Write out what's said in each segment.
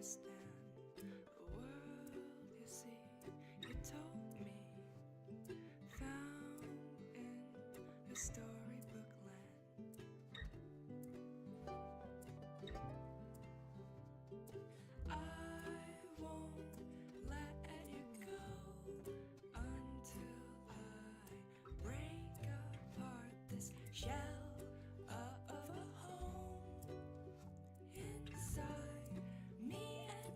understand the world you see. You told me, found in a storybook land. I won't let you go until I break apart this shell of a home inside me and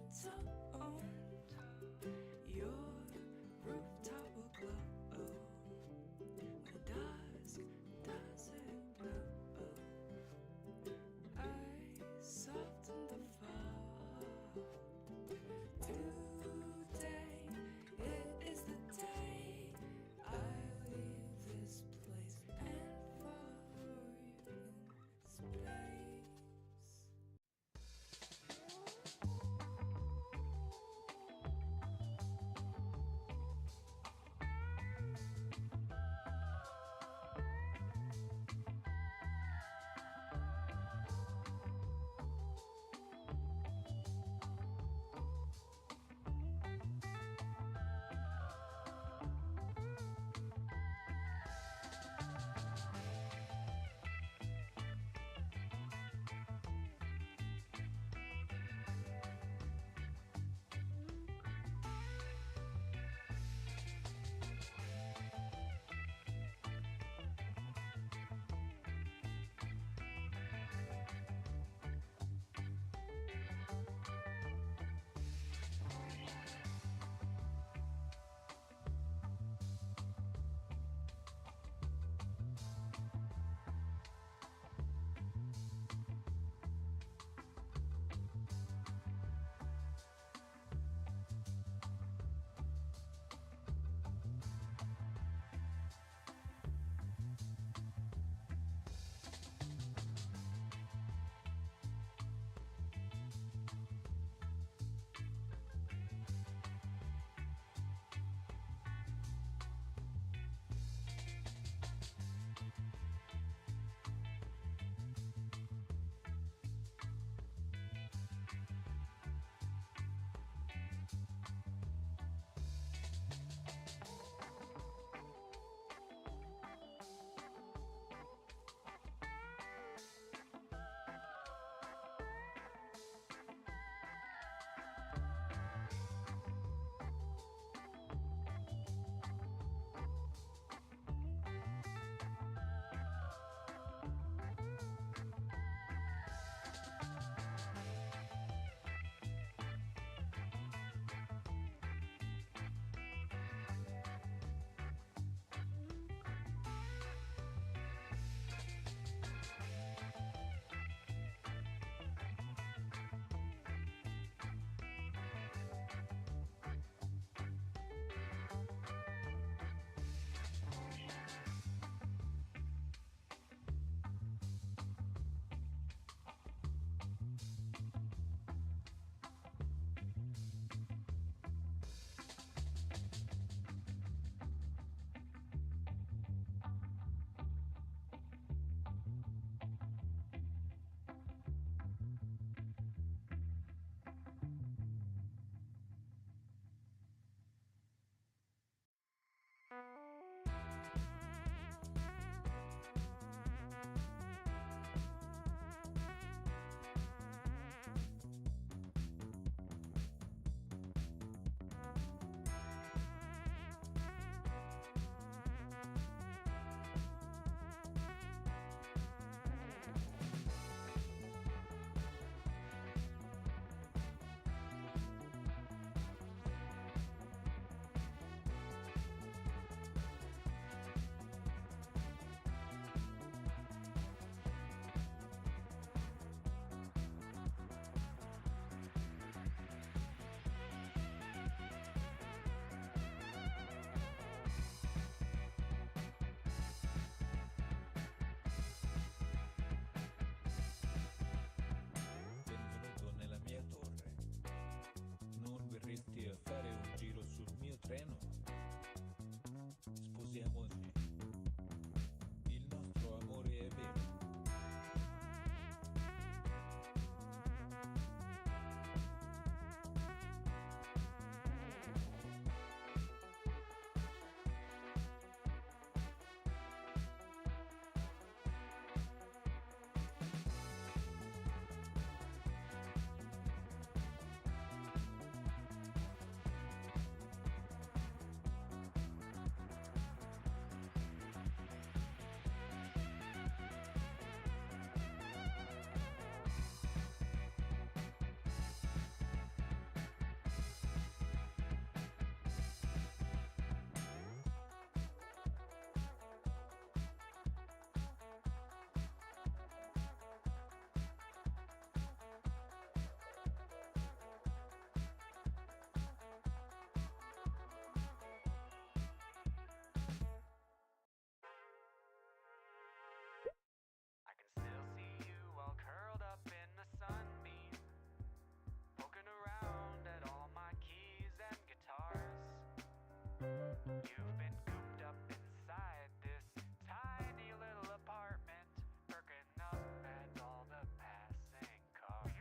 You've been cooped up inside this tiny little apartment, perking up at all the passing cars.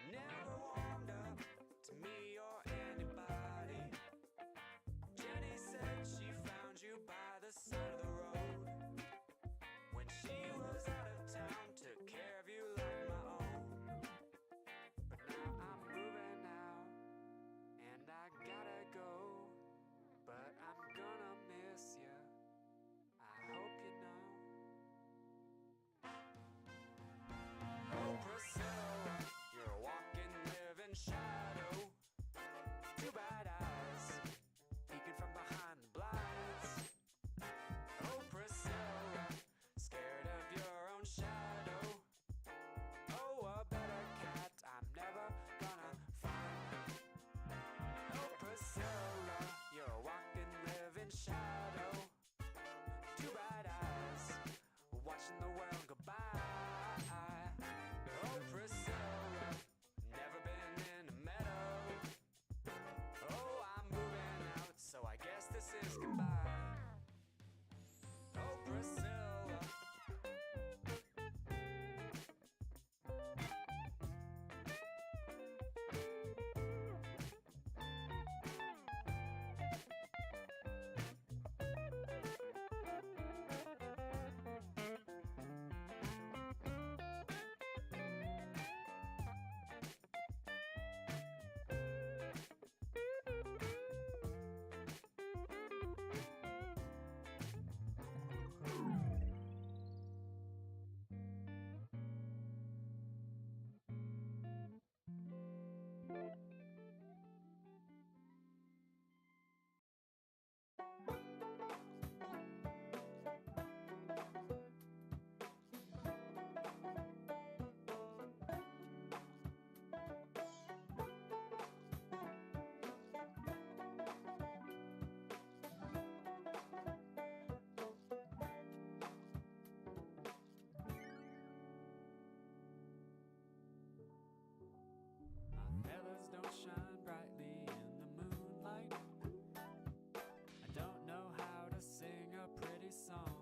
Never warmed up to me or anybody. Jenny said she found you by the side of the road. When she was out of town, took care of you like my own. But now I'm moving out, and I gotta go. But I'm gonna miss you, I hope you know. Oh, Priscilla, you're a walking, living shadow. Two bad eyes, peeking from behind the blinds. Oh, Priscilla, scared of your own shadow. Oh, a better cat I'm never gonna find. Oh, Priscilla, you're a walking, living shadow. Two bright eyes, watching the world go by. Oh, Priscilla, never been in a meadow. Oh, I'm moving out, so I guess this is goodbye. Oh, Priscilla. My feathers don't shine brightly in the moonlight. I don't know how to sing a pretty song.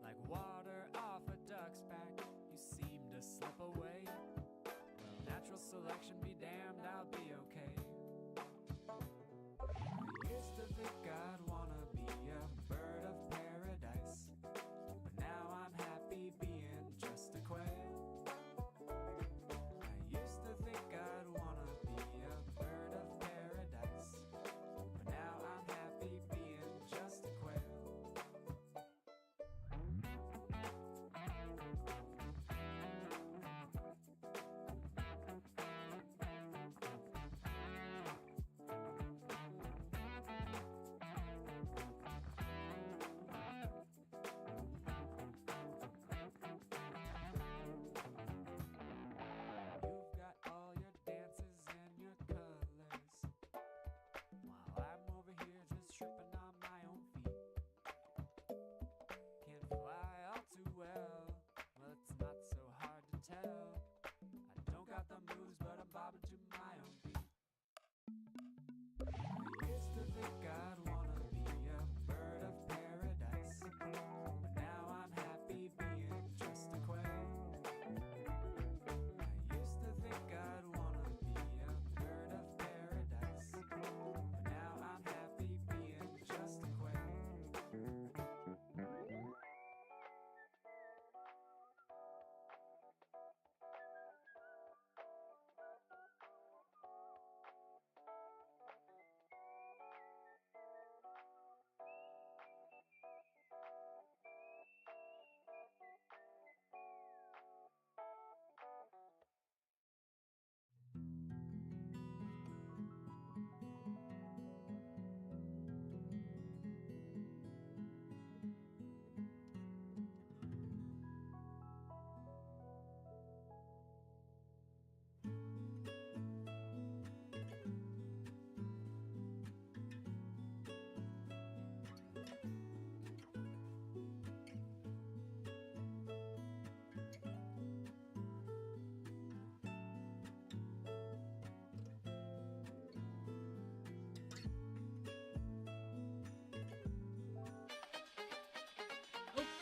Like water off a duck's back, you seem to slip away. Well, natural selection be damned, I'll be okay. I used to think I'd wanna be a bird of paradise, but now I'm happy being just a quail. I used to think I'd wanna be a bird of paradise, but now I'm happy being just a quail.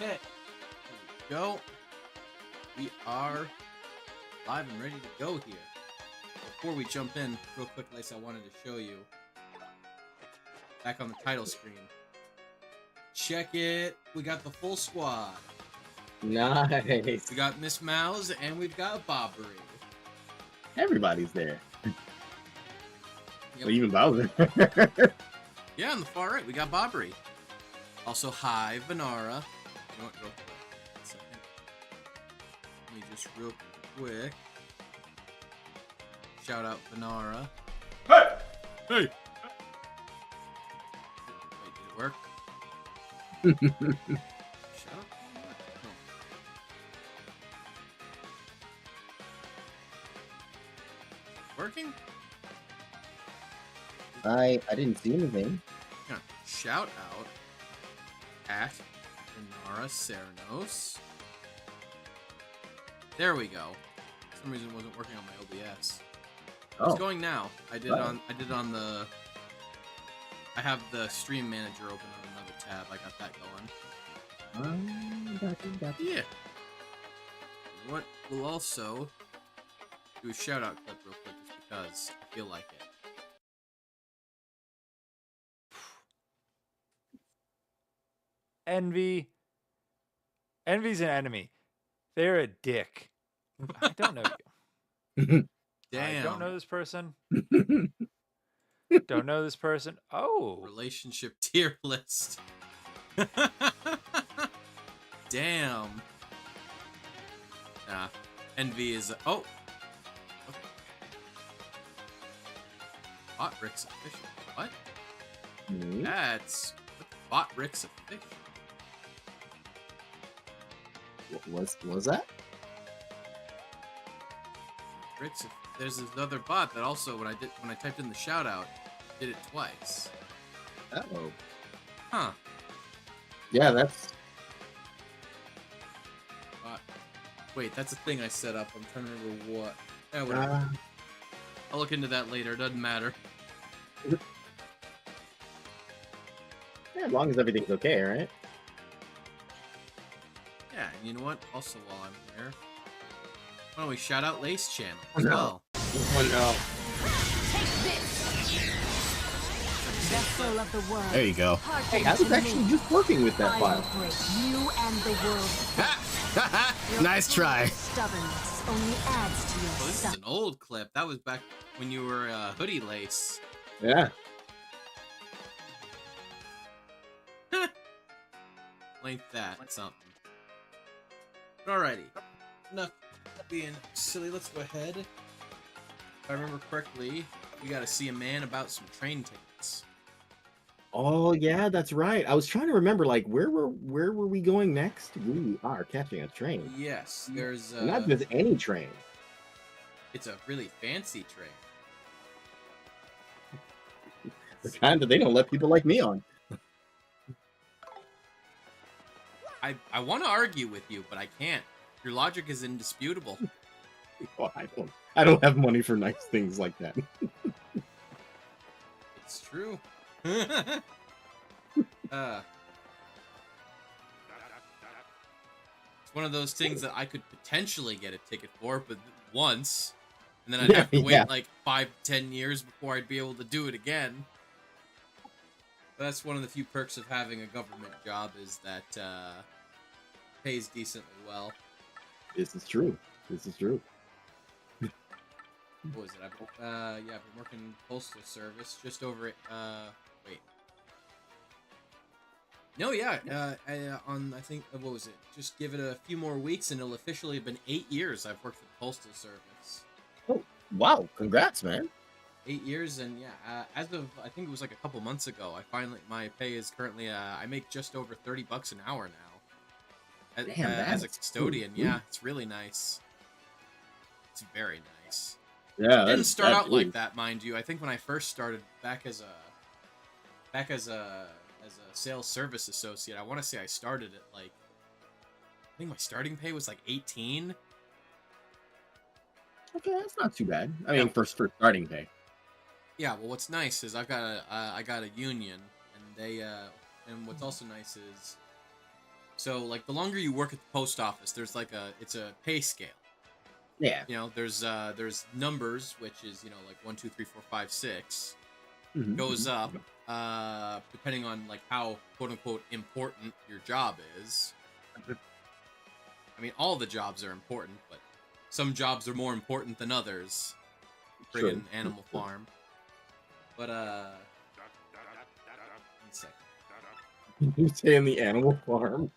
Here we go. We are live and ready to go here. Before we jump in, real quick, Lace, I wanted to show you back on the title screen. Check it. We got the full squad. Nice. We got Miss Mouse and we've got Bobbery. Everybody's there. Yep. Well, even Bowser. Yeah, on the far right, we got Bobbery. Also, hi, Vanara. You know what? Go. One second. Let me just real quick shout out Vanara. Hey! Hey! Wait, did it work? Shout out Vanara? No. Working? I didn't see anything. Yeah. Shout out at Vanara Ceranos. There we go. For some reason it wasn't working on my OBS. It's going now. I did on the. I have the stream manager open on another tab. I got that going. Gotcha. Yeah. What we'll also do a shout out clip real quick just because I feel like it. Envy's an enemy. They're a dick. I don't know you. Damn. I don't know this person. Don't know this person. Oh. Relationship tier list. Damn. Nah. Envy is. Oh. Bot Rick's official. What? That's. Bot Rick's official. What was that? Rick's. There's this other bot that also when I typed in the shout out, did it twice. Oh. Huh. Yeah, that's. Wait, that's a thing I set up. I'm trying to remember what. Yeah, whatever. I'll look into that later. Doesn't matter. Yeah, as long as everything's okay, right? Yeah, and you know what? Also, while I'm here, why don't we shout out Lace Channel as No. well? Oh no. Vessel of the world. There you go. Hey, I was actually just working with that file. Break you and the world. Your Nice try. Stubbornness only adds to your Well, this is suffering. an old clip. That was back when you were Hoodie Lace. Yeah. Length that something. Alrighty. Enough being silly. Let's go ahead. If I remember correctly, we got to see a man about some train tickets. Oh yeah, that's right. I was trying to remember, like, where were we going next? We are catching a train. Yes, there's Not just any train. it's a really fancy train. The kind that they don't let people like me on. I want to argue with you, but I can't. Your logic is indisputable. Oh, I don't have money for nice things like that. It's true. It's one of those things that I could potentially get a ticket for, but once, and then I'd have to wait Yeah. like 5-10 years before I'd be able to do it again. But that's one of the few perks of having a government job is that pays decently well. This is true. This is true. What was it? I've been working postal service just over it. Wait. No, yeah. I think what was it? Just give it a few more weeks, and it'll officially have been 8 years I've worked for the postal service. Wow, congrats, man. 8 years, and yeah, as of I think it was like a couple months ago, my pay is currently I make just over $30 an hour now. Damn, as a that's custodian, cool. yeah, it's really nice. It's very nice. Yeah, It didn't start out like that, mind you. I think when I first started back as a sales service associate, I want to say I started at like I think my starting pay was like 18. Okay, that's not too bad. I mean, for starting pay. Yeah, well, what's nice is I got a union, and they and what's also nice is So, like, the longer you work at the post office, there's like it's a pay scale. Yeah. You know, there's numbers, which is, you know, like 1, 2, 3, 4, 5, 6, Mhm, goes mhm. up, depending on like how quote unquote important your job is. I mean, all the jobs are important, but some jobs are more important than others. True. Friggin' Animal Farm. But one second. You say in the Animal Farm.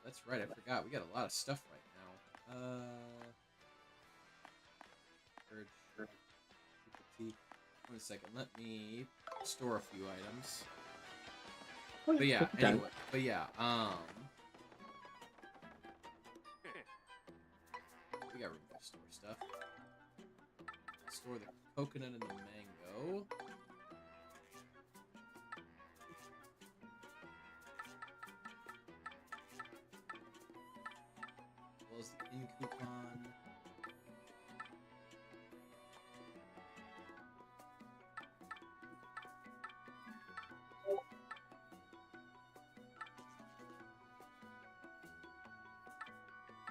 That's right, I forgot. We got a lot of stuff right now. Urge, tea. 1 second. Let me store a few items. But yeah, Take your time. anyway. But yeah, we got room to store stuff. Store the coconut and the mango. As well as the in coupon.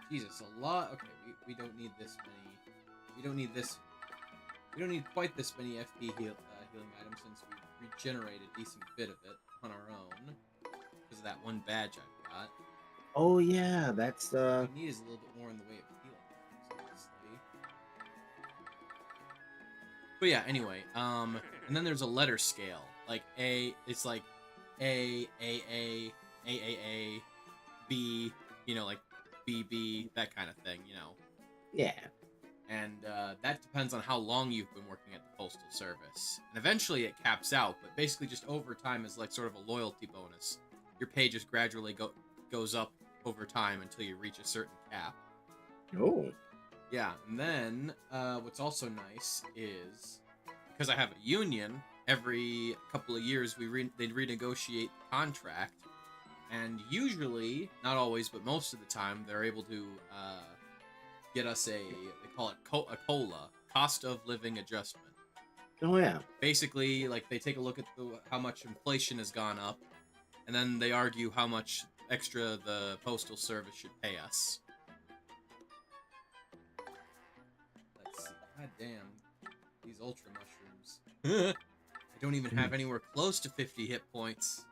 Jesus, a lot. Okay, we don't need this many. We don't need this. We don't need quite this many FP healing items since we regenerated a decent bit of it on our own because of that one badge I've got. Oh yeah, that's What we need is a little bit more in the way of healing items, honestly. But yeah, anyway, and then there's a letter scale. Like A, it's like A, B, you know, like BB, that kind of thing, you know. yeah. And that depends on how long you've been working at the Postal Service. And eventually it caps out, but basically just over time is like sort of a loyalty bonus. Your pay just gradually goes up over time until you reach a certain cap. Oh. Yeah, and then what's also nice is because I have a union, every couple of years they'd renegotiate the contract, and usually, not always, but most of the time, they're able to get us they call it a COLA, cost of living adjustment. Oh yeah. Basically, like they take a look at how much inflation has gone up, and then they argue how much extra the Postal Service should pay us. Let's see. God damn. These ultra mushrooms. I don't even have anywhere close to 50 hit points.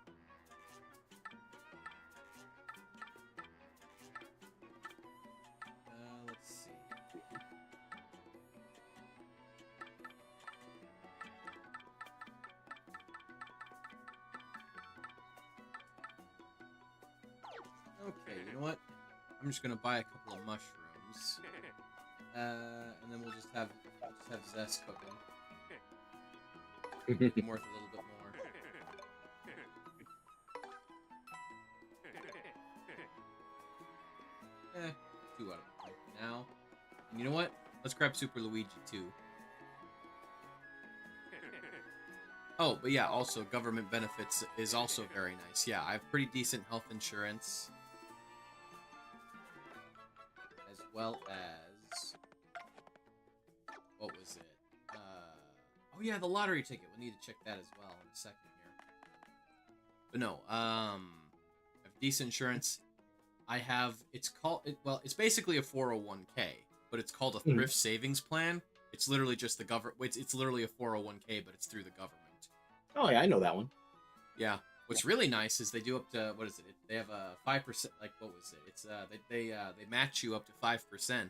Let's see. Okay, you know what? I'm just gonna buy a couple of mushrooms. And then we'll just have Zest cooking. Worth a little bit more. Eh, 2 out of 5 for now. And you know what? Let's grab Super Luigi too. Oh, but yeah, also government benefits is also very nice. Yeah, I have pretty decent health insurance. As well as... What was it? Oh yeah, the lottery ticket. We need to check that as well in a second here. But no, I have decent insurance. I have, it's it's basically a 401k, but it's called a thrift savings plan. It's literally just the government, it's literally a 401k, but it's through the government. Oh yeah, I know that one. Yeah. What's really nice is they do up to, what is it? They have a 5%, like, what was it? It's, they match you up to 5%.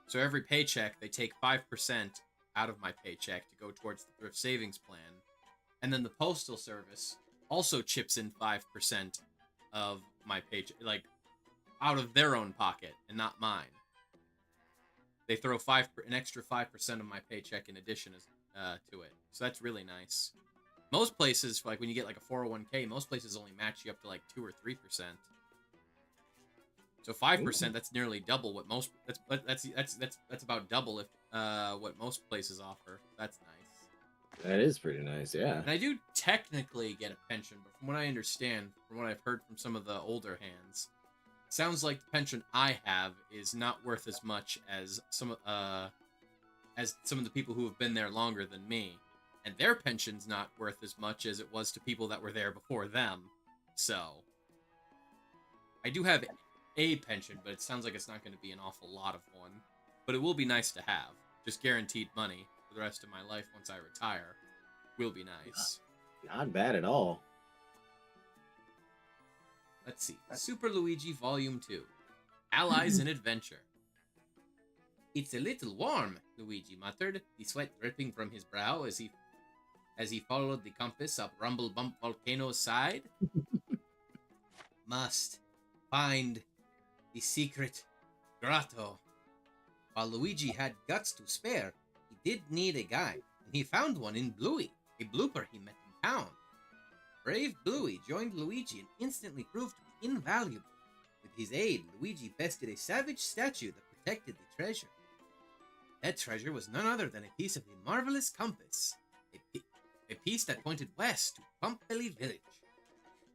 So every paycheck, they take 5% out of my paycheck to go towards the thrift savings plan. And then the Postal Service also chips in 5% of my paycheck, like, out of their own pocket and not mine. They throw an extra 5% of my paycheck in addition to it. So that's really nice. Most places, like when you get like a 401k, most places only match you up to like 2 or 3%. So 5%, that's nearly double what most. That's about double if what most places offer. That's nice. That is pretty nice, yeah. And I do technically get a pension, but from what I understand, from what I've heard from some of the older hands, it sounds like the pension I have is not worth as much as some of the people who have been there longer than me. and their pension's not worth as much as it was to people that were there before them. So, I do have a pension, but it sounds like it's not going to be an awful lot of one. But it will be nice to have. Just guaranteed money for the rest of my life once I retire. Will be nice. Not bad at all. Let's see. Super Luigi Volume 2. Allies in Adventure. It's a little warm, Luigi muttered, the sweat dripping from his brow as he followed the compass up Rumble Bump Volcano's side. Must find the secret grotto. While Luigi had guts to spare, he did need a guide, and he found one in Bluey, a blooper he met in town. Brave Bluey joined Luigi and instantly proved to be invaluable. With his aid, Luigi bested a savage statue that protected the treasure. That treasure was none other than a piece of the marvelous compass, a piece that pointed west to Plump Belly Village.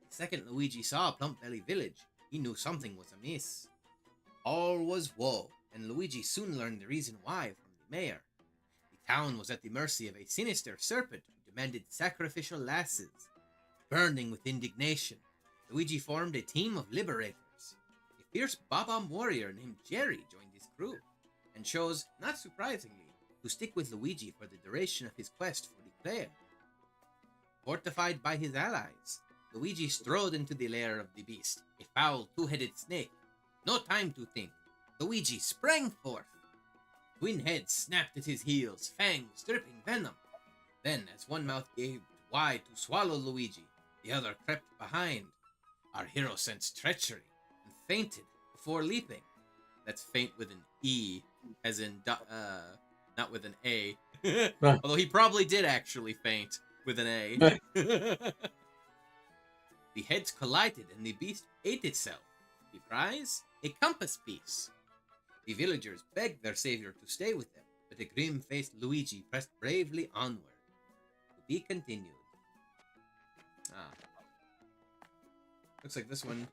The second Luigi saw Plump Belly Village, he knew something was amiss. All was woe, and Luigi soon learned the reason why from the mayor. The town was at the mercy of a sinister serpent who demanded sacrificial lasses. Burning with indignation, Luigi formed a team of liberators. A fierce Bob-omb warrior named Jerry joined his crew, and chose, not surprisingly, to stick with Luigi for the duration of his quest for the Claire. Fortified by his allies, Luigi strode into the lair of the beast, a foul two-headed snake. No time to think. Luigi sprang forth. Twin heads snapped at his heels, fangs dripping venom. Then, as one mouth gaped wide to swallow Luigi, the other crept behind. Our hero sensed treachery and fainted before leaping. That's faint with an E, as in, not with an A. Although he probably did actually faint with an A. The heads collided and the beast ate itself. The prize? A compass piece. The villagers begged their savior to stay with them, but the grim-faced Luigi pressed bravely onward. To be continued. Ah. Looks like this one...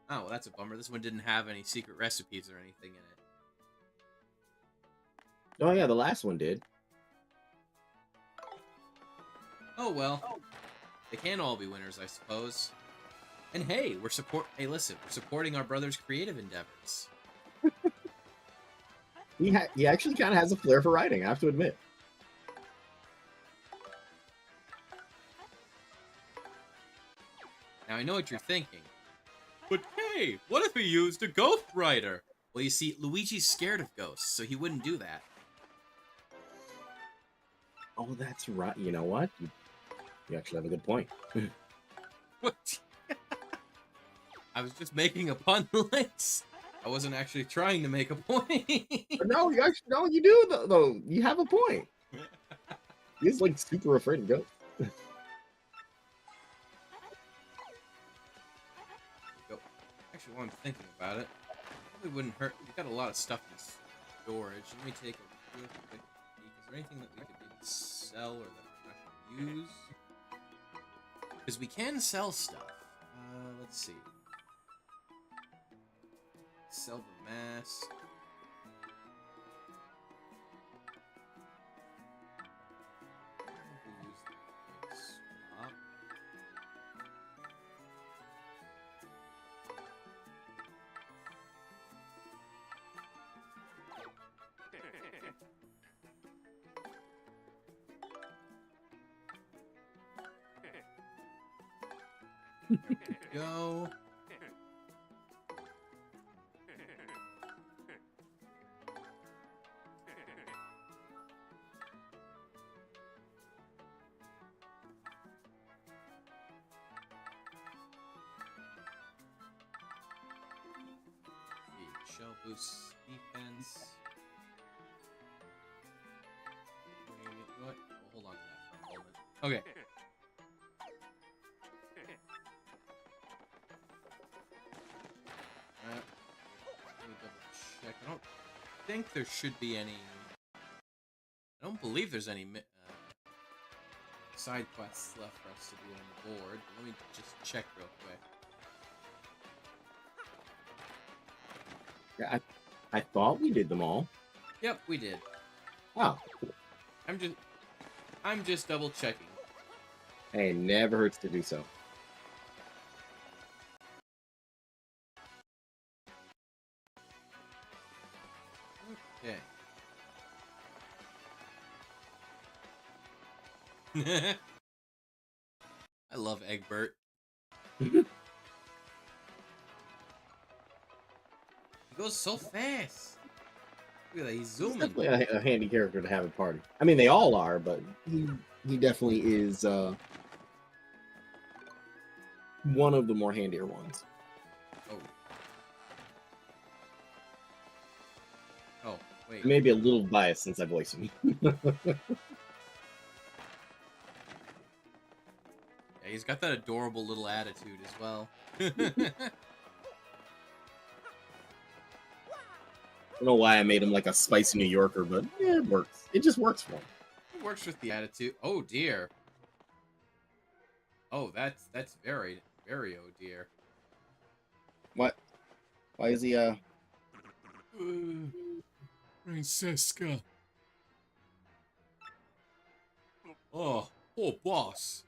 Oh, well, that's a bummer. This one didn't have any secret recipes or anything in it. Oh yeah, the last one did. Oh, well. They can all be winners, I suppose. And hey, Hey, listen, we're supporting our brother's creative endeavors. He actually kind of has a flair for writing, I have to admit. Now, I know what you're thinking. But hey, what if he used a ghost writer? Well, you see, Luigi's scared of ghosts, so he wouldn't do that. Oh, that's right. You know what? You actually have a good point. What? I was just making a pun, Lynx. I wasn't actually trying to make a point. But no, you actually no, you do though. You have a point. He's like super afraid of ghosts. Actually, while I'm thinking about it, probably wouldn't hurt. We've got a lot of stuff in storage. Let me take a real quick peek. Is there anything that we could maybe sell or that we're not going to use? Because we can sell stuff. Let's see. Sell the mask. Swap. Go. Shell boost defense. What? Oh, hold on to that for a moment. Okay. Let me double check. I don't think there should be any. I don't believe there's any side quests left for us to do on the board. Let me just check real quick. Yeah, I thought we did them all. Yep, we did. Oh, I'm just double checking. hey, never hurts to do so. Okay. I love Egbert. He goes so fast. Look at that, he's He's zooming. definitely a handy character to have at party. I mean, they all are, but he definitely is one of the more handier ones. Oh. Oh, wait. Maybe a little biased since I voice him. Yeah, he's got that adorable little attitude as well. I don't know why I made him like a spicy New Yorker, but yeah, it works. It just works for him. It works with the attitude. Oh dear. Oh, that's very, very oh dear. What? Why is he Francesca. Oh, poor boss.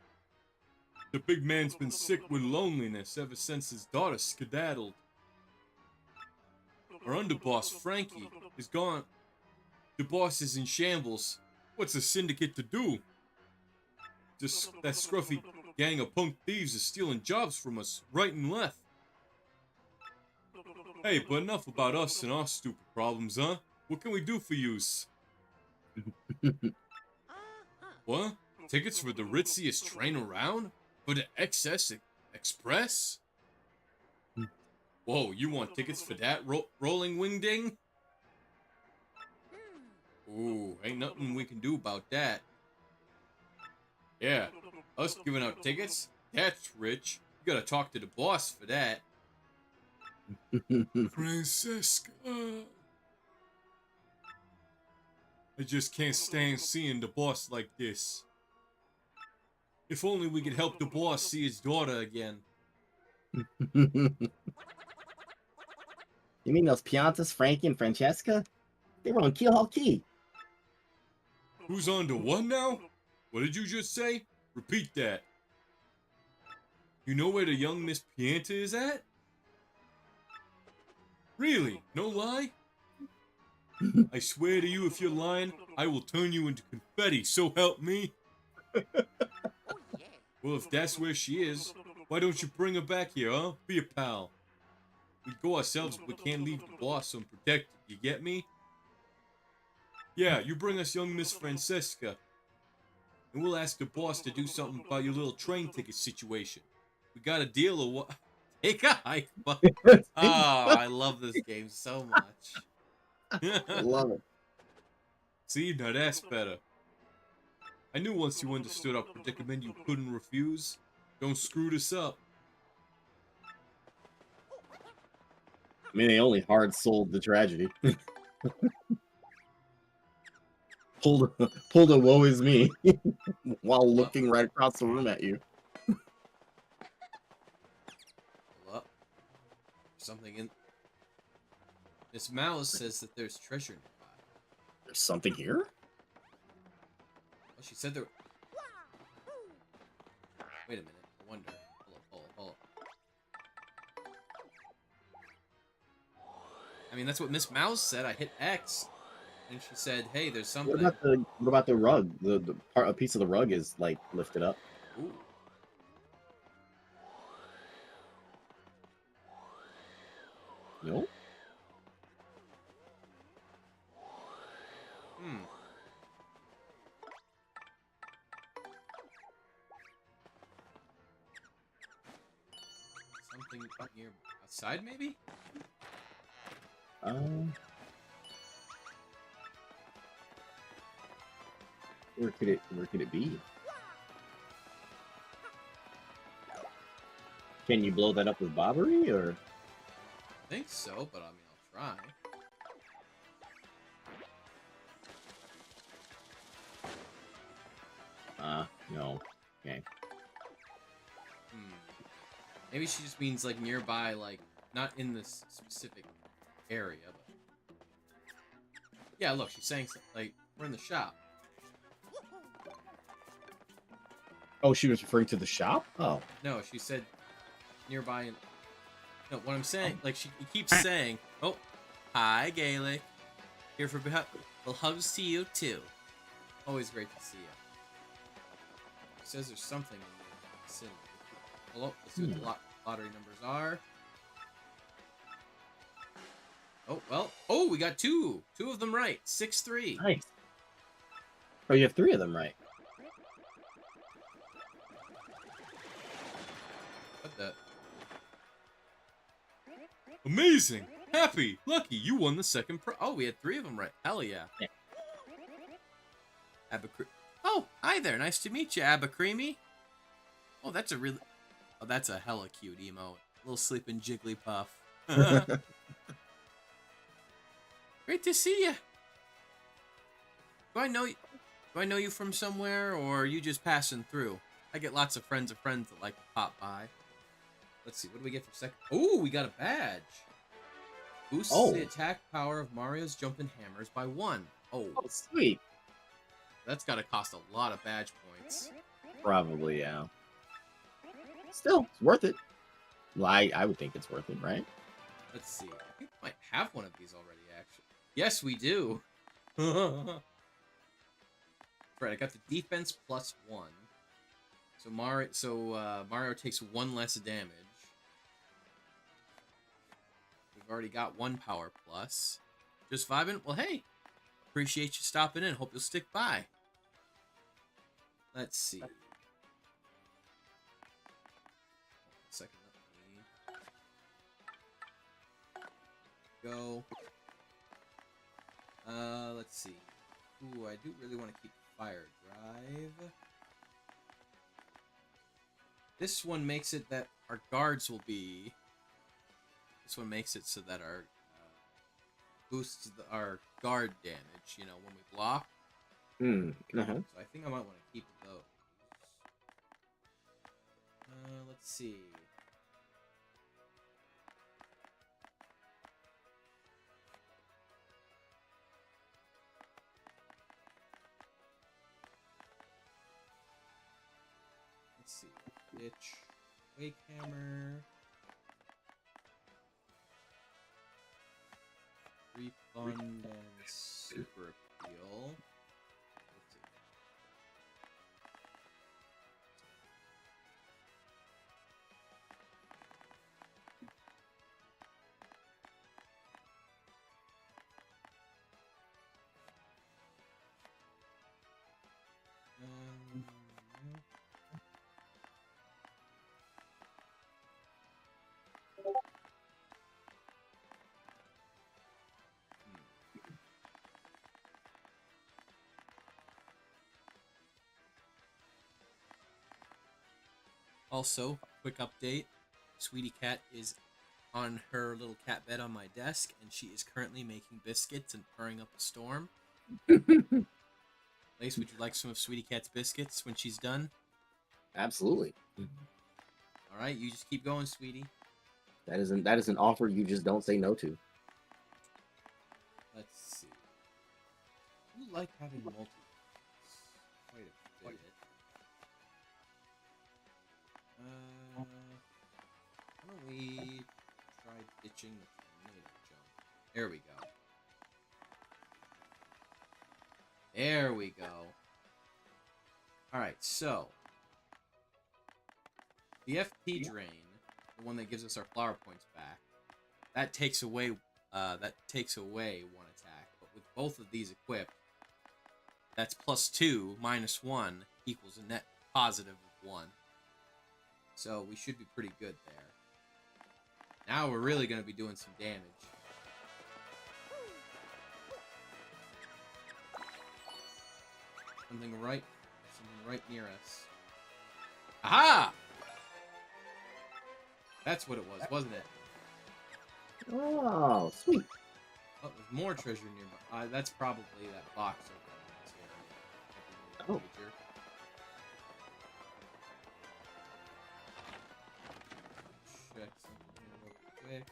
The big man's been sick with loneliness ever since his daughter skedaddled. Our underboss, Frankie, is gone. The boss is in shambles. What's the syndicate to do? Just that scruffy gang of punk thieves is stealing jobs from us, right and left. Hey, but enough about us and our stupid problems, huh? What can we do for yous? What? Tickets for the ritziest train around? For the XS Express? Whoa, you want tickets for that rolling wingding? Ooh, ain't nothing we can do about that. Yeah, us giving out tickets? That's rich. You gotta talk to the boss for that. Francesca. I just can't stand seeing the boss like this. If only we could help the boss see his daughter again. You mean those Piantas, Frankie, and Francesca? They were on Keel Key. Who's on to what now? What did you just say? Repeat that. You know where the young Miss Pianta is at? Really? No lie? I swear to you, if you're lying, I will turn you into confetti, so help me. Well, if that's where she is, why don't you bring her back here, huh? Be a pal. We go ourselves, but we can't leave the boss unprotected, you get me? Yeah, you bring us young Miss Francesca, and we'll ask the boss to do something about your little train ticket situation. We got a deal or what? Take a hike, bud. Oh, I love this game so much. I love it. See, now that's better. I knew once you understood our predicament you couldn't refuse. Don't screw this up. I mean, they only hard sold the tragedy. pulled a woe is me while looking right across the room at you. Hold up. Something in. Miss Mouse says that there's treasure nearby. There's something here? Oh, she said there. Wait a minute. I wonder. Hold up. I mean, that's what Miss Mouse said. I hit X, and she said, "Hey, there's something." What about the rug? The part, a piece of the rug is like lifted up. Ooh. No. Something up here outside, maybe? Where could it be? Can you blow that up with Bobbery, or? I think so, but I mean, I'll try. No. Okay. Maybe she just means like nearby, like not in this specific area, but yeah. Look, she's saying like We're in the shop. Oh, she was referring to the shop? Oh. No, she said nearby. No, what I'm saying, like she keeps saying, "Oh, hi, Gaelic. Here for well, hugs to you too. Always great to see you." It says there's something in the city. Hello, let's see what the lottery numbers are. Oh well. Oh, we got two of them right. 6-3. Nice. Oh, you have 3 of them right. What the? Amazing! Happy! Lucky! You won the second Oh, we had 3 of them right. Hell yeah. Oh, hi there. Nice to meet you, Abacreamy. Oh, that's a really... Oh, that's a hella cute emote. Little sleeping Jigglypuff. Great to see you. Do I know you from somewhere, or are you just passing through? I get lots of friends that like to pop by. Let's see, what do we get for second? Oh, we got a badge. Boosts the attack power of Mario's jumping hammers by 1. Oh, Sweet. that's got to cost a lot of badge points. Probably, yeah. Still, it's worth it. Well, I would think it's worth it, right? Let's see. I think we might have one of these already, actually. Yes, we do. Right, I got the defense plus 1. So Mario takes 1 less damage. We've already got 1 power plus. Just vibing? Well, hey, appreciate you stopping in. Hope you'll stick by. Let's see. Second, let me go. Let's see. Ooh, I do really want to keep Fire Drive. This one makes it that our guards will be... This one makes it so that our boosts our guard damage, you know, when we block. So I think I might want to keep those. Let's see. Let's see. Ditch. Wake Hammer. Refund and Super Appeal. Let's see. Also, quick update. Sweetie Cat is on her little cat bed on my desk, and she is currently making biscuits and purring up a storm. Lace, would you like some of Sweetie Cat's biscuits when she's done? Absolutely. All right, you just keep going, sweetie. That is an offer you just don't say no to. Let's see. You like having multi quite a bit. Why don't we try ditching the tornado jump? There we go. There we go. Alright, so the FP drain, the one that gives us our flower points back, that takes away one attack. But with both of these equipped, that's +2 minus 1 equals a net positive of 1. So we should be pretty good there. Now we're really going to be doing some damage. Something right near us. Aha! That's what it was, wasn't it? Oh, sweet. Oh, there's more treasure nearby. That's probably that box over in this area. Oh. Check something here real quick.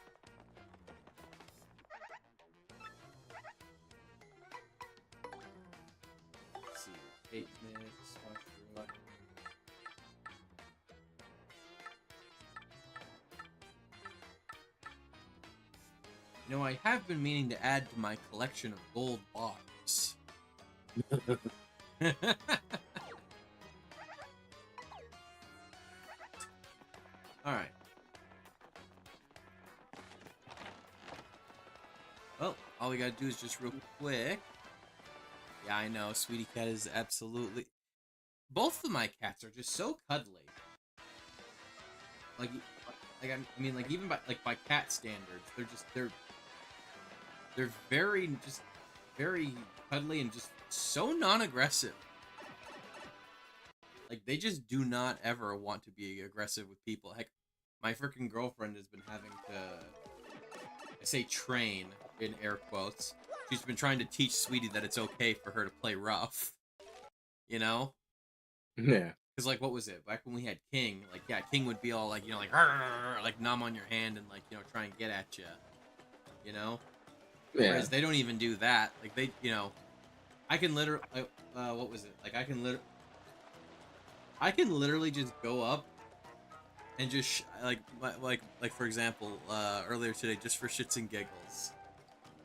You know, I have been meaning to add to my collection of gold bars. Alright. Well, all we gotta do is just real quick. Yeah, I know, Sweetie Cat is absolutely... Both of my cats are just so cuddly. Like I mean, like, even by cat standards, they're very, just very cuddly and just so non-aggressive. Like, they just do not ever want to be aggressive with people. Heck, my freaking girlfriend has been having to, I say train, in air quotes. She's been trying to teach Sweetie that it's okay for her to play rough. You know? Yeah. Because, like, what was it? Back when we had King, like, yeah, King would be all, like, you know, like, "Arr!" Like, numb on your hand and, like, you know, try and get at you. You know? Yeah. Whereas they don't even do that. Like, they, you know, I can literally, what was it? Like, I can literally just go up and just, like, for example, earlier today, just for shits and giggles,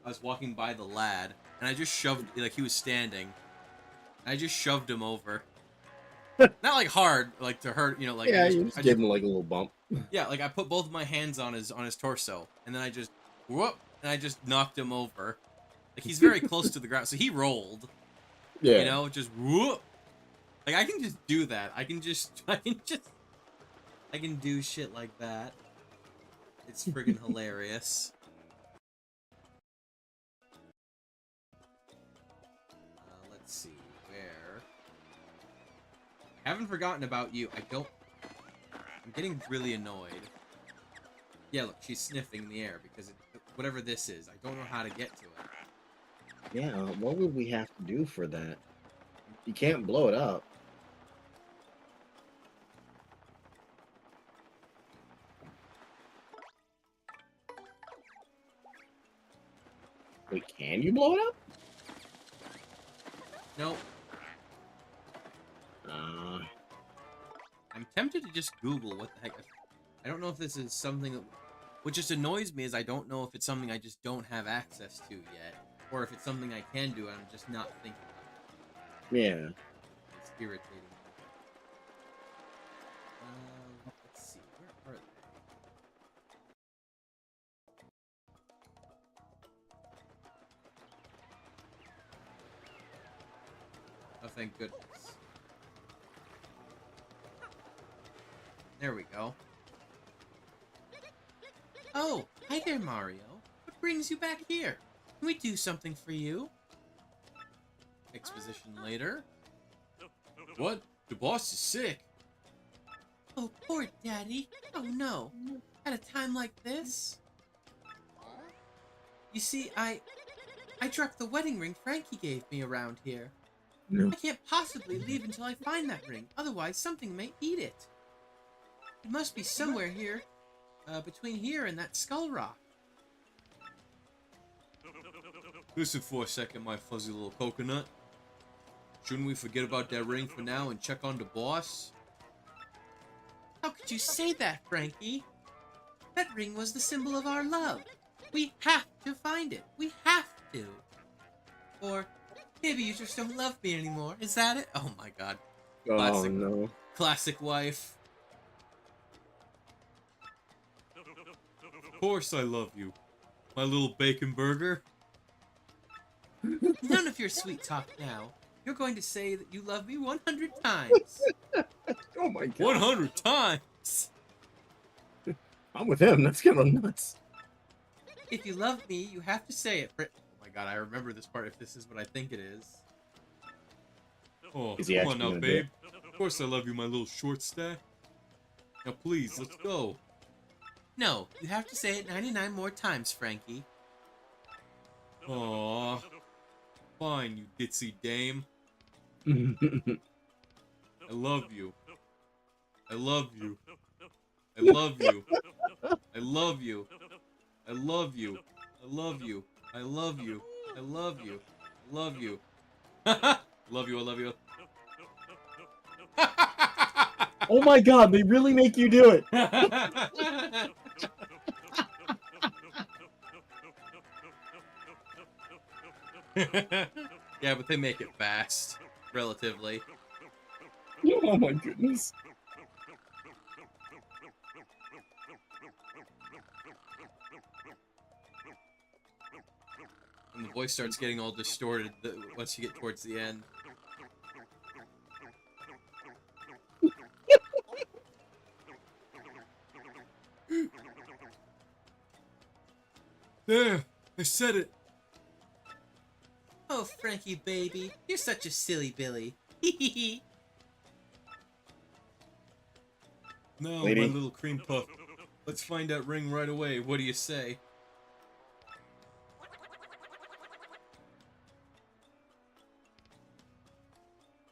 I was walking by the lad, and I just shoved, like, he was standing, and I just shoved him over. Not, like, hard, like, to hurt, you know, like, Yeah, I you just, just give him like a little bump. yeah, like, I put both of my hands on his torso, and then I just, whoop, and I just knocked him over. Like, he's very close to the ground, so he rolled. Yeah. You know, just whoop. Like, I can just do that. I can do shit like that. It's friggin' hilarious. Let's see, where... I haven't forgotten about you. I'm getting really annoyed. Yeah, look, she's sniffing the air because whatever this is, I don't know how to get to it. Yeah, what would we have to do for that? You can't blow it up. Wait, can you blow it up? Nope. I'm tempted to just Google what the heck. I don't know if this is something that... What just annoys me is I don't know if it's something I just don't have access to yet. Or if it's something I can do and I'm just not thinking of it. Yeah. It's irritating. Let's see. Where are they? Oh, thank goodness. There we go. Oh, hi there, Mario. What brings you back here? Can we do something for you? Exposition later. What? The boss is sick. Oh, poor Daddy. Oh, no. At a time like this? You see, I dropped the wedding ring Frankie gave me around here. No. I can't possibly leave until I find that ring. Otherwise, something may eat it. It must be somewhere here. Between here and that skull rock. Listen for a second, my fuzzy little coconut. Shouldn't we forget about that ring for now and check on the boss? How could you say that, Frankie? That ring was the symbol of our love. We have to find it. We have to. Or maybe you just don't love me anymore. Is that it? Oh my god. Oh Classic. no. Classic wife. Of course I love you, my little bacon burger. None of your sweet talk now. You're going to say that you love me 100 times. Oh my god. 100 times! I'm with him. That's kind of nuts. If you love me, you have to say it. Oh my god, I remember this part if this is what I think it is. Oh, Is he come on actually now, gonna do babe. Of course I love you, my little short stack. Now please, let's go. No, you have to say it 99 more times, Frankie. Aww. Fine, you ditzy dame. I love you. I love you. I love you. I love you. I love you. I love you. I love you. I love you. I love you. Love you, I love you. Oh my god, they really make you do it. Yeah, but they make it fast, relatively. Oh my goodness. And the voice starts getting all distorted once you get towards the end. There, I said it. Oh, Frankie, baby, you're such a silly Billy. No, Lady. my little cream puff. Let's find that ring right away. What do you say?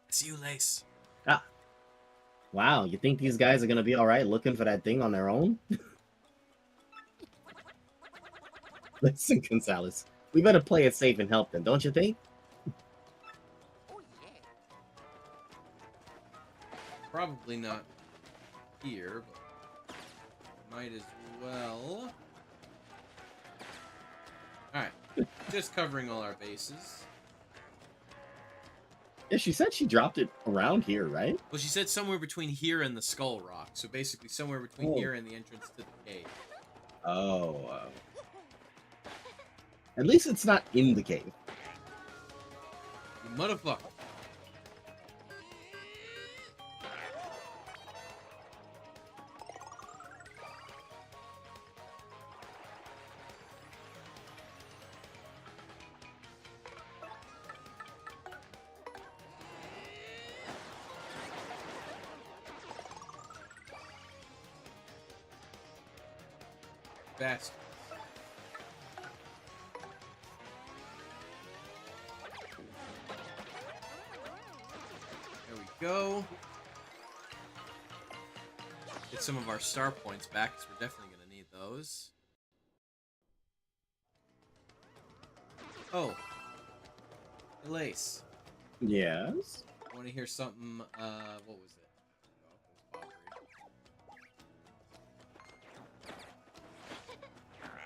It's you, Lace. Ah. Wow, you think these guys are gonna be alright looking for that thing on their own? Listen, Gonzalez, we better play it safe and help them, don't you think? Probably not here, but might as well. Alright, just covering all our bases. Yeah, she said she dropped it around here, right? Well, she said somewhere between here and the Skull Rock, so basically somewhere between Oh. here and the entrance to the cave. Oh. At least it's not in the cave. You motherfucker. Bastard. There we go. Get some of our star points back, because we're definitely going to need those. Oh. Hey, Lace. Yes. I want to hear something, what was it? Oh, it was Bobbery.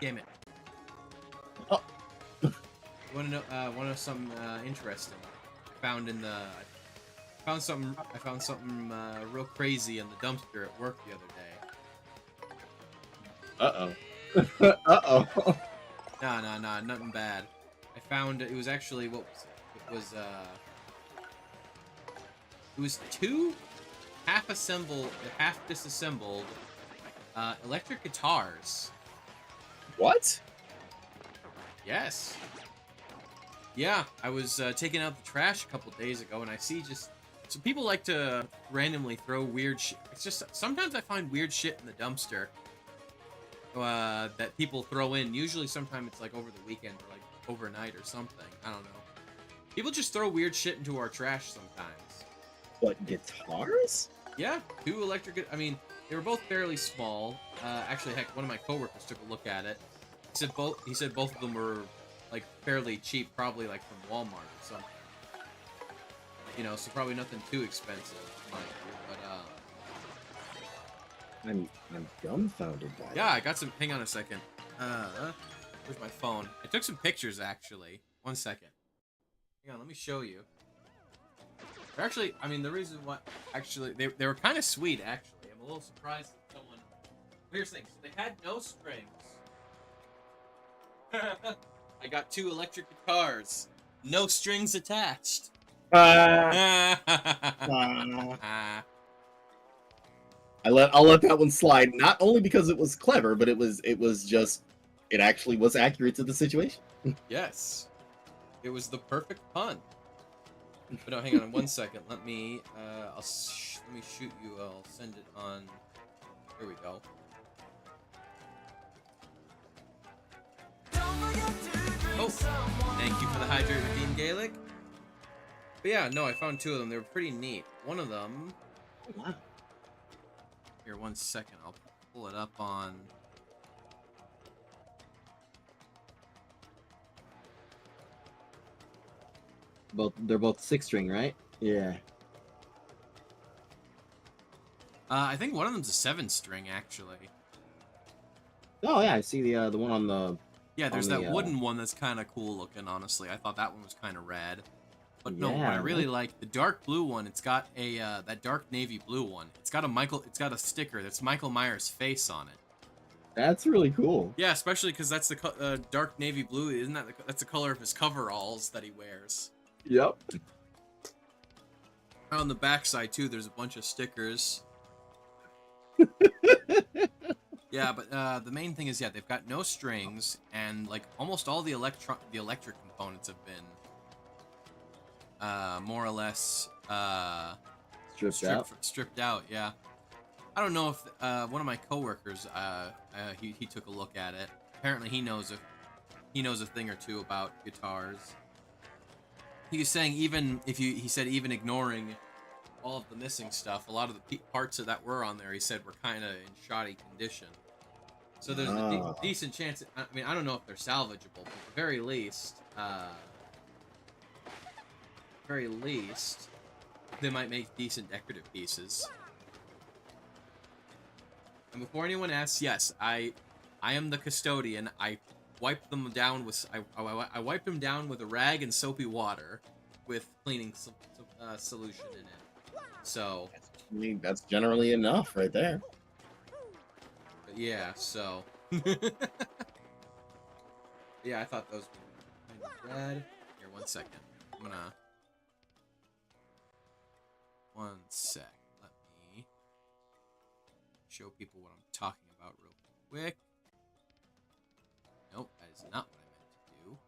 Damn it. Oh. You want to know something, interesting? I found something real crazy in the dumpster at work the other day. Uh-oh. Uh-oh. Nah, nothing bad. I found it was actually, what was it? It was two half disassembled electric guitars. What? Yes. Yeah, I was taking out the trash a couple days ago, and I see so people like to randomly throw weird shit. It's just sometimes I find weird shit in the dumpster that people throw in. Usually, sometime it's like over the weekend or like overnight or something. I don't know. People just throw weird shit into our trash sometimes. What, guitars? Yeah, two electric. I mean, they were both fairly small. Actually, heck, one of my coworkers took a look at it. He said both of them were like fairly cheap, probably like from Walmart or something. You know, so probably nothing too expensive, mind you. But I'm dumbfounded by yeah, I got some. Hang on a second. Where's my phone? I took some pictures actually. 1 second. Hang on, let me show you. They're actually, I mean, the reason why actually they were kind of sweet. Actually, I'm a little surprised that someone. Here's the thing. So they had no strings. I got two electric guitars, no strings attached. I'll let that one slide. Not only because it was clever, but it actually was accurate to the situation. Yes, it was the perfect pun. But no, hang on 1 second. Let me let me shoot you. I'll send it on. Here we go. Oh, thank you for the hydrate, Redeem Gaelic. But yeah, no, I found two of them. They were pretty neat. One of them. Wow. Here, 1 second. I'll pull it up on. They're both 6-string, right? Yeah. I think one of them's a 7-string actually. Oh yeah, I see the one on the Yeah, there's on that the, wooden one that's kind of cool looking, honestly. I thought that one was kind of rad. But no, what Yeah, I really right? like, the dark blue one, it's got a, that dark navy blue one. It's got a sticker that's Michael Myers' face on it. That's really cool. Yeah, especially because that's the dark navy blue, isn't that that's the color of his coveralls that he wears. Yep. On the backside, too, there's a bunch of stickers. Yeah, but the main thing is, yeah, they've got no strings, and like almost all the electric components have been more or less stripped out. Yeah, I don't know if one of my coworkers he took a look at it. Apparently, he knows a thing or two about guitars. He was saying he said even ignoring all of the missing stuff, a lot of the parts that were on there, he said, were kind of in shoddy condition. So there's a decent chance. I mean, I don't know if they're salvageable, but at the very least, they might make decent decorative pieces. And before anyone asks, yes, I am the custodian. I wiped them down with I wiped them down with a rag and soapy water, with cleaning solution in it. So I mean, that's generally enough right there. but yeah, so yeah, I thought those were kind of rad. Here, 1 second. I'm gonna one sec. Let me show people what I'm talking about real quick. Nope, that is not what I meant to do.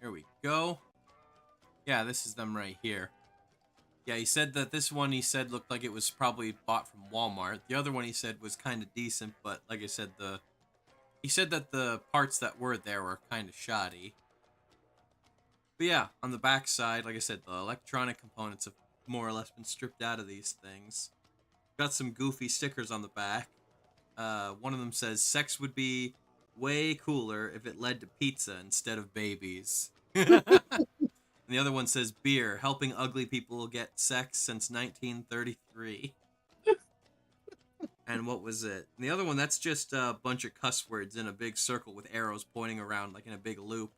Here we go. Yeah, this is them right here. Yeah, he said that this one, he said, looked like it was probably bought from Walmart. The other one, he said, was kind of decent, but like I said, he said that the parts that were there were kind of shoddy. But yeah, on the back side, like I said, the electronic components have more or less been stripped out of these things. Got some goofy stickers on the back. One of them says, "Sex would be way cooler if it led to pizza instead of babies." And the other one says, "Beer, helping ugly people get sex since 1933. And what was it? And the other one, that's just a bunch of cuss words in a big circle with arrows pointing around like in a big loop.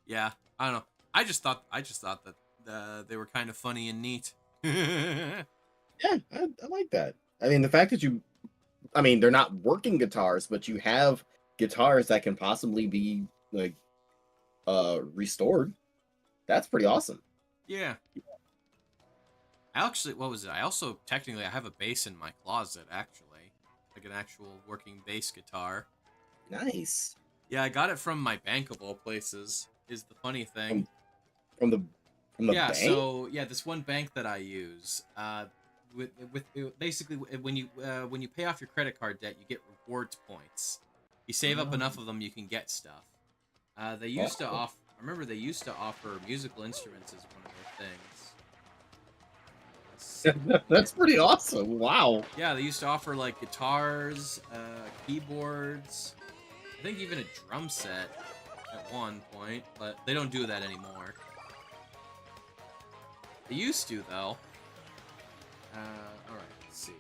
Yeah, I don't know. I just thought that they were kind of funny and neat. Yeah, I like that. I mean, the fact that they're not working guitars, but you have guitars that can possibly be like restored. That's pretty awesome. Yeah. Actually, what was it? I also technically I have a bass in my closet, actually, like an actual working bass guitar. Nice. Yeah, I got it from my bank of all places. Is the funny thing. From the Yeah, bank? so yeah, this one bank that I use, with basically when you pay off your credit card debt, you get rewards points. You save up enough of them, you can get stuff. They used to offer. I remember they used to offer musical instruments as one of their things. That's pretty awesome. Wow. Yeah, they used to offer like guitars, keyboards, I think even a drum set at one point, but they don't do that anymore. They used to, though. Alright, let's see.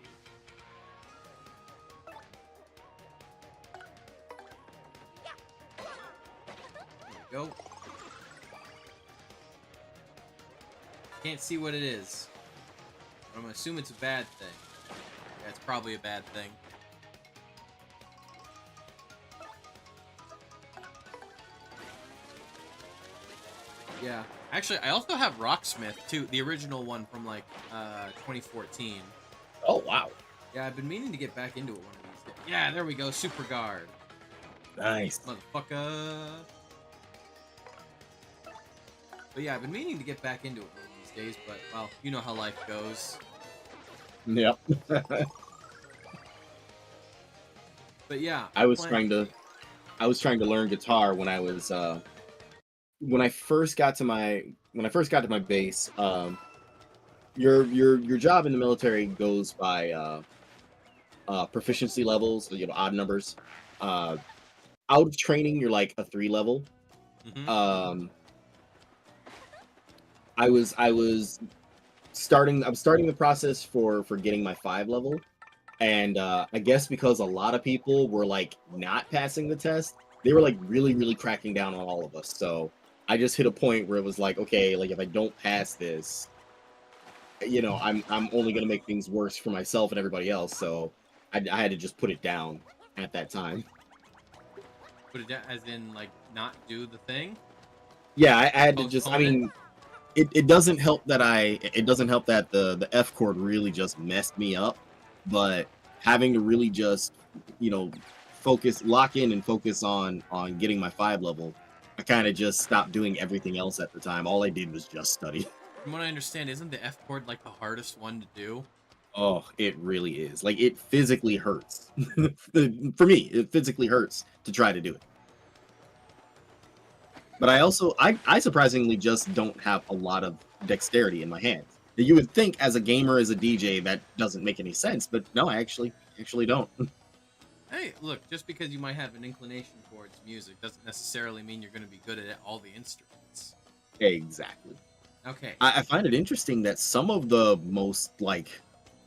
There we go. Can't see what it is. But I'm gonna assume it's a bad thing. Yeah, it's probably a bad thing. Yeah. Actually, I also have Rocksmith, too. The original one from, like, 2014. Oh, wow. Yeah, I've been meaning to get back into it one of these days. Yeah, there we go. Super Guard. Nice. Motherfucker. But yeah, I've been meaning to get back into it one of these days, but, well, you know how life goes. Yep. But yeah. I was trying to learn guitar when I was when I first got to my base. Your job in the military goes by proficiency levels, odd numbers. Out of training, you're like a 3 level. Mm-hmm. I was I'm starting the process for getting my 5 level, and I guess because a lot of people were like not passing the test, they were like really cracking down on all of us. So I just hit a point where it was like, okay, like if I don't pass this, I'm only gonna make things worse for myself and everybody else. So I had to just put it down at that time. Put it down, as in like not do the thing. Yeah, I had to just. I Postpone it? mean, it doesn't help that it doesn't help that the F chord really just messed me up, but having to really just lock in and focus on getting my 5 level, I kind of just stopped doing everything else at the time. All I did was just study. From what I understand, isn't the F chord like the hardest one to do? Oh, it really is. Like it physically hurts. For me, it physically hurts to try to do it. But I surprisingly just don't have a lot of dexterity in my hands. You would think as a gamer, as a DJ, that doesn't make any sense, but no, I actually don't. Hey, look, just because you might have an inclination towards music doesn't necessarily mean you're going to be good at all the instruments. Exactly. Okay. I find it interesting that some of the most like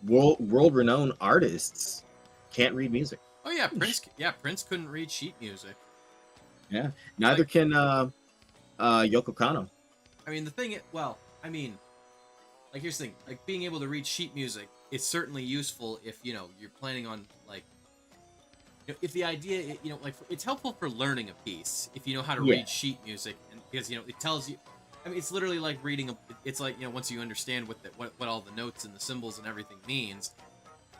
world-renowned artists can't read music. Oh yeah, Prince. Yeah, Prince couldn't read sheet music. Yeah, neither Like- can Yoko Kanno. I mean, like here's the thing: like being able to read sheet music is certainly useful if you're planning on like, if the idea, like it's helpful for learning a piece if you know how to Yeah. read sheet music, and because it tells you. I mean, it's literally like reading it's like once you understand what all the notes and the symbols and everything means,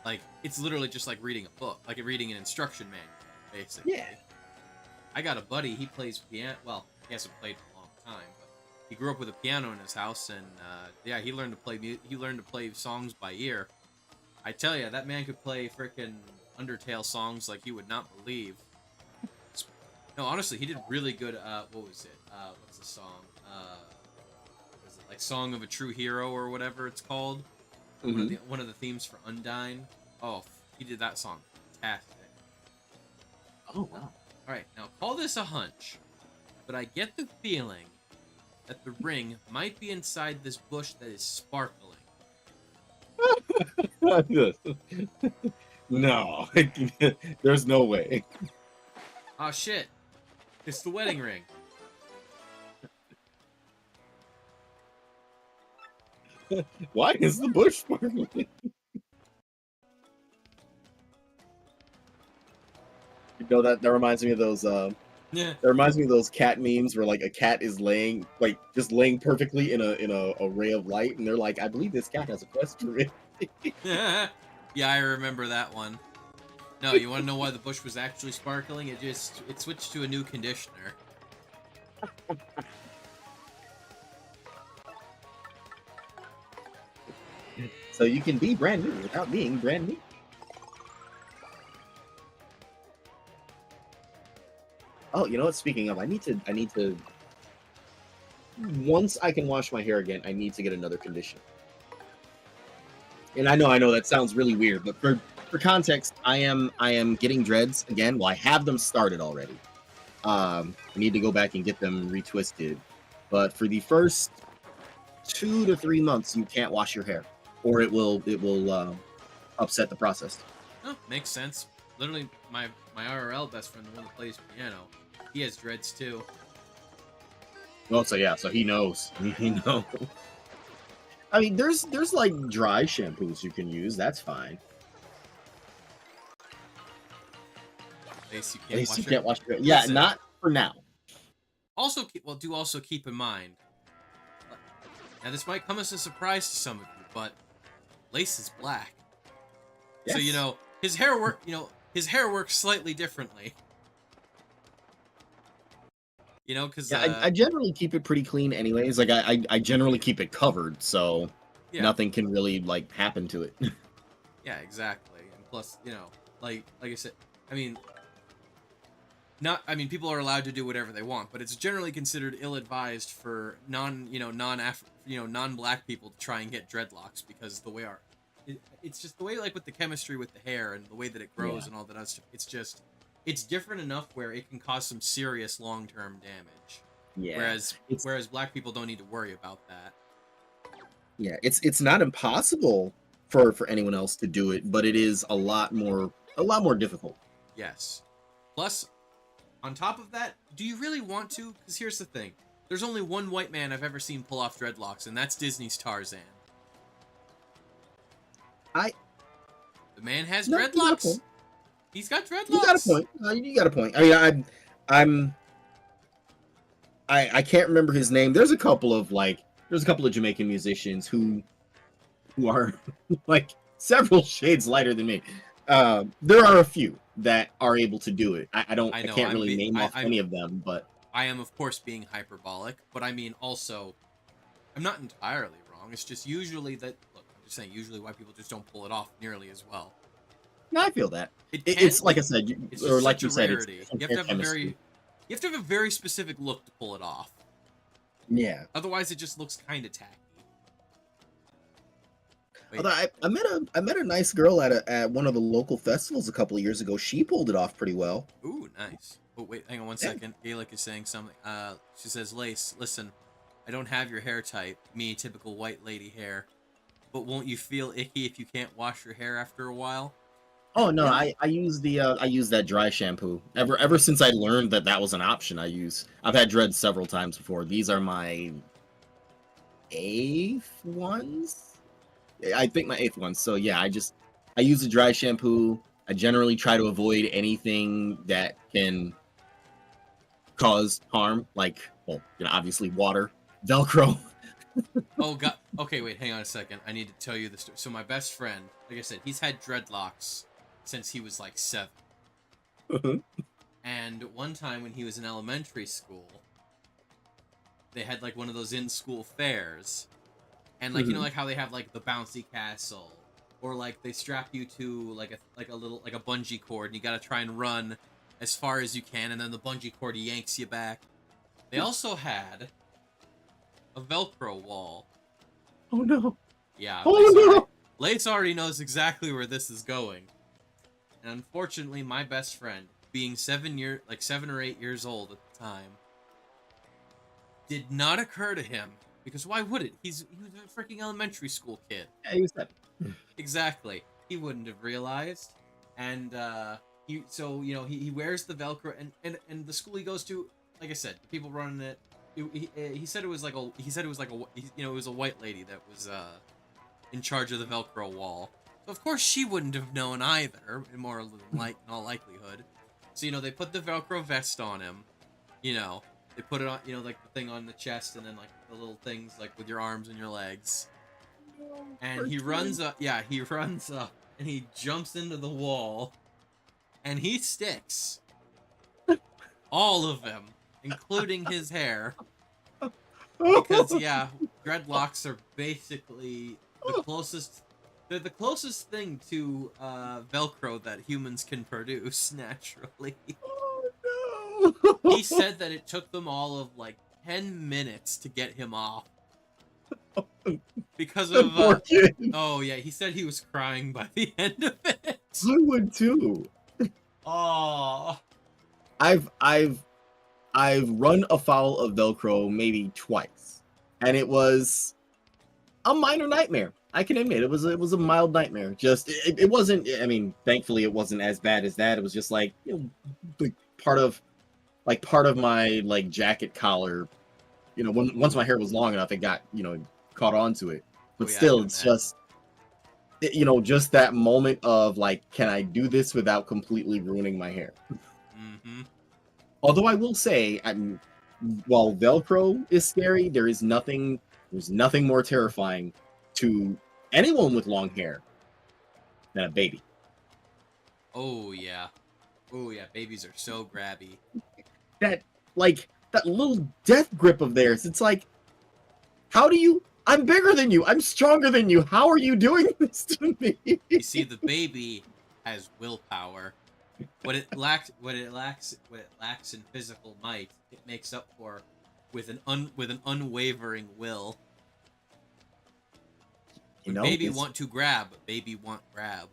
like it's literally just like reading a book, like reading an instruction manual, basically. Yeah. I got a buddy. He plays piano. Well, he hasn't played for a long time, but he grew up with a piano in his house, and yeah, he learned to play. He learned to play songs by ear. I tell you, that man could play frickin' Undertale songs like you would not believe. No, honestly, he did really good. What was it? What's the song? Was it like "Song of a True Hero" or whatever it's called? One of the themes for Undyne. Oh, he did that song. Fantastic. Oh wow. All right, now call this a hunch, but I get the feeling that the ring might be inside this bush that is sparkling. No, there's no way. Oh shit! It's the wedding ring. Why is the bush sparkling? That reminds me of those. Yeah. That reminds me of those cat memes where like a cat is laying perfectly in a ray of light, and they're like, I believe this cat has a quest for me. Yeah, I remember that one. No, you want to know why the bush was actually sparkling? It switched to a new conditioner. So you can be brand new without being brand new. Oh, you know what? Speaking of, I need to. Once I can wash my hair again, I need to get another conditioner. And I know that sounds really weird, but for context, I am getting dreads again. Well, I have them started already. I need to go back and get them retwisted. But for the first 2 to 3 months, you can't wash your hair, or it will upset the process. Oh, makes sense. Literally, my IRL best friend, the one that plays piano, he has dreads too. Well, so yeah, so he knows. He knows. I mean, there's like dry shampoos you can use. That's fine. At least you At can't least wash you your can't wash your hair. Yeah, Listen. not for now. Also, do also keep in mind. Now, this might come as a surprise to some of you, but Lace is black, so Yes. his hair work. His hair works slightly differently. Because Yeah, I generally keep it pretty clean, anyways. Like I generally keep it covered, so yeah, nothing can really like happen to it. yeah, exactly. And plus, like I said, people are allowed to do whatever they want, but it's generally considered ill-advised for non-black people to try and get dreadlocks because it's just the way, like with the chemistry with the hair and the way that it grows Yeah. and all that other stuff. It's different enough where it can cause some serious long-term damage. Yeah. Whereas It's- whereas black people don't need to worry about that. Yeah, it's not impossible for anyone else to do it, but it is a lot more difficult. Yes. Plus, on top of that, do you really want to? Because here's the thing. There's only one white man I've ever seen pull off dreadlocks, and that's Disney's Tarzan. I- The man has No, you got a dreadlocks. point. He's got dreadlocks. You got a point. You got a point. I mean, I can't remember his name. There's a couple of Jamaican musicians who are like several shades lighter than me. There are a few that are able to do it. I I know, can't I'm really be- name off I'm- any of them, but I am, of course, being hyperbolic, but I mean also, I'm not entirely wrong. It's just usually that, look, I'm just saying, usually white people just don't pull it off nearly as well. no, I feel that. It It's can like I be. said, It's or just like such you a said, rarity. it's You have to have a chemistry. very specific look to pull it off. Yeah. Otherwise, it just looks kind of tacky. Wait, Although I met a nice girl at one of the local festivals a couple of years ago. She pulled it off pretty well. ooh, nice. Oh, wait, hang on one Yeah. second. Gaelic is saying something. She says, Lace, listen, I don't have your hair type, me, typical white lady hair, but won't you feel icky if you can't wash your hair after a while? Oh no, I use that dry shampoo. Ever since I learned that was an option, I've had dreads several times before. These are my 8th ones. I think my 8th ones. So yeah, I use the dry shampoo. I generally try to avoid anything that can cause harm, like, well, obviously water, Velcro. Oh, God. Okay, wait, hang on a second. I need to tell you the story. So my best friend, like I said, he's had dreadlocks since he was like 7. And one time when he was in elementary school, they had like one of those in-school fairs. And like, you know, like how they have like the bouncy castle, or like they strap you to like a bungee cord, and you gotta try and run as far as you can, and then the bungee cord yanks you back. They also had a Velcro wall. Oh no! Yeah. Oh no! Lace already knows exactly where this is going. And unfortunately, my best friend, being 7 or 8 years old at the time, did not occur to him, because why would it? He was a freaking elementary school kid. Yeah, he was that. Exactly. He wouldn't have realized. And he wears the Velcro, and the school he goes to, like I said, people running it. He said it was like it was a white lady that was in charge of the Velcro wall. So of course she wouldn't have known either, in all likelihood. So they put the Velcro vest on him. They put it on, like the thing on the chest, and then like the little things like with your arms and your legs. And he runs up, and he jumps into the wall, and he sticks. All of them, including his hair. Because, dreadlocks are basically they're the closest thing to Velcro that humans can produce naturally. Oh no! He said that it took them all of like 10 minutes to get him off. Because of Poor kid. oh yeah, he said he was crying by the end of it. I would too. Oh, I've run afoul of Velcro maybe twice, and it was a minor nightmare. I can admit it was a mild nightmare. Just it wasn't. I mean, thankfully it wasn't as bad as that. It was just like like part of my like jacket collar. Once my hair was long enough, it got caught onto it. But Oh, yeah, I still, can it's imagine. just just that moment of like, can I do this without completely ruining my hair? mm-hmm. Although I will say, while Velcro is scary, there's nothing more terrifying to anyone with long hair than a baby. Oh yeah, babies are so grabby. That little death grip of theirs. It's like, how do you? I'm bigger than you. I'm stronger than you. How are you doing this to me? You see, the baby has willpower. What it lacks in physical might, it makes up for with an unwavering will. When baby it's- want to grab, baby want grab.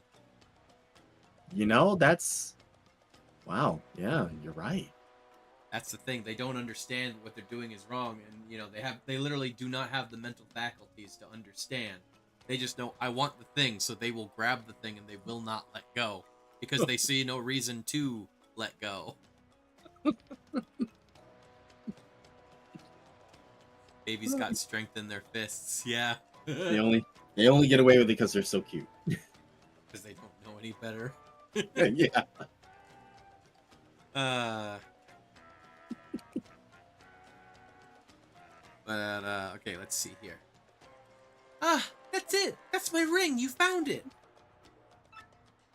That's wow. Yeah, you're right. That's the thing. They don't understand what they're doing is wrong, and you know they literally do not have the mental faculties to understand. They just know I want the thing, so they will grab the thing and they will not let go because they see no reason to let go. Babies got strength in their fists, yeah. They only get away with it because they're so cute. Because they don't know any better. Yeah. Okay, let's see here. Ah, that's it. That's my ring. You found it.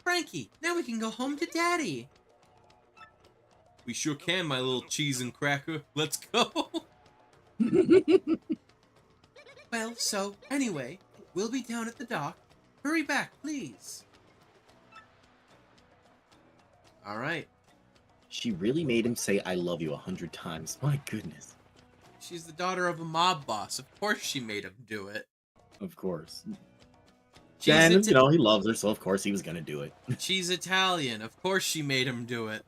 Frankie, now we can go home to Daddy. We sure can, my little cheese and cracker. Let's go. Well, so, anyway, we'll be down at the dock. Hurry back, please. Alright. She really made him say "I love you" 100 times. My goodness. She's the daughter of a mob boss. Of course she made him do it. Of course. She's And, Ita- you know, he loves her, so of course he was gonna do it. She's Italian. Of course she made him do it.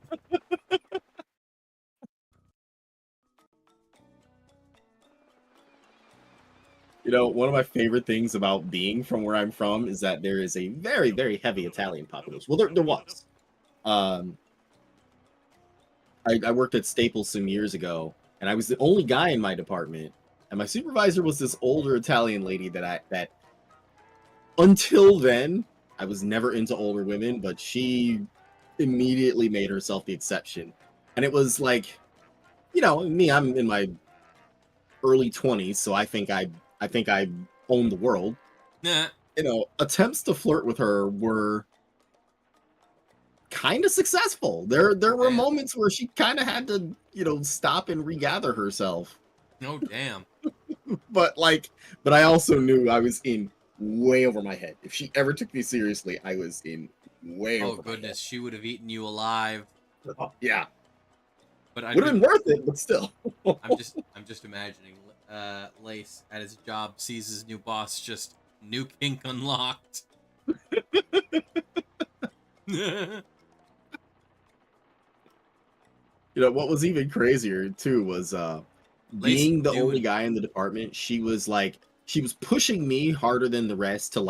You know, one of my favorite things about being from where I'm from is that there is a very, very heavy Italian population. Well, there was. I worked at Staples some years ago, and I was the only guy in my department, and my supervisor was this older Italian lady that until then I was never into older women, but she immediately made herself the exception. And it was like, you know, me, I'm in my early 20s, so I think I own the world. Nah. You know, attempts to flirt with her were kind of successful. There were Damn. moments where she kind of had to, you know, stop and regather herself. Oh, damn. But I also knew I was in way over my head. If she ever took me seriously, I was in way Oh, over goodness. She would have eaten you alive. my head. Yeah, But I would have been worth it, but still. I'm just imagining Lace at his job sees his new boss just new kink unlocked. You know, what was even crazier too was being the dude. only guy in the department. She was pushing me harder than the rest to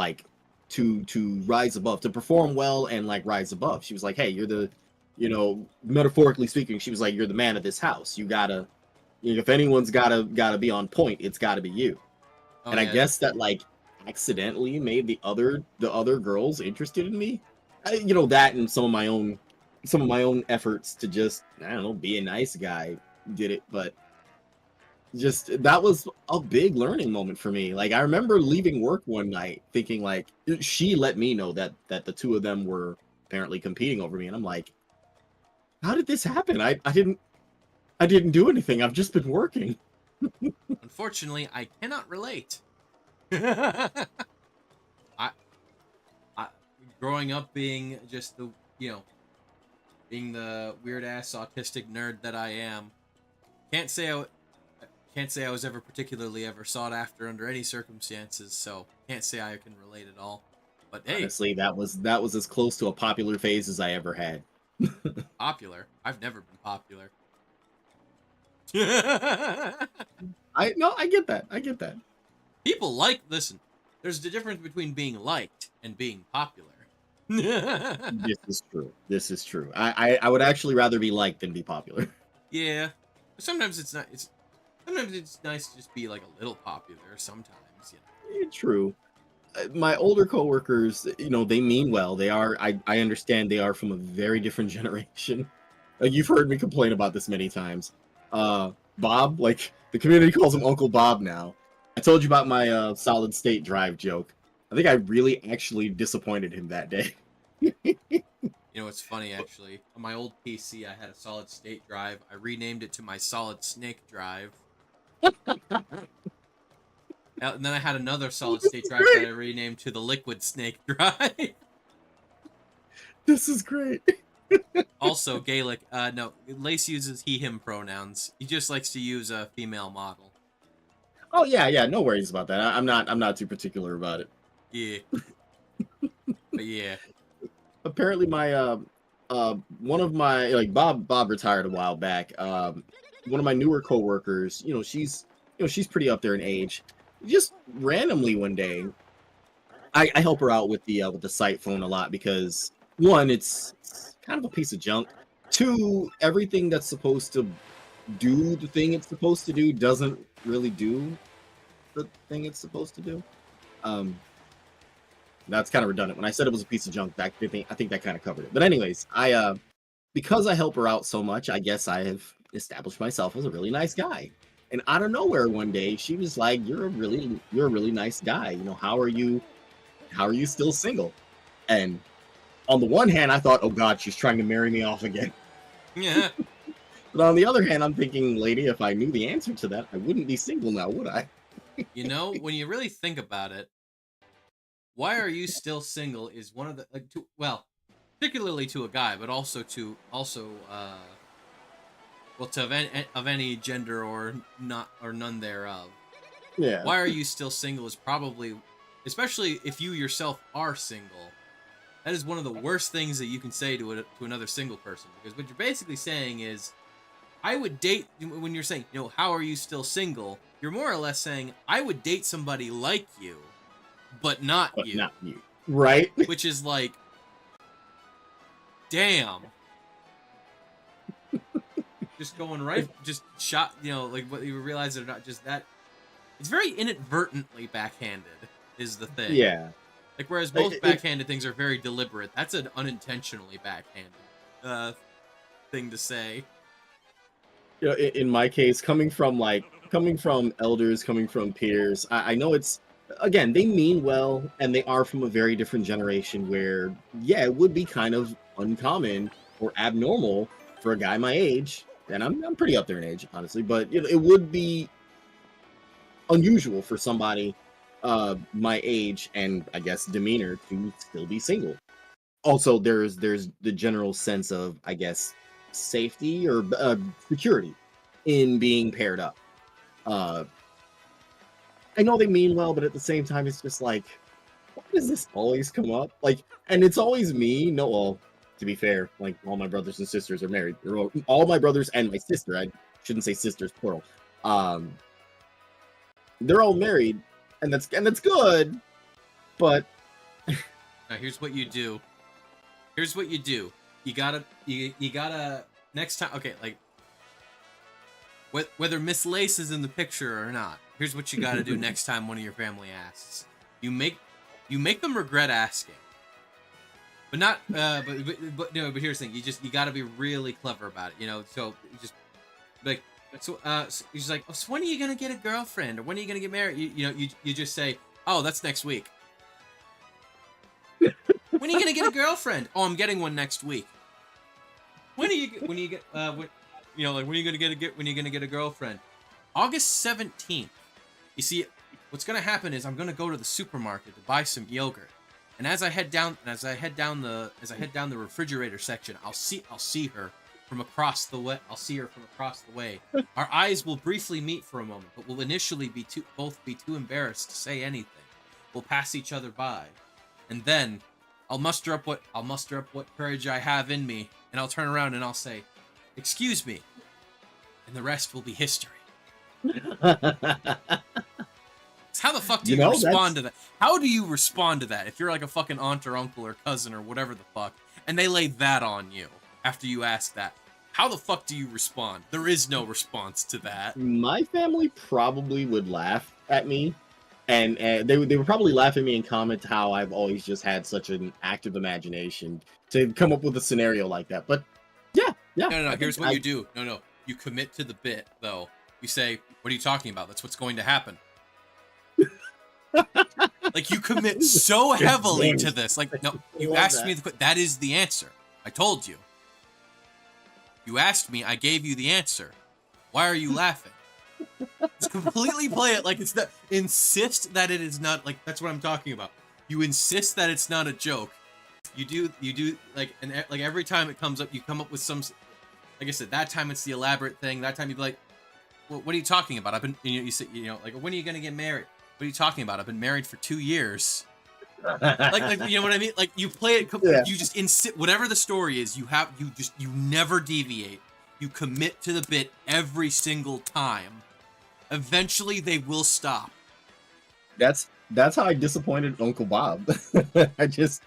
rise above, to perform well and like rise above. She was like, "Hey, you're the, you know, metaphorically speaking, she was like, you're the man of this house. You gotta, you know, if anyone's gotta be on point, it's gotta be you." Oh, And yeah. I guess that like accidentally made the other girls interested in me. You know, that and some of my own efforts to just, I don't know, be a nice guy did it. But just, that was a big learning moment for me. Like, I remember leaving work one night thinking like, she let me know that the two of them were apparently competing over me, and I'm like, how did this happen? I didn't do anything. I've just been working. Unfortunately, I cannot relate. I growing up being just the, you know, being the weird ass autistic nerd that I am, can't say I was ever particularly ever sought after under any circumstances, so can't say I can relate at all. But hey, Honestly, that was as close to a popular phase as I ever had. popular. I've never been popular. I get that. I get that. People listen. There's the difference between being liked and being popular. This is true. This is true. I would actually rather be liked than be popular. Yeah. Sometimes it's not. Sometimes it's nice to just be like a little popular. Sometimes, you know. True. My older coworkers, you know, they mean well. They are. I understand they are from a very different generation. Like, you've heard me complain about this many times. Bob, like, the community calls him Uncle Bob now. I told you about my solid state drive joke. I think I really actually disappointed him that day. You know, it's funny actually. On my old PC, I had a solid state drive. I renamed it to my solid snake drive. And then I had another solid state drive that I renamed to the liquid snake drive. This is great. Also, Gaelic. No, Lace uses he/him pronouns. He just likes to use a female model. Oh yeah, no worries about that. I'm not too particular about it. Yeah. But yeah. Apparently my one of my Bob retired a while back. One of my newer coworkers, she's pretty up there in age. Just randomly one day, I help her out with the site phone a lot because one, it's kind of a piece of junk. Two, everything that's supposed to do the thing it's supposed to do doesn't really do the thing it's supposed to do. That's kind of redundant. When I said it was a piece of junk, I think that kind of covered it. But anyways, because I help her out so much, I guess I have established myself as a really nice guy. And out of nowhere one day, she was like, "You're a really nice guy. How are you still single?" And on the one hand, I thought, "Oh God, she's trying to marry me off again." Yeah. But on the other hand, I'm thinking, lady, if I knew the answer to that, I wouldn't be single now, would I? When you really think about it, why are you still single is one of the particularly to a guy, but also to of any gender or not or none thereof. Yeah. Why are you still single is probably, especially if you yourself are single, that is one of the worst things that you can say to another single person, because what you're basically saying is, I would date, when you're saying, how are you still single? You're more or less saying, I would date somebody like you, but not you. Not you. Right? Which is like, damn. Just going right, just shot, like what you realize they're not just that. It's very inadvertently backhanded, is the thing. Yeah. Like, whereas both backhanded things are very deliberate, that's an unintentionally backhanded thing to say. In my case, coming from elders, coming from peers, I know it's, again, they mean well, and they are from a very different generation where, yeah, it would be kind of uncommon or abnormal for a guy my age, and I'm pretty up there in age, honestly, but it would be unusual for somebody my age and I guess demeanor to still be single. Also, there's the general sense of, I guess, safety or security in being paired up. I know they mean well, but at the same time, it's just like, why does this always come up? Like, and it's always me. No, well, to be fair, like, all my brothers and sisters are married. All my brothers and my sister. I shouldn't say sisters plural. They're all married, and that's good. But now, here's what you do. You gotta next time. Okay, like, whether Miss Lace is in the picture or not, here's what you gotta do next time one of your family asks. You make them regret asking. But not, but here's the thing. You gotta be really clever about it, so just, like, so he's like, oh, so when are you gonna get a girlfriend, or when are you gonna get married? You just say, oh, that's next week. When are you gonna get a girlfriend? Oh, I'm getting one next week. When are you gonna get a girlfriend? August 17th. You see, what's gonna happen is I'm gonna go to the supermarket to buy some yogurt. And as I head down the refrigerator section, I'll see her from across the way. Our eyes will briefly meet for a moment, but we'll initially both be too embarrassed to say anything. We'll pass each other by, and then I'll muster up what courage I have in me, and I'll turn around and I'll say, "Excuse me," and the rest will be history. How the fuck do you respond to that? How do you respond to that if you're like a fucking aunt or uncle or cousin or whatever the fuck, and they lay that on you after you ask that? How the fuck do you respond? There is no response to that. My family probably would laugh at me, and they would probably laugh at me and comment how I've always just had such an active imagination to come up with a scenario like that. But yeah. No. Here's what you do. No. You commit to the bit, though. You say, "What are you talking about? That's what's going to happen." Like, you commit so heavily to this. Like, no, you asked me that is the answer. I told you. You asked me, I gave you the answer. Why are you laughing? Just completely play it like it's not. Insist that it is not, like, that's what I'm talking about. You insist that it's not a joke. You do like, and like every time it comes up, you come up with some, like I said, that time it's the elaborate thing. That time you'd be like, well, what are you talking about? I've been, you say, like, when are you gonna get married? What are you talking about? I've been married for 2 years. like you know what I mean? Like you play it, Yeah. you just whatever the story is, you never deviate. You commit to the bit every single time. Eventually, they will stop. That's how I disappointed Uncle Bob. I just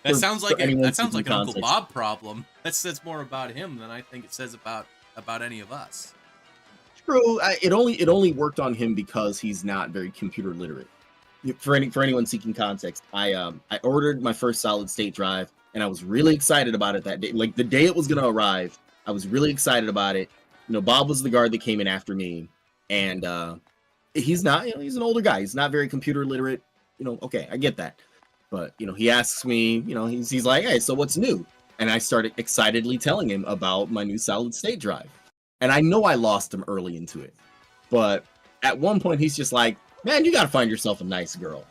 That For- sounds for like anyone that sounds like seeking an Uncle context. Bob problem. That says more about him than I think it says about any of us. true. It only worked on him because he's not very computer literate. For anyone seeking context, I ordered my first solid state drive, and I was really excited about it that day. Like the day it was gonna arrive, I was really excited about it. You know, Bob was the guard that came in after me, and he's not. You know, he's an older guy. He's not very computer literate. You know, okay, I get that. But you know, he asks me. You know, he's like, "Hey, so what's new?" And I started excitedly telling him about my new solid state drive. And I know I lost him early into it, but at one point he's just like, "Man, you gotta find yourself a nice girl."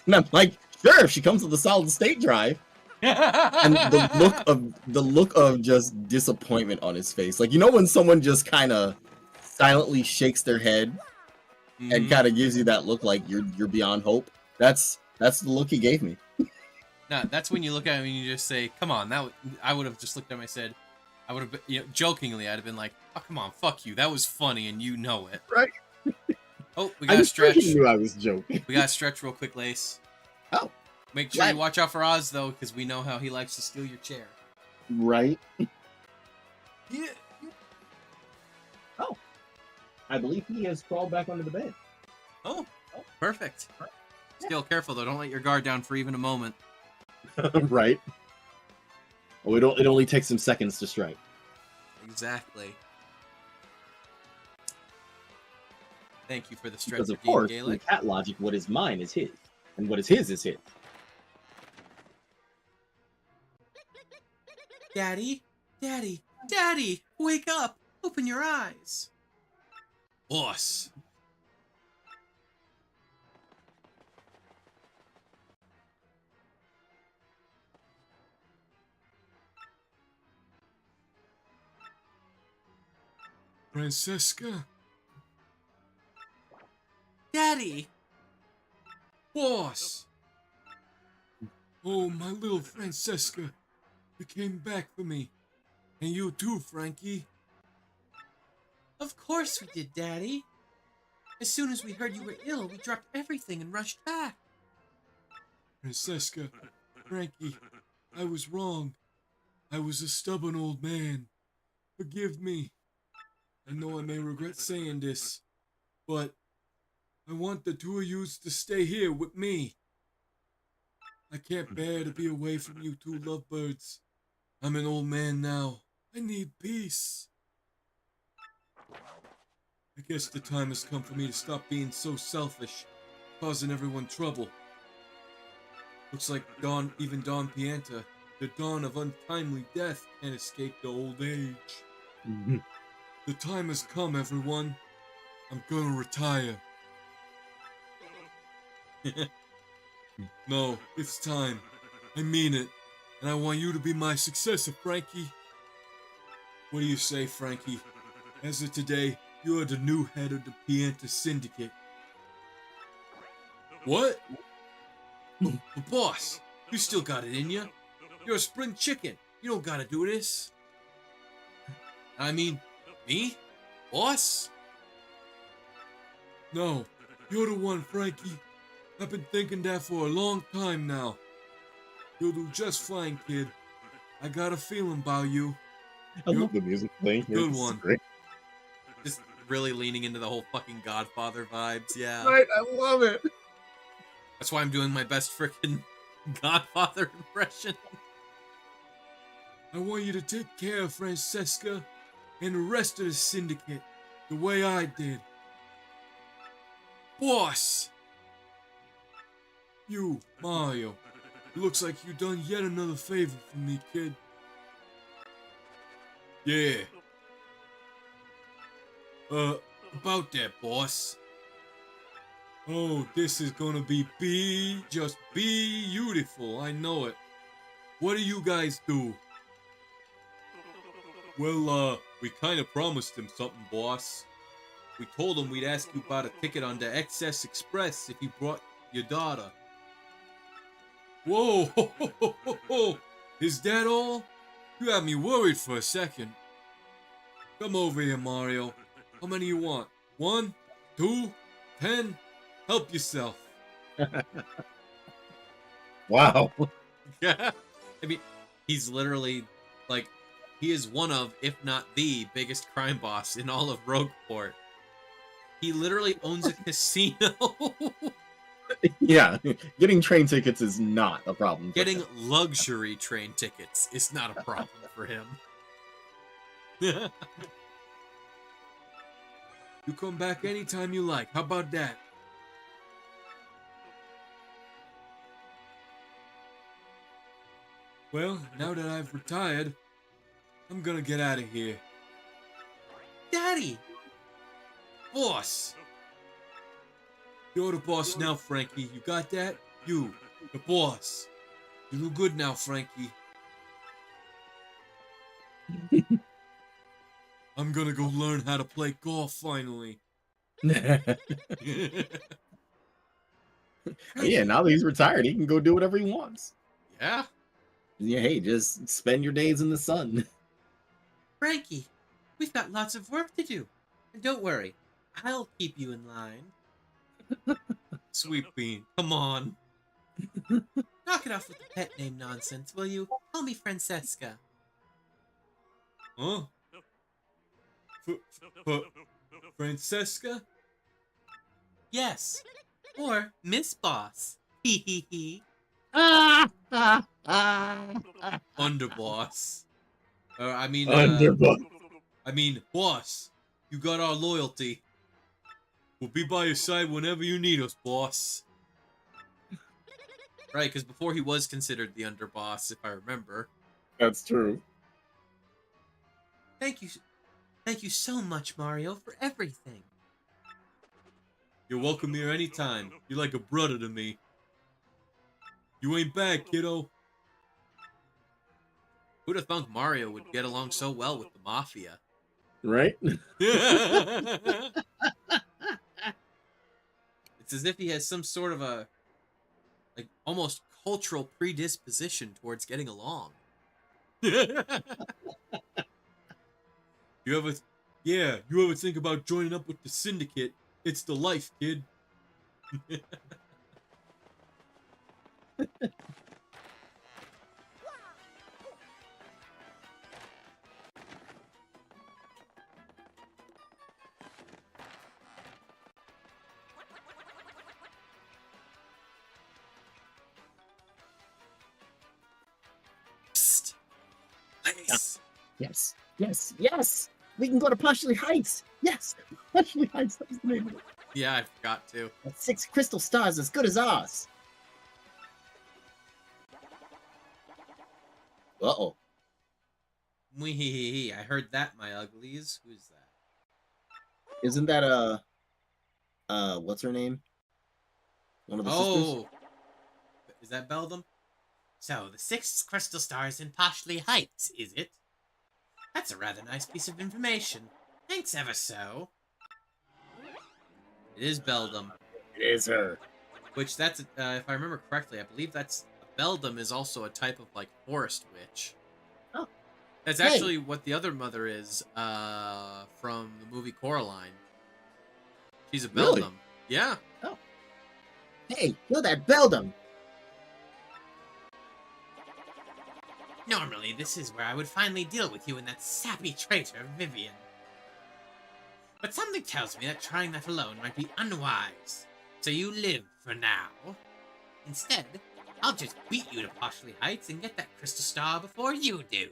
And I'm like, "Sure, if she comes with a solid state drive." And the look of just disappointment on his face, like, you know, when someone just kind of silently shakes their head and kind of gives you that look like you're beyond hope. That's the look he gave me. No, that's when you look at him and you just say, "Come on." I would have just looked at him and said, I would have been, you know, jokingly, I'd have been like, "Oh, come on, fuck you. That was funny, and you know it." Right. Oh, we I got to was sure stretch. he knew I was joking. We got to stretch real quick, Lace. Oh, Make sure Right. you watch out for Oz, though, because we know how he likes to steal your chair. right. Yeah. Oh, I believe he has crawled back under the bed. Oh, perfect. Still careful, though. Don't let your guard down for even a moment. Right. Oh, it only takes him seconds to strike. Exactly. Thank you for the stretch, Because of Dean course, in Gaelic. cat logic, what is mine is his, and what is his. Daddy, Daddy, Daddy, wake up! Open your eyes. Boss. Francesca? Daddy. Boss! Oh, my little Francesca. You came back for me. And you too, Frankie. Of course we did, Daddy. As soon as we heard you were ill, we dropped everything and rushed back. Francesca, Frankie, I was wrong. I was a stubborn old man. Forgive me. I know I may regret saying this, but I want the two of yous to stay here with me. I can't bear to be away from you two lovebirds. I'm an old man now. I need peace. I guess the time has come for me to stop being so selfish, causing everyone trouble. Looks like even Don Pianta, the dawn of untimely death, can't escape the old age. The time has come, everyone. I'm gonna retire. No, it's time. I mean it. And I want you to be my successor, Frankie. What do you say, Frankie? As of today, you are the new head of the Pianta Syndicate. What? But boss, you still got it in you. You're a spring chicken. You don't gotta do this. I mean, me? Boss? No, you're the one, Frankie. I've been thinking that for a long time now. You'll do just fine, kid. I got a feeling about you. I love the music playing here. Good This is one. great. Just really leaning into the whole fucking Godfather vibes, yeah. Right, I love it. That's why I'm doing my best frickin' Godfather impression. I want you to take care of Francesca and the rest of the syndicate the way I did. Boss! You, Mario. It looks like you done yet another favor for me, kid. Yeah. About that, boss. Oh, this is gonna be just beautiful. I know it. What do you guys do? Well, we kinda promised him something, boss. We told him we'd ask you about a ticket on the XS Express if you brought your daughter. Whoa! Ho, ho, ho, ho, ho. Is that all? You had me worried for a second. Come over here, Mario. How many you want? 1, 2, 10? Help yourself. Wow. Yeah. I mean, he's literally like, he is one of, if not the biggest crime boss in all of Rogueport. He literally owns a casino. Yeah, getting train tickets is not a problem. for Getting him. luxury train tickets is not a problem for him. You come back anytime you like. How about that? Well, now that I've retired, I'm gonna get out of here. Daddy! Boss! You're the boss now, Frankie. You got that? You, the boss. You do good now, Frankie. I'm gonna go learn how to play golf finally. Yeah, now that he's retired, he can go do whatever he wants. Yeah? Yeah, hey, just spend your days in the sun. Frankie, we've got lots of work to do. And don't worry, I'll keep you in line. Sweet Bean, come on. Knock it off with the pet name nonsense, will you? Call me Francesca. Huh? Francesca? Yes. Or Miss Boss. Hee hee hee. Underboss. I mean, boss. You got our loyalty. We'll be by your side whenever you need us, boss. Right, because before he was considered the underboss, if I remember. That's true. Thank you so much, Mario, for everything. You're welcome here anytime. You're like a brother to me. You ain't bad, kiddo. Who'd have thunk Mario would get along so well with the Mafia? Right? It's as if he has some sort of a, like, almost cultural predisposition towards getting along. You ever think about joining up with the syndicate? It's the life, kid. Psst. Nice. Yes, yes, yes! We can go to Partially Heights! Yes! Partially Heights, that was the name of it. Yeah, I forgot to. That's 6 crystal stars as good as ours. Uh-oh. Wee, I heard that, my uglies. Who's that? Isn't that, what's her name? One of the sisters? Oh! Is that Beldam? So, the 6 crystal stars in Poshley Heights, is it? That's a rather nice piece of information. Thanks ever so. It is Beldam. It is her. Which, that's, if I remember correctly, I believe that's... Beldam is also a type of, like, forest witch. Oh. That's Hey. actually what the other mother is, from the movie Coraline. She's a Really? Beldam. Yeah. Hey, you're that Beldam! Normally, this is where I would finally deal with you and that sappy traitor, Vivian. But something tells me that trying that alone might be unwise. So you live for now. Instead, I'll just beat you to Poshley Heights and get that crystal star before you do.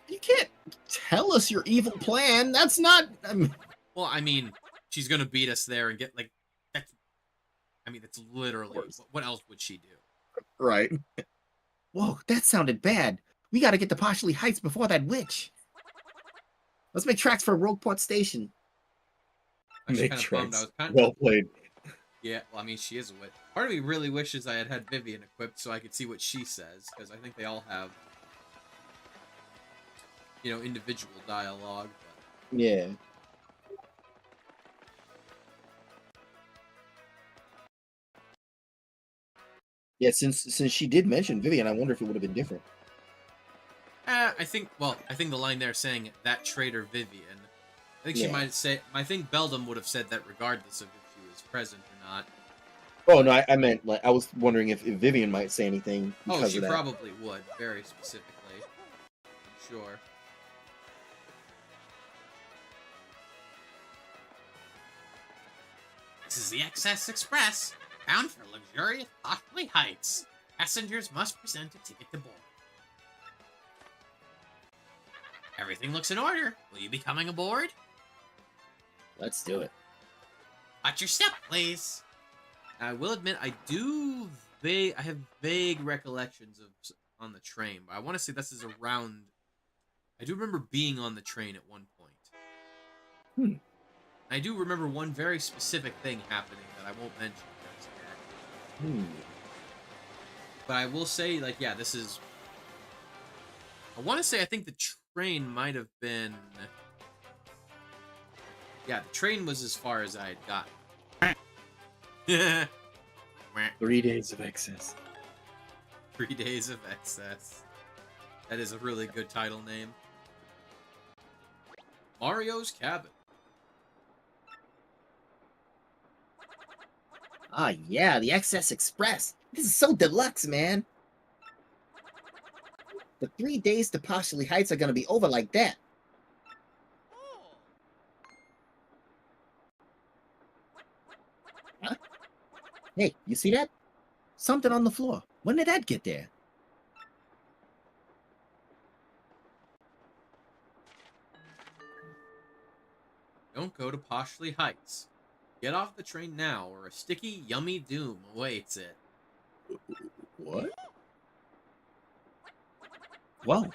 You can't tell us your evil plan. That's not... Well, I mean, she's gonna beat us there and get, like... That's, I mean, that's literally... course. What else would she do? Right. Whoa, that sounded bad. We gotta get to Partially Heights before that witch. Let's make tracks for Rogueport Station. Actually, kind of bummed. I was kind of... Well played. Yeah, well, I mean, she is a witch. Part of me really wishes I had had Vivian equipped so I could see what she says, because I think they all have, you know, individual dialogue. But... Yeah. Yeah, since she did mention Vivian, I wonder if it would have been different. I think the line there saying that traitor Vivian. I think she Yeah. might say. I think Beldam would have said that regardless of if she was present or not. Oh no, I meant like I was wondering if Vivian might say anything because Oh, she of that. probably would, very specifically. Sure. This is the Excess Express, bound for luxurious Ockley Heights. Passengers must present a ticket to board. Everything looks in order. Will you be coming aboard? Let's do it. Watch your step, please. I will admit, I have vague recollections of on the train, but I want to say this is around. I do remember being on the train at one point. I do remember one very specific thing happening that I won't mention just yet. But I will say, like, yeah, this is. I want to say I think the train might have been. Yeah, the train was as far as I had gotten. 3 days of excess. 3 days of excess. That is a really good title name. Mario's Cabin. Ah, yeah, the Excess Express. This is so deluxe, man. The 3 days to Poshley Heights are gonna be over like that. Huh? Hey, you see that? Something on the floor. When did that get there? Don't go to Poshley Heights. Get off the train now, or a sticky, yummy doom awaits it. What? Whoa,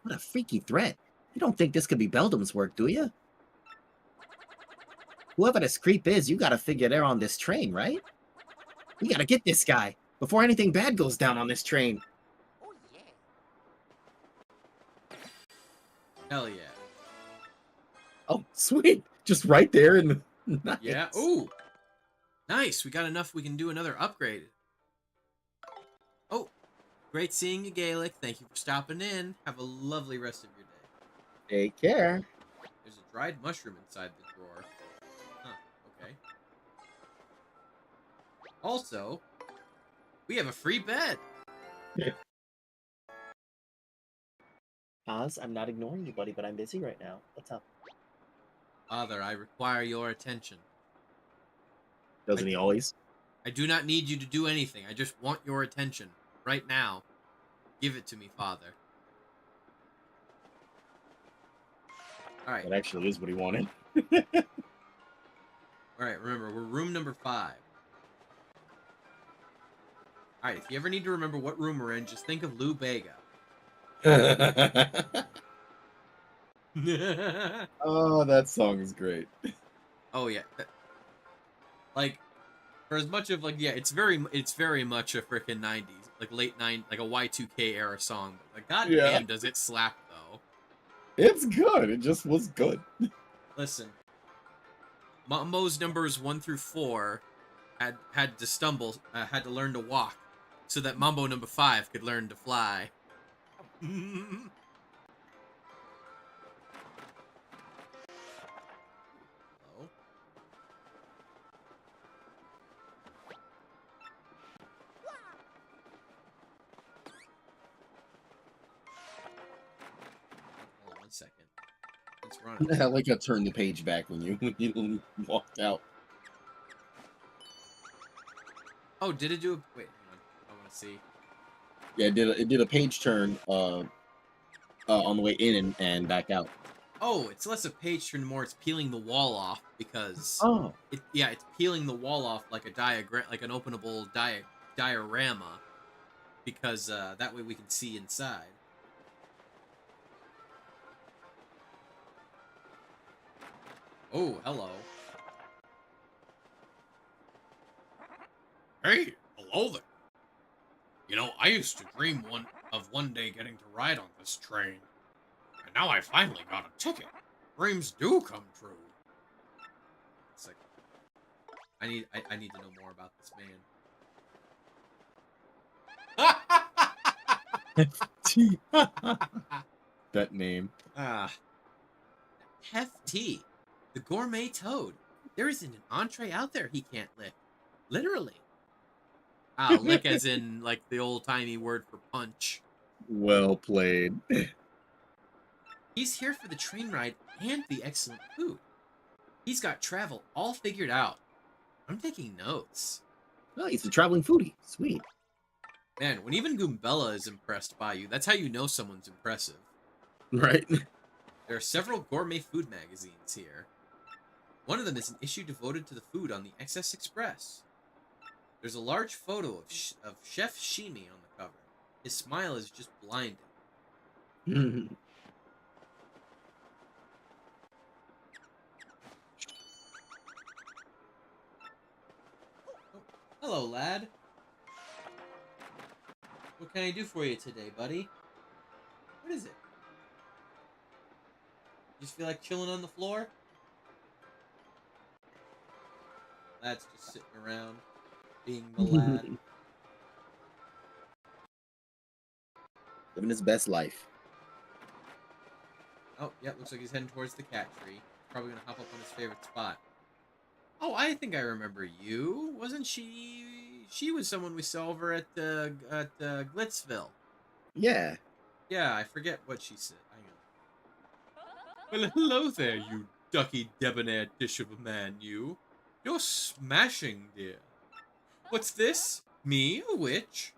what a freaky threat. You don't think this could be Beldam's work, do you? Whoever this creep is, you gotta figure they're on this train, right? We gotta get this guy before anything bad goes down on this train. Hell yeah. Oh, sweet. Just right there in the... Nice. Yeah. Ooh. Nice. We got enough. We can do another upgrade. Oh. Great seeing you, Gaelic. Thank you for stopping in. Have a lovely rest of your day. Take care. There's a dried mushroom inside the drawer. Huh. Okay. Also, we have a free bed. Oz, I'm not ignoring you, buddy, but I'm busy right now. What's up? Father, I require your attention. Doesn't he always? I do not need you to do anything. I just want your attention. Right now. Give it to me, Father. Alright. That actually is what he wanted. Alright, remember, we're room number 5. Alright, if you ever need to remember what room we're in, just think of Lou Bega. Oh, that song is great. Oh, yeah. Like, for as much of, like, yeah, it's very much a freaking 90s, like, late 90s, like a Y2K era song. But, like, goddamn, does it slap, though. It's good. It just was good. Listen. Mambo's numbers 1 through 4 had to learn to walk, so that Mambo number 5 could learn to fly. Hello? Hold on 1 second. It's running. I like I turned the page back when you walked out. Oh, did it do a... Wait, hang on. I want to see. Yeah, it did a page turn on the way in and back out. Oh, it's less a page turn, more it's peeling the wall off, because... Oh. It's peeling the wall off like a diagram, like an openable diorama, because that way we can see inside. Oh, hello. Hey, hello there. You know, I used to dream one day getting to ride on this train, and now I finally got a ticket. Dreams do come true. It's like, I need to know more about this man. That name. Ah, Hefty, the gourmet toad. There isn't an entree out there he can't lick. Literally. Ah, lick as in like the old-timey word for punch. Well played. He's here for the train ride and the excellent food. He's got travel all figured out. I'm taking notes. Oh, he's a traveling foodie. Sweet. Man, when even Goombella is impressed by you, that's how you know someone's impressive. Right? There are several gourmet food magazines here. One of them is an issue devoted to the food on the XS Express. There's a large photo of Chef Shimi on the cover. His smile is just blinding. Oh, hello, lad. What can I do for you today, buddy? What is it? Just feel like chilling on the floor? Lad's just sitting around, being the lad. Living his best life. Oh, yeah, looks like he's heading towards the cat tree. Probably gonna hop up on his favorite spot. Oh, I think I remember you. Wasn't she? She was someone we saw over at Glitzville. Yeah. Yeah, I forget what she said. Hang on. Well, hello there, you ducky debonair dish of a man, you. You're smashing, dear. What's this? Me, a witch?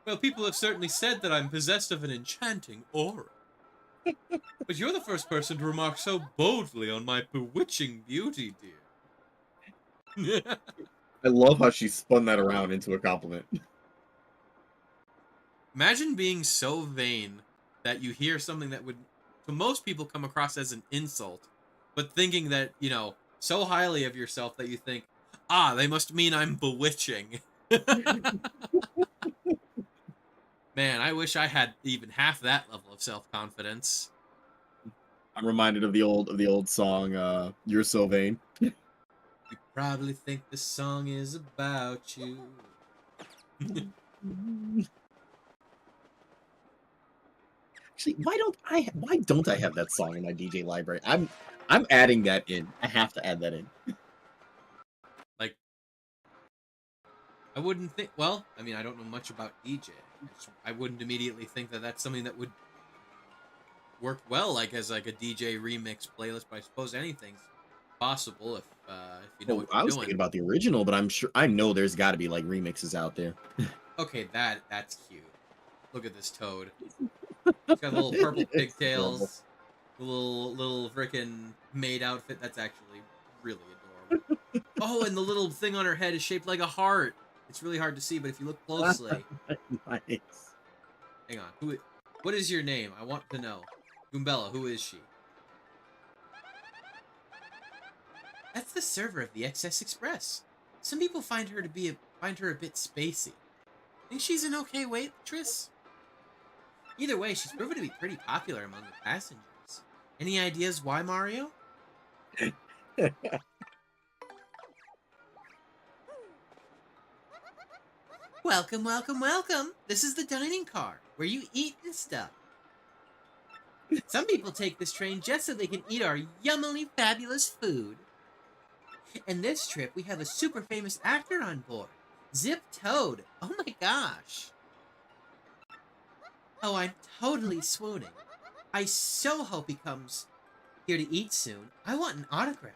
Well, people have certainly said that I'm possessed of an enchanting aura. But you're the first person to remark so boldly on my bewitching beauty, dear. I love how she spun that around into a compliment. Imagine being so vain that you hear something that would, to most people, come across as an insult, but thinking that, you know, so highly of yourself that you think, ah, they must mean I'm bewitching. Man, I wish I had even half that level of self-confidence. I'm reminded of the old song, You're So Vain. You probably think the song is about you. Actually, why don't I have that song in my DJ library? I'm adding that in. I have to add that in. Like, I wouldn't think. Well, I mean, I don't know much about DJ. I wouldn't immediately think that that's something that would work well, like as like a DJ remix playlist. But I suppose anything's possible if you know Well, what you're I was doing. thinking about the original, but I know there's got to be like remixes out there. Okay, that's cute. Look at this toad. He's got little purple It's pigtails, little frickin' maid outfit. That's actually really adorable. Oh, and the little thing on her head is shaped like a heart. It's really hard to see, but if you look closely, Nice. hang on. What is your name? I want to know. Goombella, who is she? That's the server of the XS Express. Some people find her a bit spacey. Think she's an okay waitress? Either way, she's proven to be pretty popular among the passengers. Any ideas why, Mario? Welcome, welcome, welcome. This is the dining car, where you eat and stuff. Some people take this train just so they can eat our yummily fabulous food. And this trip, we have a super famous actor on board. Zip Toad. Oh my gosh. Oh, I'm totally swooning. I so hope he comes here to eat soon. I want an autograph.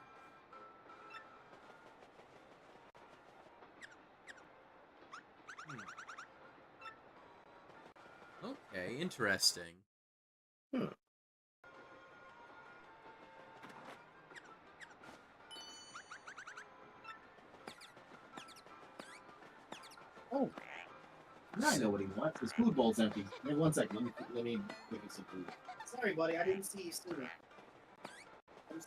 Okay, interesting. Oh, now I know what he wants. His food bowl's empty. Wait 1 second. Let me give him some food. Sorry, buddy. I didn't see you sooner. I'm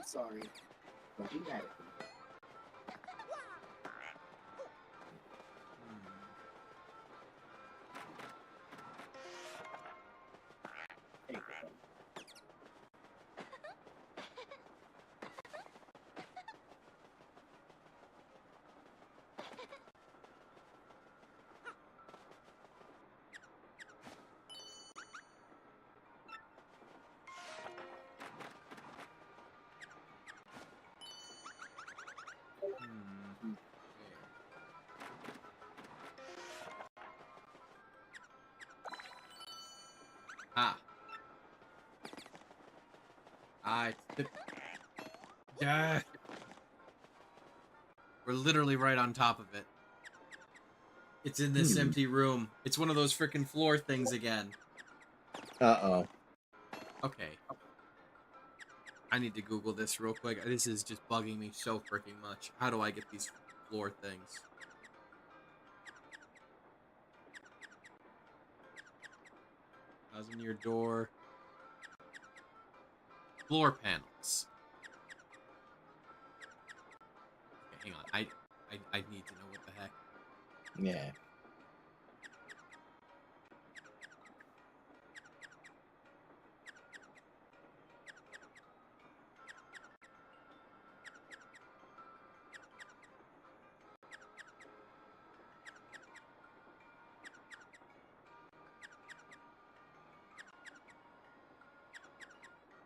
sorry. Don't be mad at me. Hey, Ah. Yeah. We're literally right on top of it. It's in this empty room. It's one of those freaking floor things again. Uh-oh. Okay. I need to Google this real quick. This is just bugging me so freaking much. How do I get these floor things? How's in your door? Floor panels. Okay, hang on. I need to know what the heck. Yeah.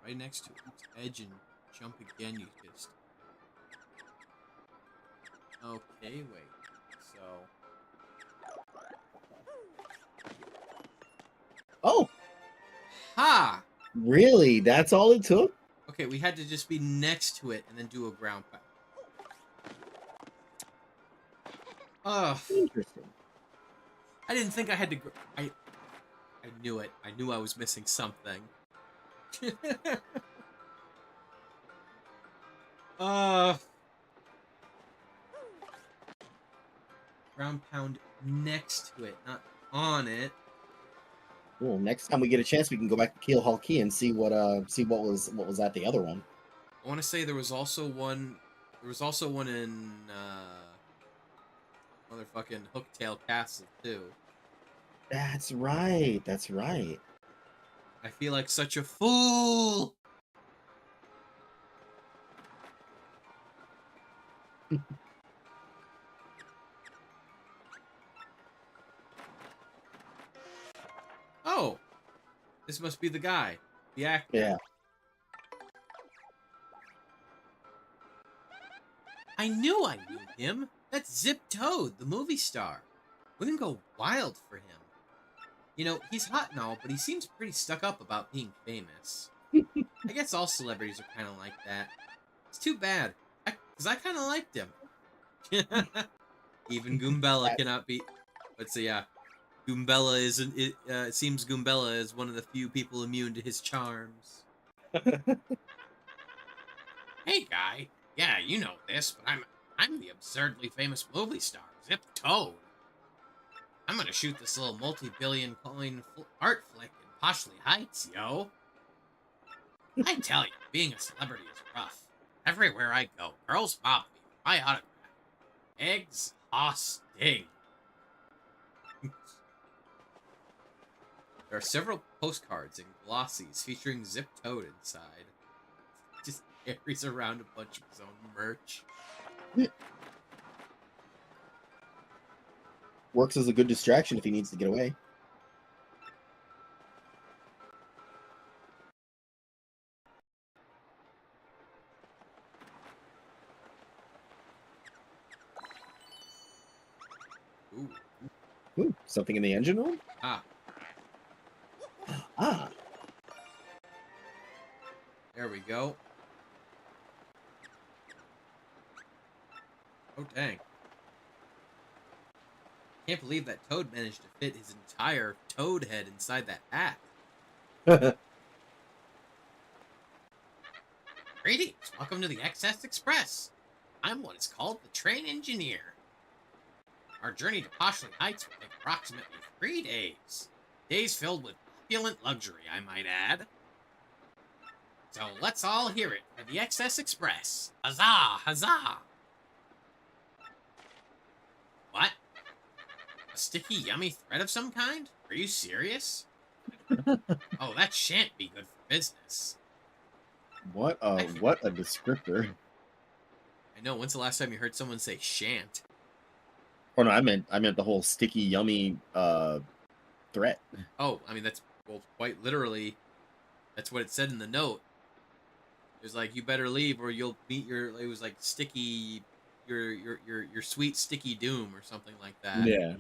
Right next to it. Edge and jump again, you just. Okay, wait. So. Oh, Ha! really? That's all it took? Okay, we had to just be next to it and then do a ground pound. Ugh. Interesting. I didn't think I had to. I knew it. I knew I was missing something. Ground pound next to it, not on it. Well, next time we get a chance, we can go back to Keel Hall Key and see what was at the other one. I want to say there was also one. There was also one in motherfucking Hooktail Castle too. That's right. That's right. I feel like such a fool. Oh, this must be the guy, the actor. Yeah. I knew I knew him. That's Zip Toad, the movie star. Women go wild for him. You know, he's hot and all, but he seems pretty stuck up about being famous. I guess all celebrities are kind of like that. It's too bad, because I kind of liked him. Even Goombella cannot be... But so yeah, Goombella isn't... It seems Goombella is one of the few people immune to his charms. Hey, guy. Yeah, you know this, but I'm the absurdly famous movie star, Zip Toad. I'm gonna shoot this little multi-billion coin art flick in Poshley Heights, yo. I tell you, being a celebrity is rough. Everywhere I go, girls mob me for my autograph. Eggs sting. There are several postcards and glossies featuring Zip Toad inside. Just carries around a bunch of his own merch. Works as a good distraction if he needs to get away. Ooh. Ooh, something in the engine room? Ah, Ah. there we go. Oh, dang. Can't believe that Toad managed to fit his entire Toad head inside that pack. Greetings, welcome to the XS Express. I'm what is called the train engineer. Our journey to Poshley Heights will take approximately 3 days. Days filled with opulent luxury, I might add. So let's all hear it for the XS Express. Huzzah, huzzah! What? A sticky, yummy thread of some kind? Are you serious? Oh, that shan't be good for business. What a descriptor. I know, when's the last time you heard someone say shan't? Oh no, I meant the whole sticky, yummy threat. Oh, I mean, that's, well, quite literally, that's what it said in the note. It was like, you better leave or you'll meet your, it was like sticky, your sweet sticky doom or something like that. Yeah.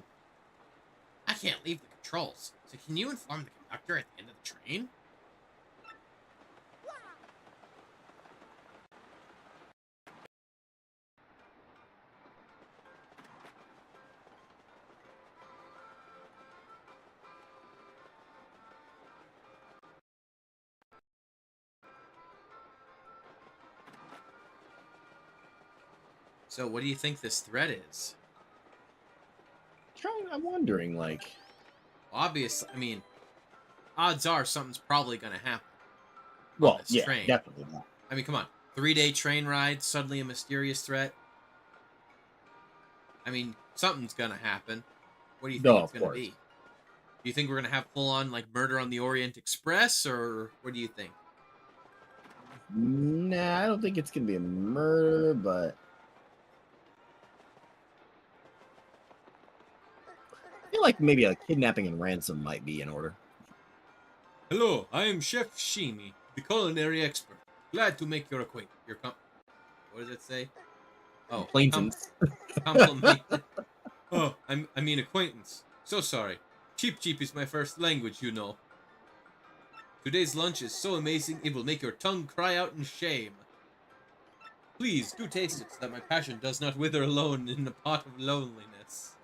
I can't leave the controls, so can you inform the conductor at the end of the train? So, what do you think this threat is? I'm wondering, like, Obviously, I mean, odds are something's probably going to happen. well, this yeah, train. definitely not. I mean, come on. 3-day train ride, suddenly a mysterious threat. I mean, something's going to happen. What do you think No, it's of going to course. be? Do you think we're going to have full-on, like, Murder on the Orient Express, or what do you think? Nah, I don't think it's gonna be a murder, but I feel like maybe a kidnapping and ransom might be in order. Hello, I am Chef Shimi, the culinary expert. Glad to make your acquaintance. What does it say? Oh, Acquaintance. compliment. Oh, I mean acquaintance. So sorry. Cheap Cheap is my first language, you know. Today's lunch is so amazing it will make your tongue cry out in shame. Please do taste it so that my passion does not wither alone in the pot of loneliness.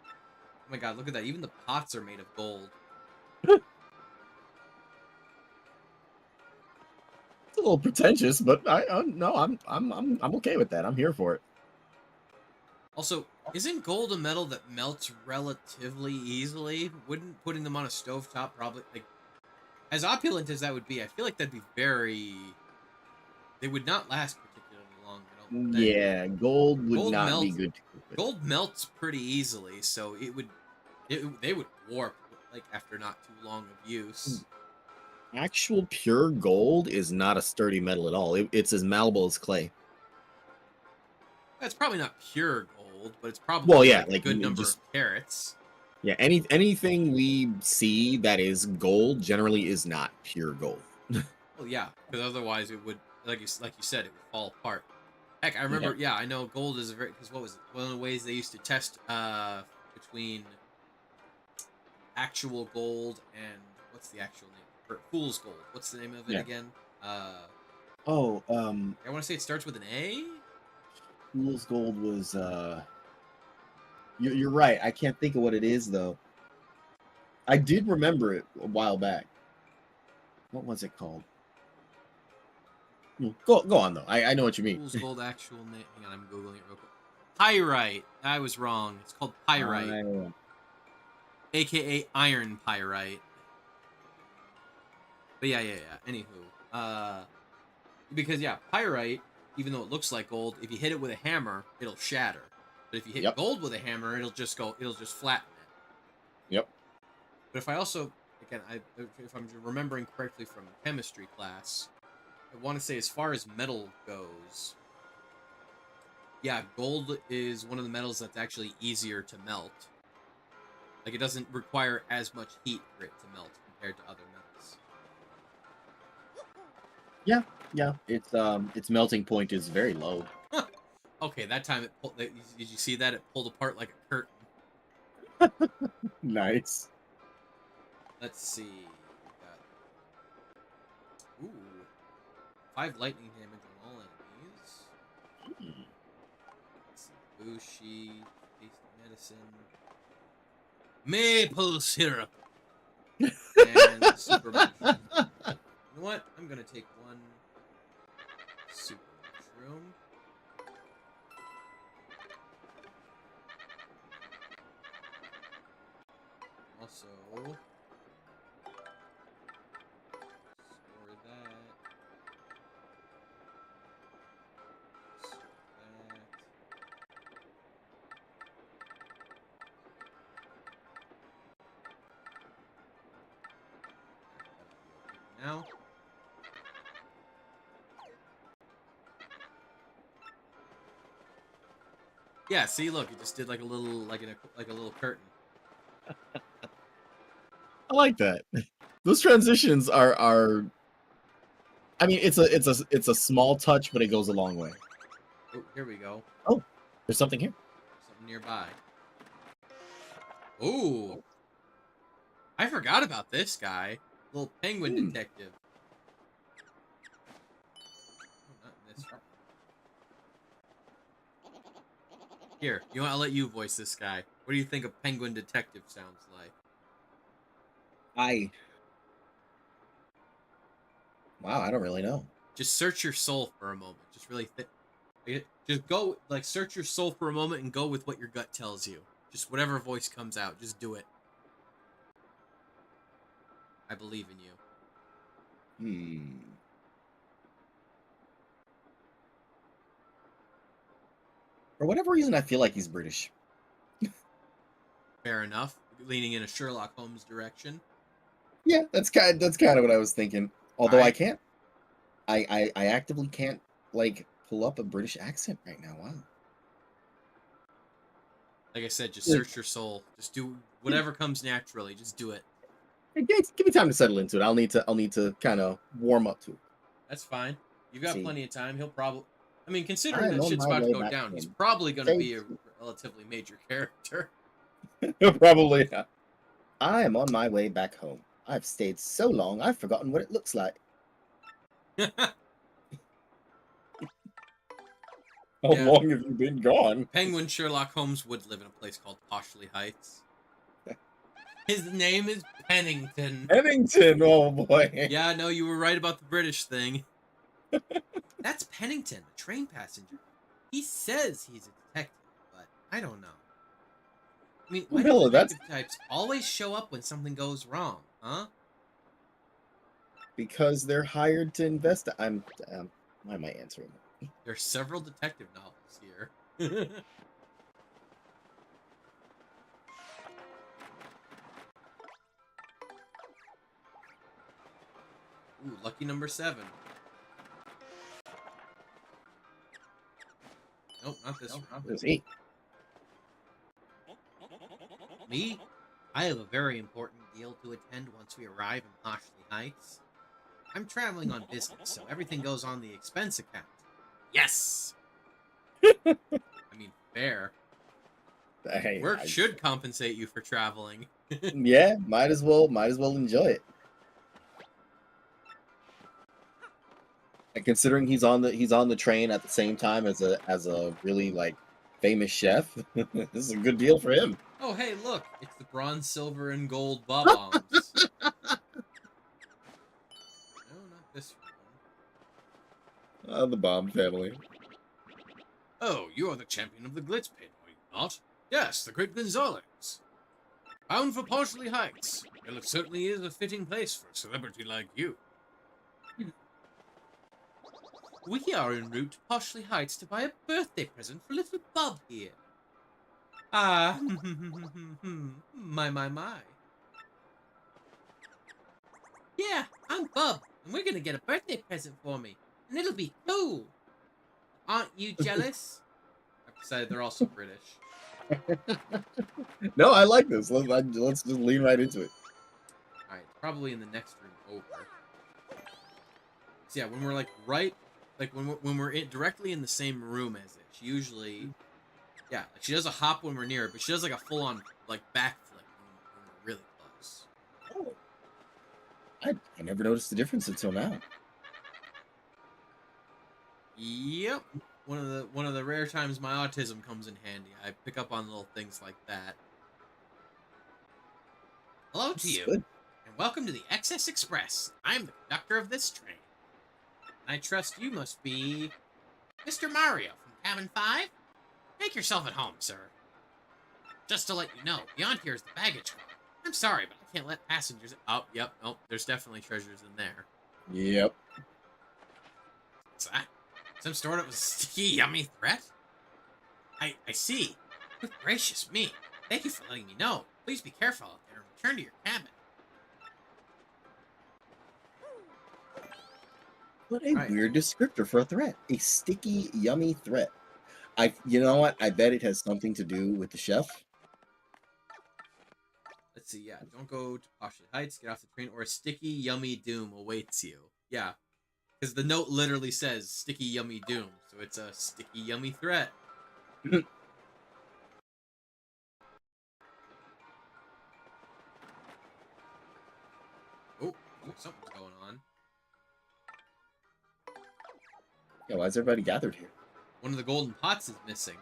Oh my god, look at that. Even the pots are made of gold. It's a little pretentious, but no, I'm okay with that. I'm here for it. Also, isn't gold a metal that melts relatively easily? Wouldn't putting them on a stovetop probably, like, as opulent as that would be, I feel like that'd be very... They would not last particularly long, I don't think. Yeah, gold would Gold not be melts- good to cook with. Gold melts pretty easily, so they would warp, like, after not too long of use. Actual pure gold is not a sturdy metal at all. It's as malleable as clay. That's probably not pure gold, but it's probably Well, yeah, like a like, good you number just- of carats. Yeah, anything we see that is gold generally is not pure gold. Well, yeah, because otherwise it would, like you said, it would fall apart. Heck, I remember. Yeah, I know gold is very, because what was it? One of the ways they used to test between actual gold and what's the actual name? Or fool's gold. What's the name of it Yeah. again? I Oh, want to say it starts with an A. fool's gold was You're right. I can't think of what it is though. I did remember it a while back. What was it called? Go on though. I know what you mean. Fool's gold actual name. Hang on, I'm googling it real quick. Pyrite. I was wrong. It's called pyrite, aka iron pyrite. But yeah. Anywho, because yeah, pyrite, even though it looks like gold, if you hit it with a hammer, it'll shatter. But if you hit Yep. gold with a hammer, it'll just flatten it. Yep. But if I also, again, if I'm remembering correctly from chemistry class, I want to say as far as metal goes, yeah, gold is one of the metals that's actually easier to melt. Like, it doesn't require as much heat for it to melt compared to other metals. Yeah, its melting point is very low. Okay, that time did you see that? It pulled apart like a curtain. Nice. Let's see. We got... Ooh. 5 lightning damage on all enemies. Let's see. Bushi, tasty medicine. Maple syrup. And super mushroom. You know what? I'm gonna take one super mushroom. Also, store that. Store that. Now. Yeah, see, look, it just did like a little, like a little curtain. I like that. Those transitions are. I mean, it's a small touch, but it goes a long way. Oh, here we go. There's something here. Something nearby. Ooh. I forgot about this guy. Little penguin Hmm. detective. Oh, not in this room. Here, I'll let you voice this guy. What do you think a penguin detective sounds like? Wow, I don't really know. Just search your soul for a moment. Just really just go, like, search your soul for a moment and go with what your gut tells you. Just whatever voice comes out, just do it. I believe in you. For whatever reason, I feel like he's British. Fair enough. Leaning in a Sherlock Holmes direction. Yeah, that's kind of what I was thinking. Although I Alright. can't, I actively can't like pull up a British accent right now. Wow. Like I said, just Like- search your soul. Just do whatever comes naturally. Just do it. Hey, give me time to settle into it. I'll need to kind of warm up to it. That's fine. You've got See. plenty of time. He'll probably... I mean, considering I'm that on shit's my about to way go back down, he's home. probably going to be a Thanks. relatively major character. Probably. Yeah. I am on my way back home. I've stayed so long, I've forgotten what it looks like. How Yeah. long have you been gone? Penguin Sherlock Holmes would live in a place called Poshley Heights. His name is Pennington. Pennington, oh boy. Yeah, no, you were right about the British thing. That's Pennington, a train passenger. He says he's a detective, but I don't know. I mean, why do Bella, that's detective types always show up when something goes wrong, huh? because they're hired to invest. Why am I answering? There's several detective novels here. Ooh, lucky number 7. Nope, not this one. There's 8. Me? I have a very important deal to attend once we arrive in Poshley Heights. I'm traveling on business, so everything goes on the expense account. Yes! I mean, fair. Hey, Work should compensate you for traveling. Yeah, might as well enjoy it. And considering he's on the train at the same time as a really like famous chef, this is a good deal for him. Oh, hey, look! It's the bronze, silver, and gold bob-ombs. No, not this one. The Bomb family. Oh, you are the champion of the Glitz Pit, are you not? Yes, the great Gonzales. Bound for Poshley Heights. Well, it certainly is a fitting place for a celebrity like you. We are en route to Poshley Heights to buy a birthday present for little Bob here. Ah, my. Yeah, I'm Bob, and we're gonna get a birthday present for me, and it'll be cool. Aren't you jealous? I've decided they're also British. No, I like this. Let's just lean right into it. Alright, probably in the next room over. So yeah, when we're like when we're directly in the same room as it, she usually, yeah, like she does a hop when we're near her, but she does like a full-on like backflip when we're really close. Oh. I never noticed the difference until now. Yep, one of the rare times my autism comes in handy. I pick up on little things like that. Hello to you, Good. and welcome to the Excess Express. I'm the conductor of this train. I trust you must be Mr. Mario from Cabin 5? Make yourself at home, sir. Just to let you know, beyond here is the baggage car. I'm sorry, but I can't let passengers... Oh, yep, nope, there's definitely treasures in there. Yep. What's that? Some sort of sticky, yummy threat? I see. Good gracious me. Thank you for letting me know. Please be careful out there and return to your cabin. What a Right. weird descriptor for a threat. A sticky, yummy threat. You know what? I bet it has something to do with the chef. Let's see, yeah. Don't go to Poshley Heights, get off the train, or a sticky, yummy doom awaits you. Yeah. Because the note literally says sticky, yummy doom. So it's a sticky, yummy threat. Ooh, something's going on. Yeah, why is everybody gathered here? One of the golden pots is missing.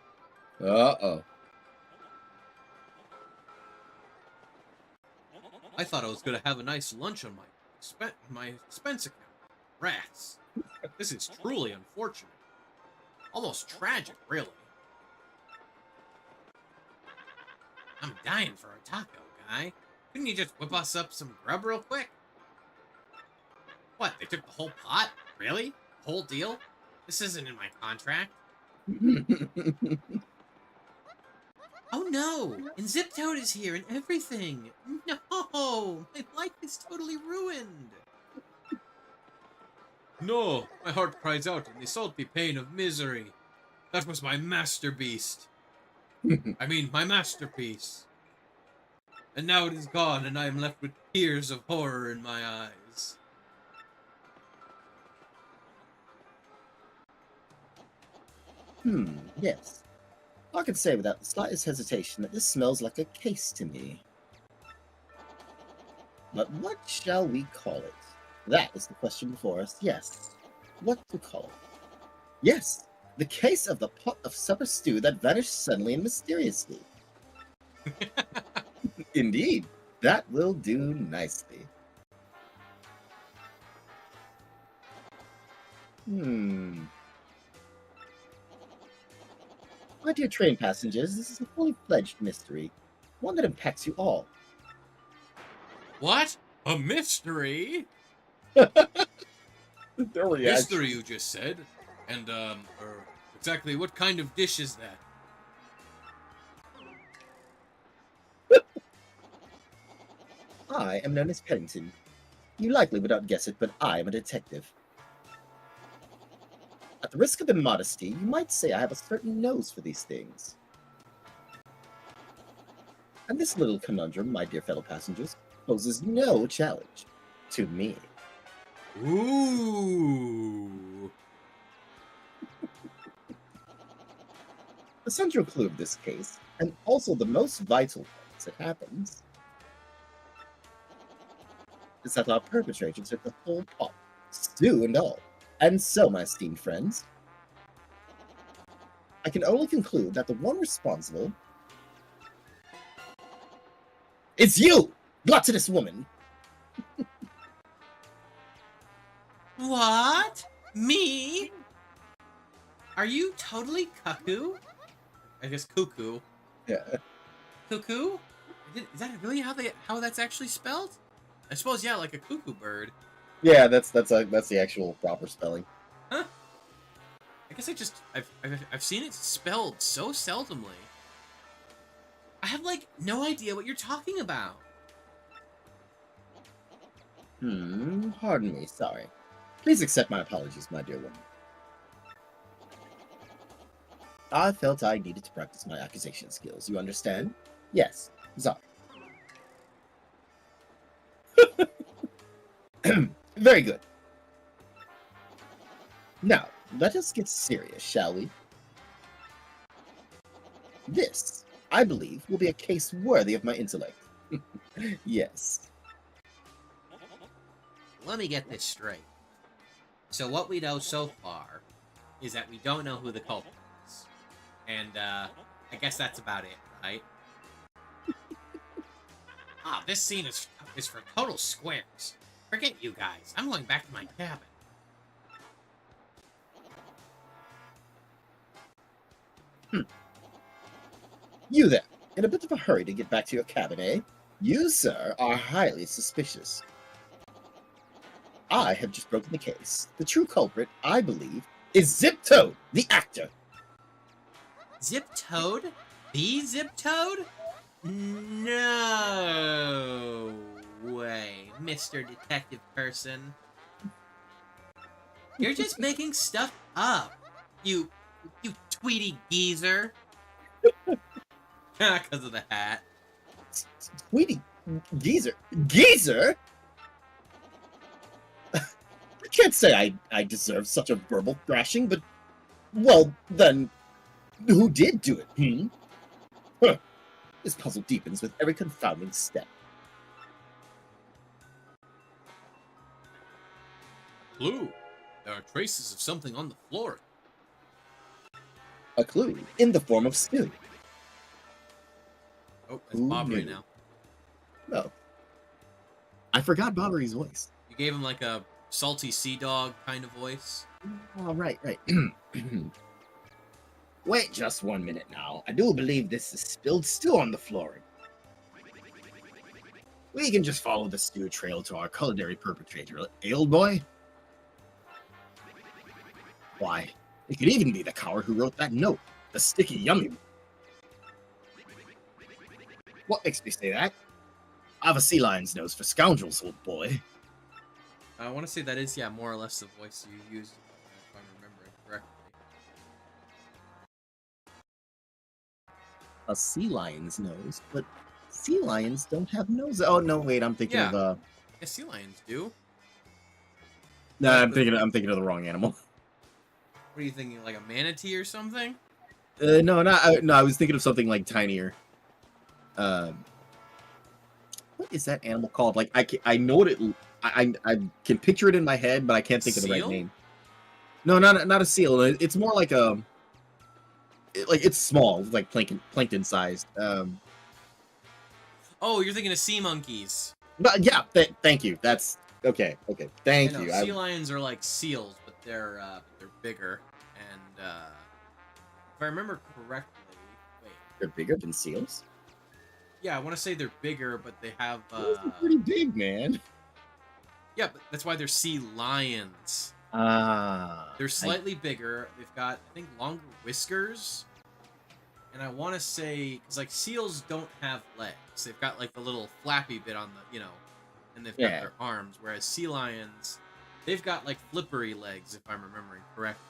Uh-oh. I thought I was gonna have a nice lunch on my expense account. Rats. This is truly unfortunate. Almost tragic, really. I'm dying for a taco, guy. Couldn't you just whip us up some grub real quick? What, they took the whole pot? Really? The whole deal? This isn't in my contract. Oh no! And Zip Toad is here and everything! No! My life is totally ruined! No! My heart cries out in the salty pain of misery. That was my master beast. I mean, my masterpiece. And now it is gone, and I am left with tears of horror in my eyes. Yes. I can say without the slightest hesitation that this smells like a case to me. But what shall we call it? That is the question before us. Yes. What to call it? Yes, the case of the pot of supper stew that vanished suddenly and mysteriously. Indeed, that will do nicely. My dear train passengers, this is a fully fledged mystery. One that impacts you all. What? A mystery? Their reaction. Mystery, you just said. And, exactly what kind of dish is that? I am known as Pennington. You likely would not guess it, but I am a detective. At the risk of immodesty, you might say I have a certain nose for these things. And this little conundrum, my dear fellow passengers, poses no challenge to me. Ooh. The central clue of this case, and also the most vital one as it happens, is that our perpetrator took the whole pot, stew and all. And so, my esteemed friends, I can only conclude that the one responsible is you, gluttonous woman. What? Me? Are you totally cuckoo? I guess cuckoo. Yeah. Cuckoo? Is that really how that's actually spelled? I suppose, yeah, like a cuckoo bird. Yeah, that's the actual proper spelling. Huh? I guess I've seen it spelled so seldomly. I have like no idea what you're talking about. Pardon me, sorry. Please accept my apologies, my dear woman. I felt I needed to practice my accusation skills, you understand? Yes, sorry. Very good. Now, let us get serious, shall we? This, I believe, will be a case worthy of my intellect. Yes. Let me get this straight. So what we know so far is that we don't know who the culprit is. And, I guess that's about it, right? This scene is for total squares. Forget you guys. I'm going back to my cabin. You there, in a bit of a hurry to get back to your cabin, eh? You, sir, are highly suspicious. I have just broken the case. The true culprit, I believe, is Zip Toad, the actor. Zip Toad? The Zip Toad? No way, Mr. Detective Person. You're just making stuff up. You Tweety geezer. Because of the hat. Tweety, geezer. Geezer? I can't say I deserve such a verbal thrashing, but, well, then, who did do it, Huh. This puzzle deepens with every confounding step. clue. There are traces of something on the floor. A clue in the form of stew. Oh, that's Who Bobbery knew? now. No. I forgot Bobbery's voice. You gave him like a salty sea dog kind of voice. Oh, right. Wait just 1 minute now. I do believe this is spilled stew on the flooring. We can just follow the stew trail to our culinary perpetrator, Ale Boy. Why, it could even be the coward who wrote that note, the sticky yummy one. What makes me say that? I have a sea lion's nose for scoundrels, old boy. I want to say that is, yeah, more or less the voice you used, if I'm remembering correctly. A sea lion's nose, but sea lions don't have noses. Oh no, wait, I'm thinking Yeah. of Yeah, sea lions do. no, I'm thinking of the wrong animal. What are you thinking, like a manatee or something? No, I was thinking of something like tinier. What is that animal called? Like I know what it. I can picture it in my head, but I can't think of the right Seal? name. No, not a seal. It's more like a. It's small, like plankton sized. Oh, you're thinking of sea monkeys. But yeah, thank you. That's okay. Okay, thank I know, you. sea lions are like seals, but they're bigger. And if I remember correctly, wait, They're bigger than seals. yeah, I want to say they're bigger, but they have Those are pretty big, man. yeah, but that's why they're sea lions. They're I- slightly bigger. They've got, I think, longer whiskers. And I want to say, because like seals don't have legs. They've got like the little flappy bit on the, and they've got Yeah. their arms. Whereas sea lions, they've got like flippery legs, if I'm remembering correctly.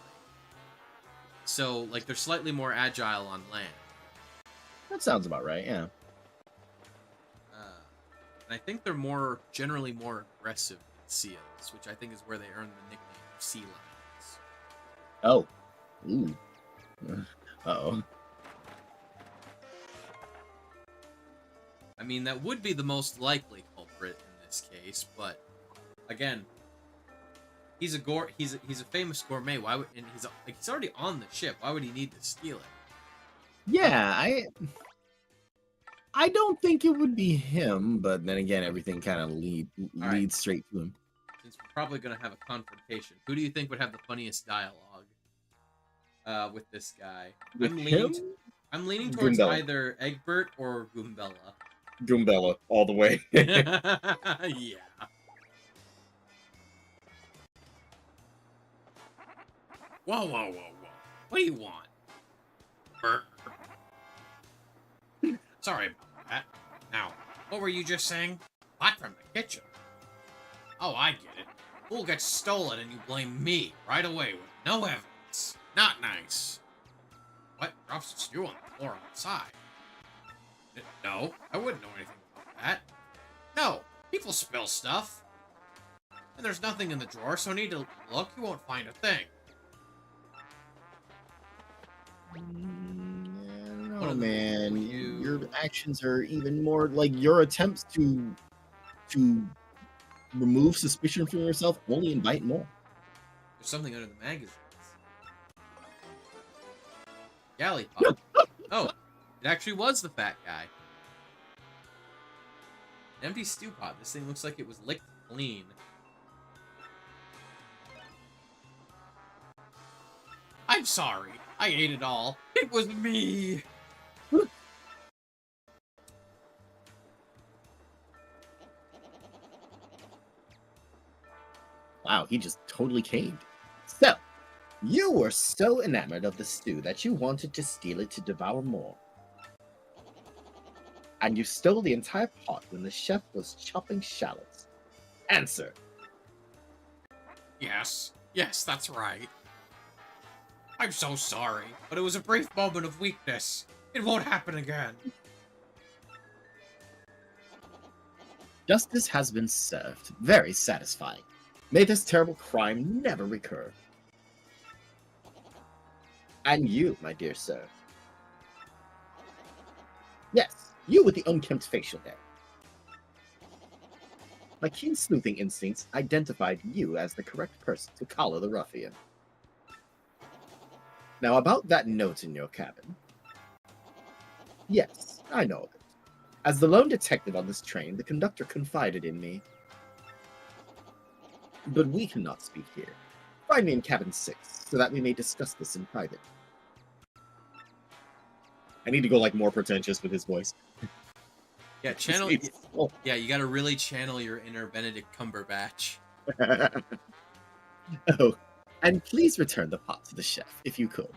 So like they're slightly more agile on land. that sounds about right. Yeah. And I think they're generally more aggressive than seals, which I think is where they earn the nickname of sea lions. Oh. Ooh. Uh-oh. I mean, that would be the most likely culprit in this case, but again, he's a famous gourmet. Why would and he's already on the ship? Why would he need to steal it? Yeah, I don't think it would be him, but then again, everything kind of right. leads straight to him. Since we're probably gonna have a confrontation, who do you think would have the funniest dialogue with this guy? With I'm leaning towards Goombella. either Egbert or Goombella. Goombella, all the way. Yeah. Whoa, whoa, whoa, whoa. What do you want? Burr. Sorry about that. Now, what were you just saying? Hot from the kitchen. Oh, I get it. Fool gets stolen and you blame me right away with no evidence. Not nice. What? Drops the stew on the floor outside. No, I wouldn't know anything about that. No, people spill stuff. And there's nothing in the drawer, so need to look, you won't find a thing. I don't What know, in the man. world, you- Your actions are even more like your attempts to remove suspicion from yourself only invite more. There's something under the magazines. Galley pop. Oh, it actually was the fat guy. An empty stew pot. This thing looks like it was licked clean. I'm sorry. I ate it all. It was me. Wow, he just totally caved. So, you were so enamored of the stew that you wanted to steal it to devour more. And you stole the entire pot when the chef was chopping shallots. Answer. Yes. Yes, that's right. I'm so sorry, but it was a brief moment of weakness. It won't happen again. Justice has been served. Very satisfying. May this terrible crime never recur. And you, my dear sir. Yes, you with the unkempt facial hair. my keen sleuthing instincts identified you as the correct person to collar the ruffian. Now, about that note in your cabin. Yes, I know of it. As the lone detective on this train, the conductor confided in me. But we cannot speak here. Find me in cabin 6, so that we may discuss this in private. I need to go, like, more pretentious with his voice. Yeah, channel. It's- oh. Yeah, you got to really channel your inner Benedict Cumberbatch. Oh, and please return the pot to the chef, if you could.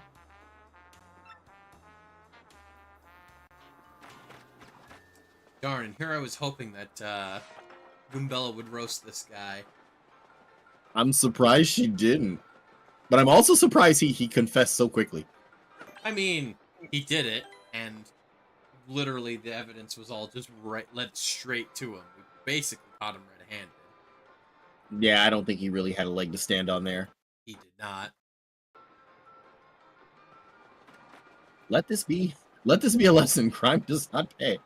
Darn, and here I was hoping that Goombella would roast this guy. I'm surprised she didn't. But I'm also surprised he confessed so quickly. I mean, he did it, and literally the evidence was all just led straight to him. We basically caught him red-handed. Yeah, I don't think he really had a leg to stand on there. He did not. Let this be a lesson. Crime does not pay.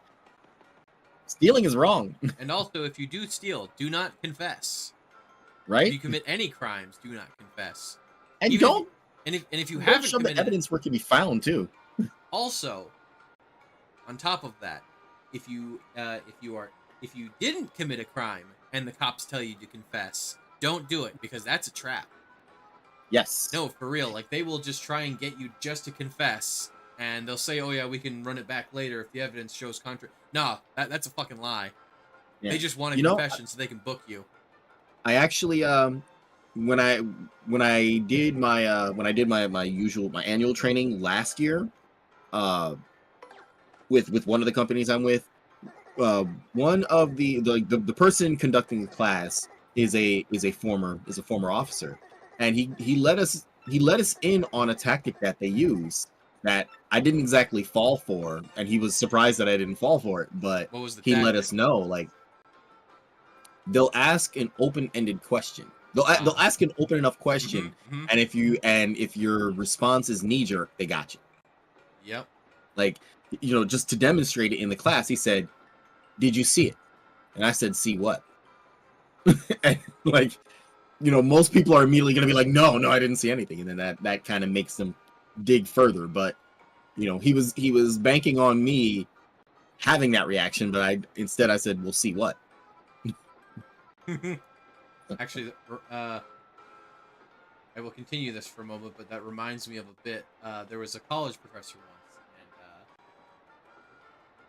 Stealing is wrong, And also, if you do steal, do not confess. If right? you commit any crimes, do not confess. And even- don't And if you don't haven't show the committed, evidence where it can be found too. also, on top of that, if you didn't commit a crime and the cops tell you to confess, don't do it because that's a trap. Yes. No, for real. Like, they will just try and get you just to confess, and they'll say, "Oh yeah, we can run it back later if the evidence shows contrary." No, that's a fucking lie. Yeah. They just want a You know, confession so they can book you. I actually when I did my annual training last year with one of the companies I'm with, one of the person conducting the class is a former officer, and he let us in on a tactic that they use that I didn't exactly fall for, and he was surprised that I didn't fall for it, but What was the he let tactic? us know, like, they'll ask an open-ended question. They'll ask an open enough question, Mhm. and if your response is knee-jerk, they got you. Yep. Like, just to demonstrate it in the class, he said, "Did you see it?" And I said, "See what?" And, like, most people are immediately going to be like, no, I didn't see anything. And then that kind of makes them dig further. But, he was banking on me having that reaction, but I said, "We'll see what." Actually, I will continue this for a moment, but that reminds me of a bit. There was a college professor once, and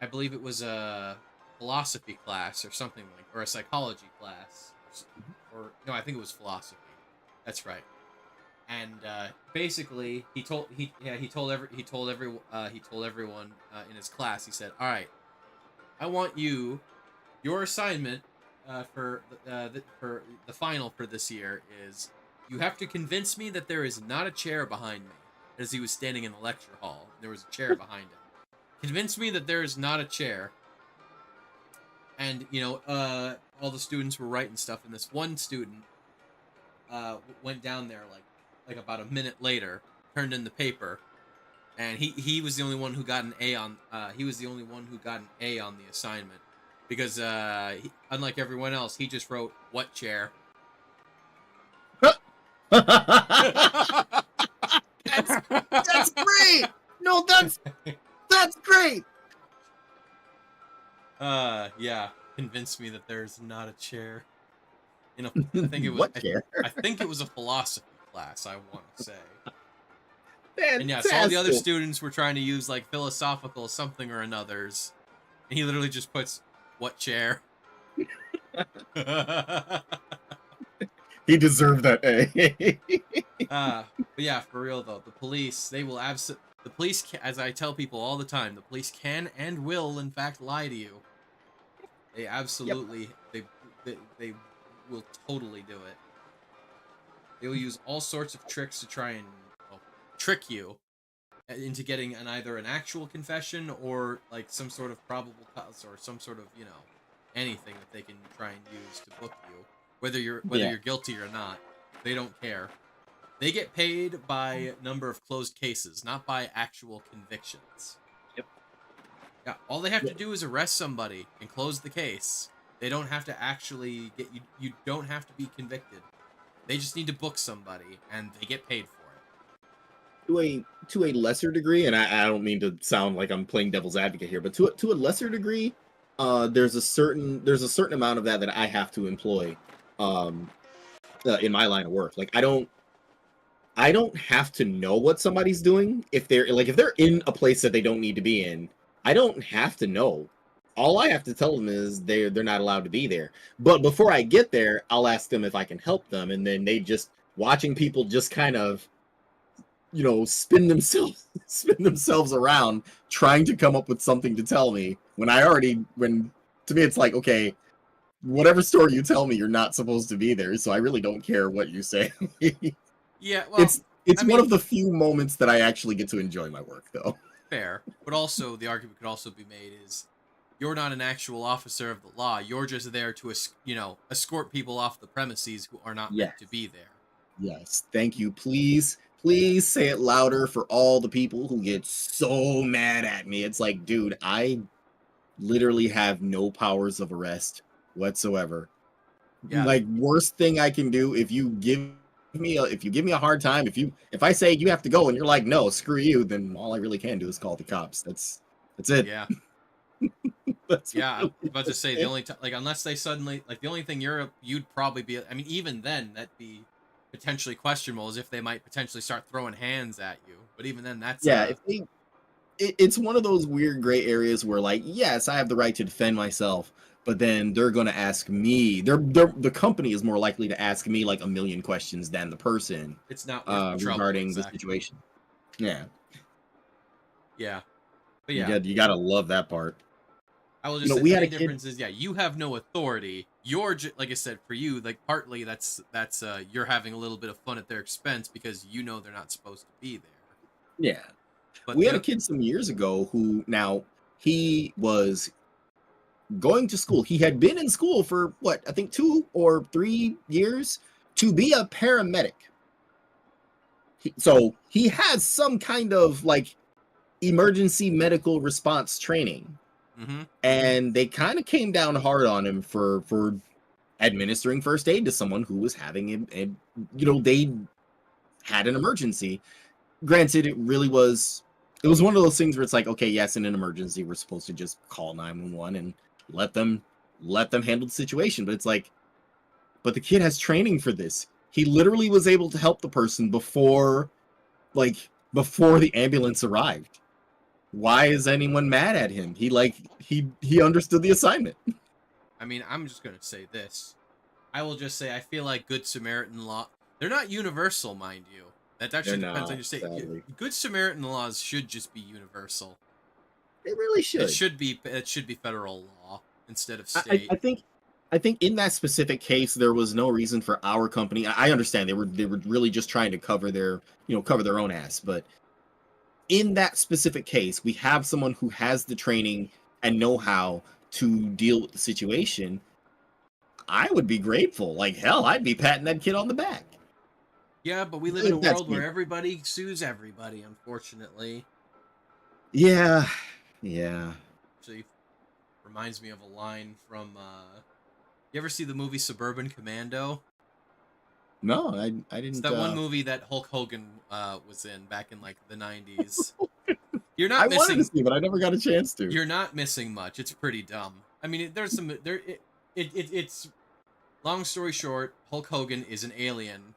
I believe it was a philosophy class or something or a psychology class, or no, I think it was philosophy. That's right. And basically, he told everyone in his class. He said, "All right, I want your assignment for the final for this year is you have to convince me that there is not a chair behind me." As he was standing in the lecture hall, there was a chair behind him. Convince me that there is not a chair. And all the students were writing stuff, and this one student went down there like about a minute later, turned in the paper, and he was the only one who got an A on the assignment because unlike everyone else, he just wrote "what chair." That's great. No, that's great. Yeah, convince me that there's not a chair. I think it was. What chair? I think it was a philosophy class. I want to say. And yeah, so all the other Fantastic. students were trying to use like philosophical something or another's, and he literally just puts "what chair." He deserved that A. But yeah, for real though, the police as I tell people all the time, the police can and will in fact lie to you. They absolutely they will totally do it. They will use all sorts of tricks to try and trick you into getting either an actual confession or like some sort of probable cause or some sort of anything that they can try and use to book you, whether you're guilty or not. They don't care. They get paid by number of closed cases, not by actual convictions. Yep. Yeah, all they have to do is arrest somebody and close the case. They don't have to actually get you. You don't have to be convicted. They just need to book somebody, and they get paid for it. To a lesser degree, and I don't mean to sound like I'm playing devil's advocate here, but to a lesser degree, there's a certain amount of that I have to employ, in my line of work. Like I don't have to know what somebody's doing if they're in a place that they don't need to be in. I don't have to know. All I have to tell them is they're not allowed to be there. But before I get there, I'll ask them if I can help them, and then they just watching people just kind of, spin themselves around trying to come up with something to tell me when to me it's like, okay, whatever story you tell me, you're not supposed to be there, so I really don't care what you say. Yeah, well, It's I one mean- of the few moments that I actually get to enjoy my work, though. fair. But also, the argument could also be made is you're not an actual officer of the law. You're just there to, escort people off the premises who are not meant to be there. Yes, thank you. Please say it louder for all the people who get so mad at me. It's like, dude, I literally have no powers of arrest whatsoever. Yeah. Like, worst thing I can do, if you give me a hard time, if I say you have to go and you're like, no, screw you, then all I really can do is call the cops. That's it. Yeah. That's Yeah, I really was about to say the only unless they suddenly the only thing you'd probably be. I mean, even then that'd be potentially questionable, is if they might potentially start throwing hands at you. But even then, that's it's one of those weird gray areas where, like, yes, I have the right to defend myself, but then they're going to ask me. The company is more likely to ask me like a million questions than the person it's not worth the trouble, regarding exactly. the situation. Yeah, Yeah, but yeah, you gotta love that part. I will just say we the had a main kid- difference is you have no authority. You're like I said, for you, like partly that's you're having a little bit of fun at their expense because they're not supposed to be there. Yeah. But We had a kid some years ago who, now, he was going to school. He had been in school for, I think 2 or 3 years to be a paramedic. So he has some kind of, like, emergency medical response training. Mm-hmm. And they kind of came down hard on him for administering first aid to someone who was having they had an emergency. Granted, it was one of those things where it's like, okay, yes, in an emergency, we're supposed to just call 911 and let them handle the situation. But it's like, but the kid has training for this. He literally was able to help the person before the ambulance arrived. Why is anyone mad at him? He understood the assignment. I mean, I'm just gonna say this. I will just say I feel like Good Samaritan law. They're not universal, mind you. That actually They're depends on not, your state. sadly. Good Samaritan laws should just be universal. It really should. It should be federal law instead of state. I think in that specific case there was no reason for our company. I understand they were really just trying to cover their own ass, but in that specific case, we have someone who has the training and know-how to deal with the situation. I would be grateful. Like, hell, I'd be patting that kid on the back. Yeah, but we live in a That's world where me. everybody sues everybody, unfortunately. Yeah. Actually, reminds me of a line from. You ever see the movie Suburban Commando? No, I didn't. It's that one movie that Hulk Hogan was in back in like the 90s. You're I not wanted to missing. see, but I never got a chance to. You're not missing much. It's pretty dumb. I mean, there's some there. It's long story short. Hulk Hogan is an alien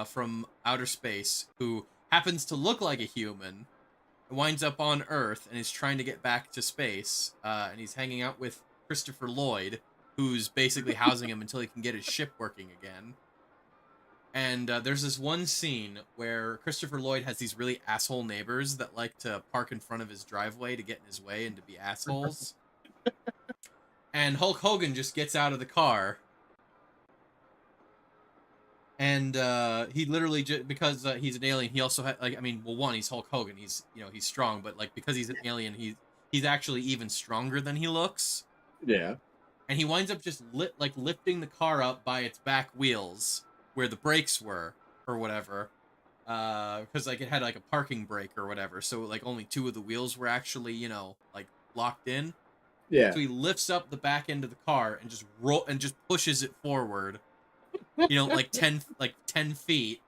from outer space who happens to look like a human, winds up on Earth and is trying to get back to space. And he's hanging out with Christopher Lloyd, who's basically housing him until he can get his ship working again. And there's this one scene where Christopher Lloyd has these really asshole neighbors that like to park in front of his driveway to get in his way and to be assholes. And Hulk Hogan just gets out of the car. And he literally because he's an alien, he also had one, he's Hulk Hogan. He's he's strong, but like because he's an alien, he's actually even stronger than he looks. Yeah. And he winds up just lifting the car up by its back wheels where the brakes were or whatever, because like it had like a parking brake or whatever, so like only 2 of the wheels were actually like locked in. Yeah. So he lifts up the back end of the car and just pushes it forward. Like 10 feet,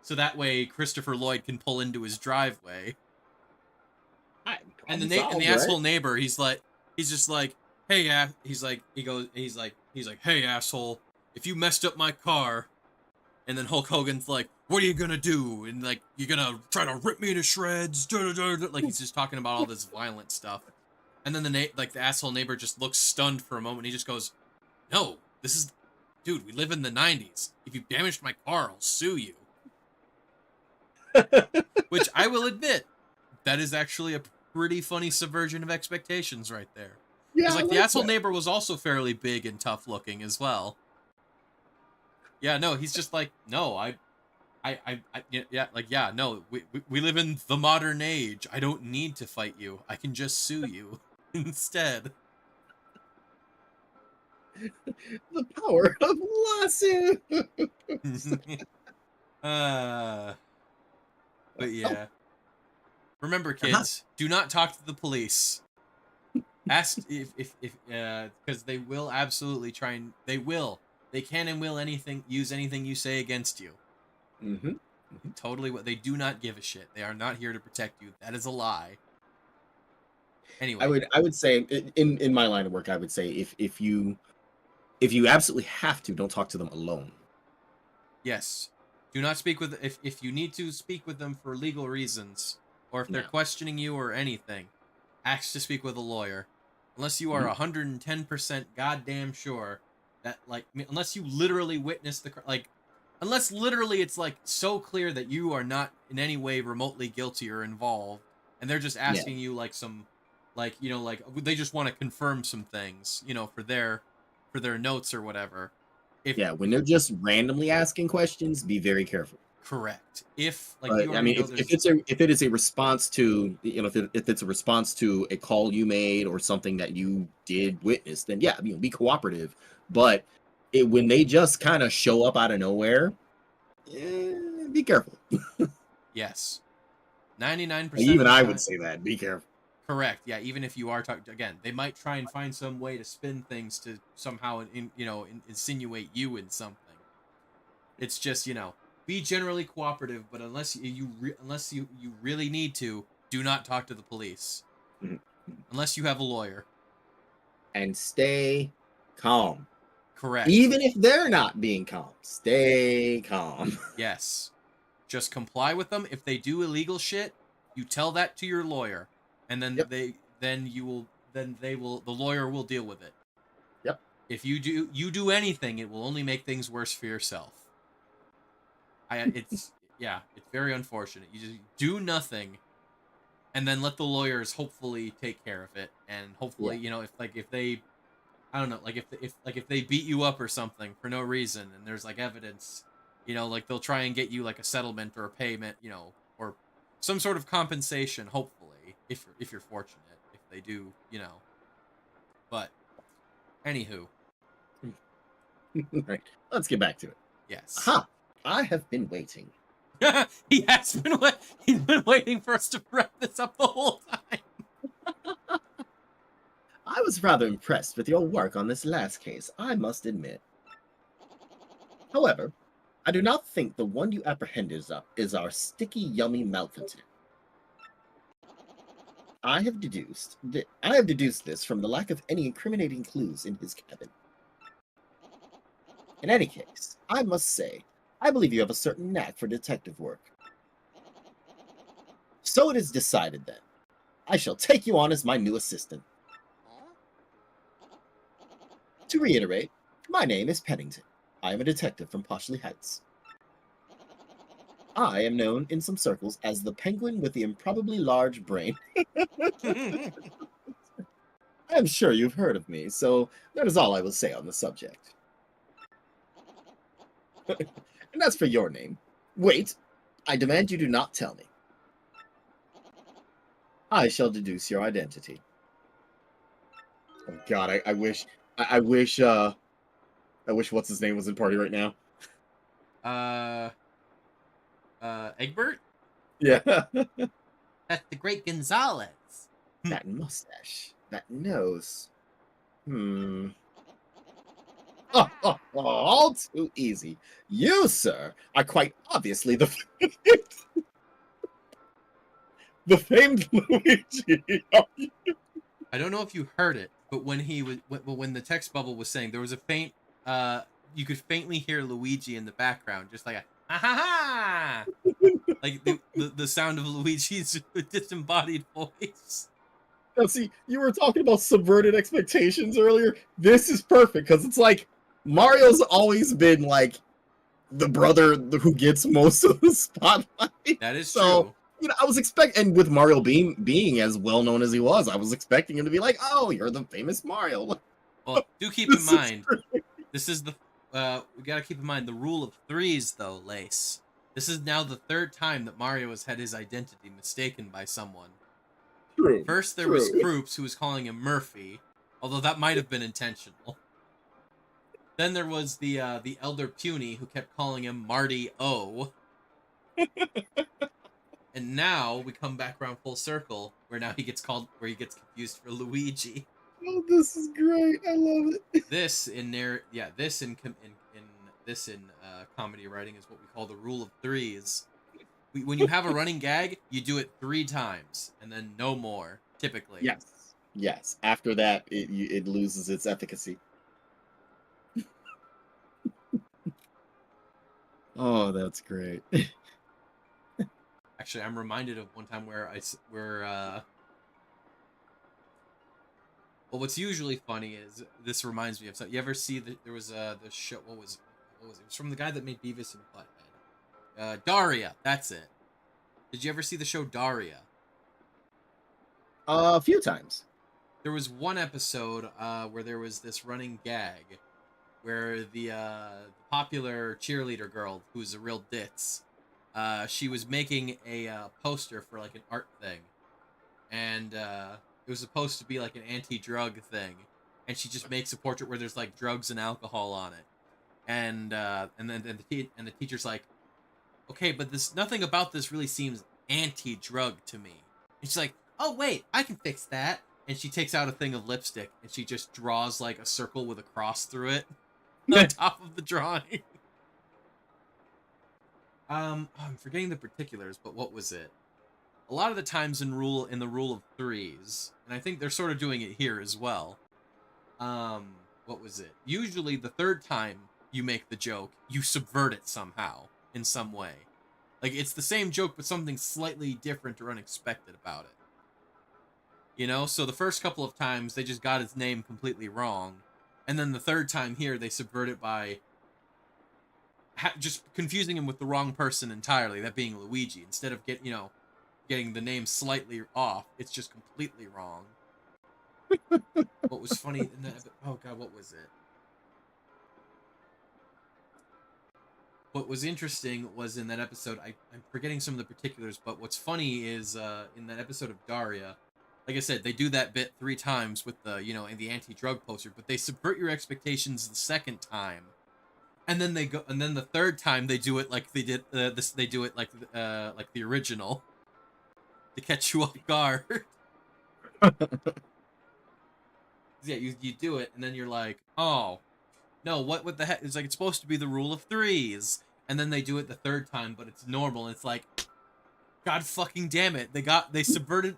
so that way Christopher Lloyd can pull into his driveway. And the asshole neighbor, he's just like, hey, he's like, hey, asshole, if you messed up my car, and then Hulk Hogan's like, what are you gonna do? And like, you're gonna try to rip me to shreds? Like, he's just talking about all this violent stuff. And then the asshole neighbor just looks stunned for a moment. He just goes, no, dude, we live in the 90s. If you damaged my car, I'll sue you. Which I will admit, that is actually a pretty funny subversion of expectations right there. Yeah, Because the asshole neighbor was also fairly big and tough looking as well. Yeah, no, he's just like, no, we live in the modern age. I don't need to fight you. I can just sue you instead. The power of lawsuit. But yeah. Remember, kids, do not talk to the police. Ask if because they will absolutely try and they can and will use anything you say against you. Mm-hmm. Totally what they do not give a shit. They are not here to protect you. That is a lie. Anyway, I would say in my line of work, I would say if you absolutely have to, don't talk to them alone. yes. Do not speak with if you need to speak with them for legal reasons, or if they're No. questioning you or anything, ask to speak with a lawyer. Unless you are 110% goddamn sure that, like, unless you literally witnessed unless literally it's like so clear that you are not in any way remotely guilty or involved, and they're just asking you like some, like, they just want to confirm some things, for their notes or whatever. When they're just randomly asking questions, be very careful. Correct. If if it is a response to, if it's a response to a call you made or something that you did witness, then be cooperative. But when they just kind of show up out of nowhere, be careful. Yes. 99%. Even I would say that. Be careful. Correct. Yeah. Even if you are talking again, they might try and find some way to spin things to somehow, insinuate you in something. It's just, be generally cooperative, but unless you really need to, do not talk to the police. Mhm. Unless you have a lawyer. And stay calm. Correct. Even if they're not being calm, stay calm. Yes. Just comply with them. If they do illegal shit, you tell that to your lawyer, and then the lawyer will deal with it. Yep. If you do anything, it will only make things worse for yourself. It's very unfortunate. You just do nothing, and then let the lawyers hopefully take care of it, and hopefully, if they, I don't know, if they beat you up or something for no reason, and there's like evidence, they'll try and get you like a settlement or a payment, or some sort of compensation, hopefully, if you're fortunate, if they do, But, anywho. Right. Let's get back to it. Yes. Aha! I have been waiting. He's been waiting for us to wrap this up the whole time. I was rather impressed with your work on this last case, I must admit. However, I do not think the one you apprehended is our sticky, yummy malcontent. I have deduced this from the lack of any incriminating clues in his cabin. In any case, I must say, I believe you have a certain knack for detective work. So it is decided then. I shall take you on as my new assistant. To reiterate, my name is Pennington. I am a detective from Poshley Heights. I am known in some circles as the penguin with the improbably large brain. I am sure you've heard of me, so that is all I will say on the subject. And as for your name, wait, I demand you do not tell me. I shall deduce your identity. Oh God, I wish what's his name was in party right now. Egbert? Yeah. That's the great Gonzalez. That mustache, that nose. Hmm. All too easy. You, sir, are quite obviously the the famed Luigi. I don't know if you heard it, but when he was when the text bubble was saying, there was a faint you could faintly hear Luigi in the background, just like a ha ha ha, like the sound of Luigi's disembodied voice. Now, see, you were talking about subverted expectations earlier. This is perfect because it's like Mario's always been like the brother who gets most of the spotlight. That is So, true. you know, I was expecting, and with Mario being as well known as he was, I was expecting him to be like, "Oh, you're the famous Mario." Well, do keep in This is mind, great. this is the we gotta keep in mind the rule of threes, though, Lace. This is now the third time that Mario has had his identity mistaken by someone. True. First, there was Kroops, who was calling him Murphy, although that might have been intentional. Then there was the Elder Puny, who kept calling him Marty O. And now we come back around full circle, where he gets confused for Luigi. Oh, this is great. I love it. This in comedy writing is what we call the rule of threes. When you have a running gag, you do it 3 times and then no more, typically. Yes. Yes. After that, it loses its efficacy. Oh, that's great. Actually, I'm reminded of one time where well, what's usually funny is this reminds me of something. You ever see there was the show? What was it? It was from the guy that made Beavis and Butthead. Daria. That's it. Did you ever see the show Daria? A few times. There was one episode where there was this running gag where the popular cheerleader girl, who's a real ditz, she was making a poster for like an art thing, and it was supposed to be like an anti-drug thing, and she just makes a portrait where there's like drugs and alcohol on it, and then the teacher's like, okay, but nothing about this really seems anti-drug to me. And she's like, oh wait, I can fix that. And she takes out a thing of lipstick and she just draws like a circle with a cross through it on top of the drawing. I'm forgetting the particulars, but what was it? A lot of the times in the rule of threes, and I think they're sort of doing it here as well. What was it? Usually the third time you make the joke, you subvert it somehow, in some way. Like, it's the same joke, but something slightly different or unexpected about it. You know? So the first couple of times, they just got his name completely wrong. And then the third time here, they subvert it by just confusing him with the wrong person entirely, that being Luigi. Instead of getting the name slightly off, it's just completely wrong. What was funny in that? Oh god, what was it? What was interesting was in that episode, I'm forgetting some of the particulars, but what's funny is in that episode of Daria, like I said, they do that bit 3 times with the, in the anti-drug poster, but they subvert your expectations the second time. And then the third time they do it like they did they do it like the original to catch you off guard. Yeah, you do it and then you're like, "Oh, no, what the heck?" It's like it's supposed to be the rule of threes. And then they do it the third time, but it's normal. And it's like, god fucking damn it. They subverted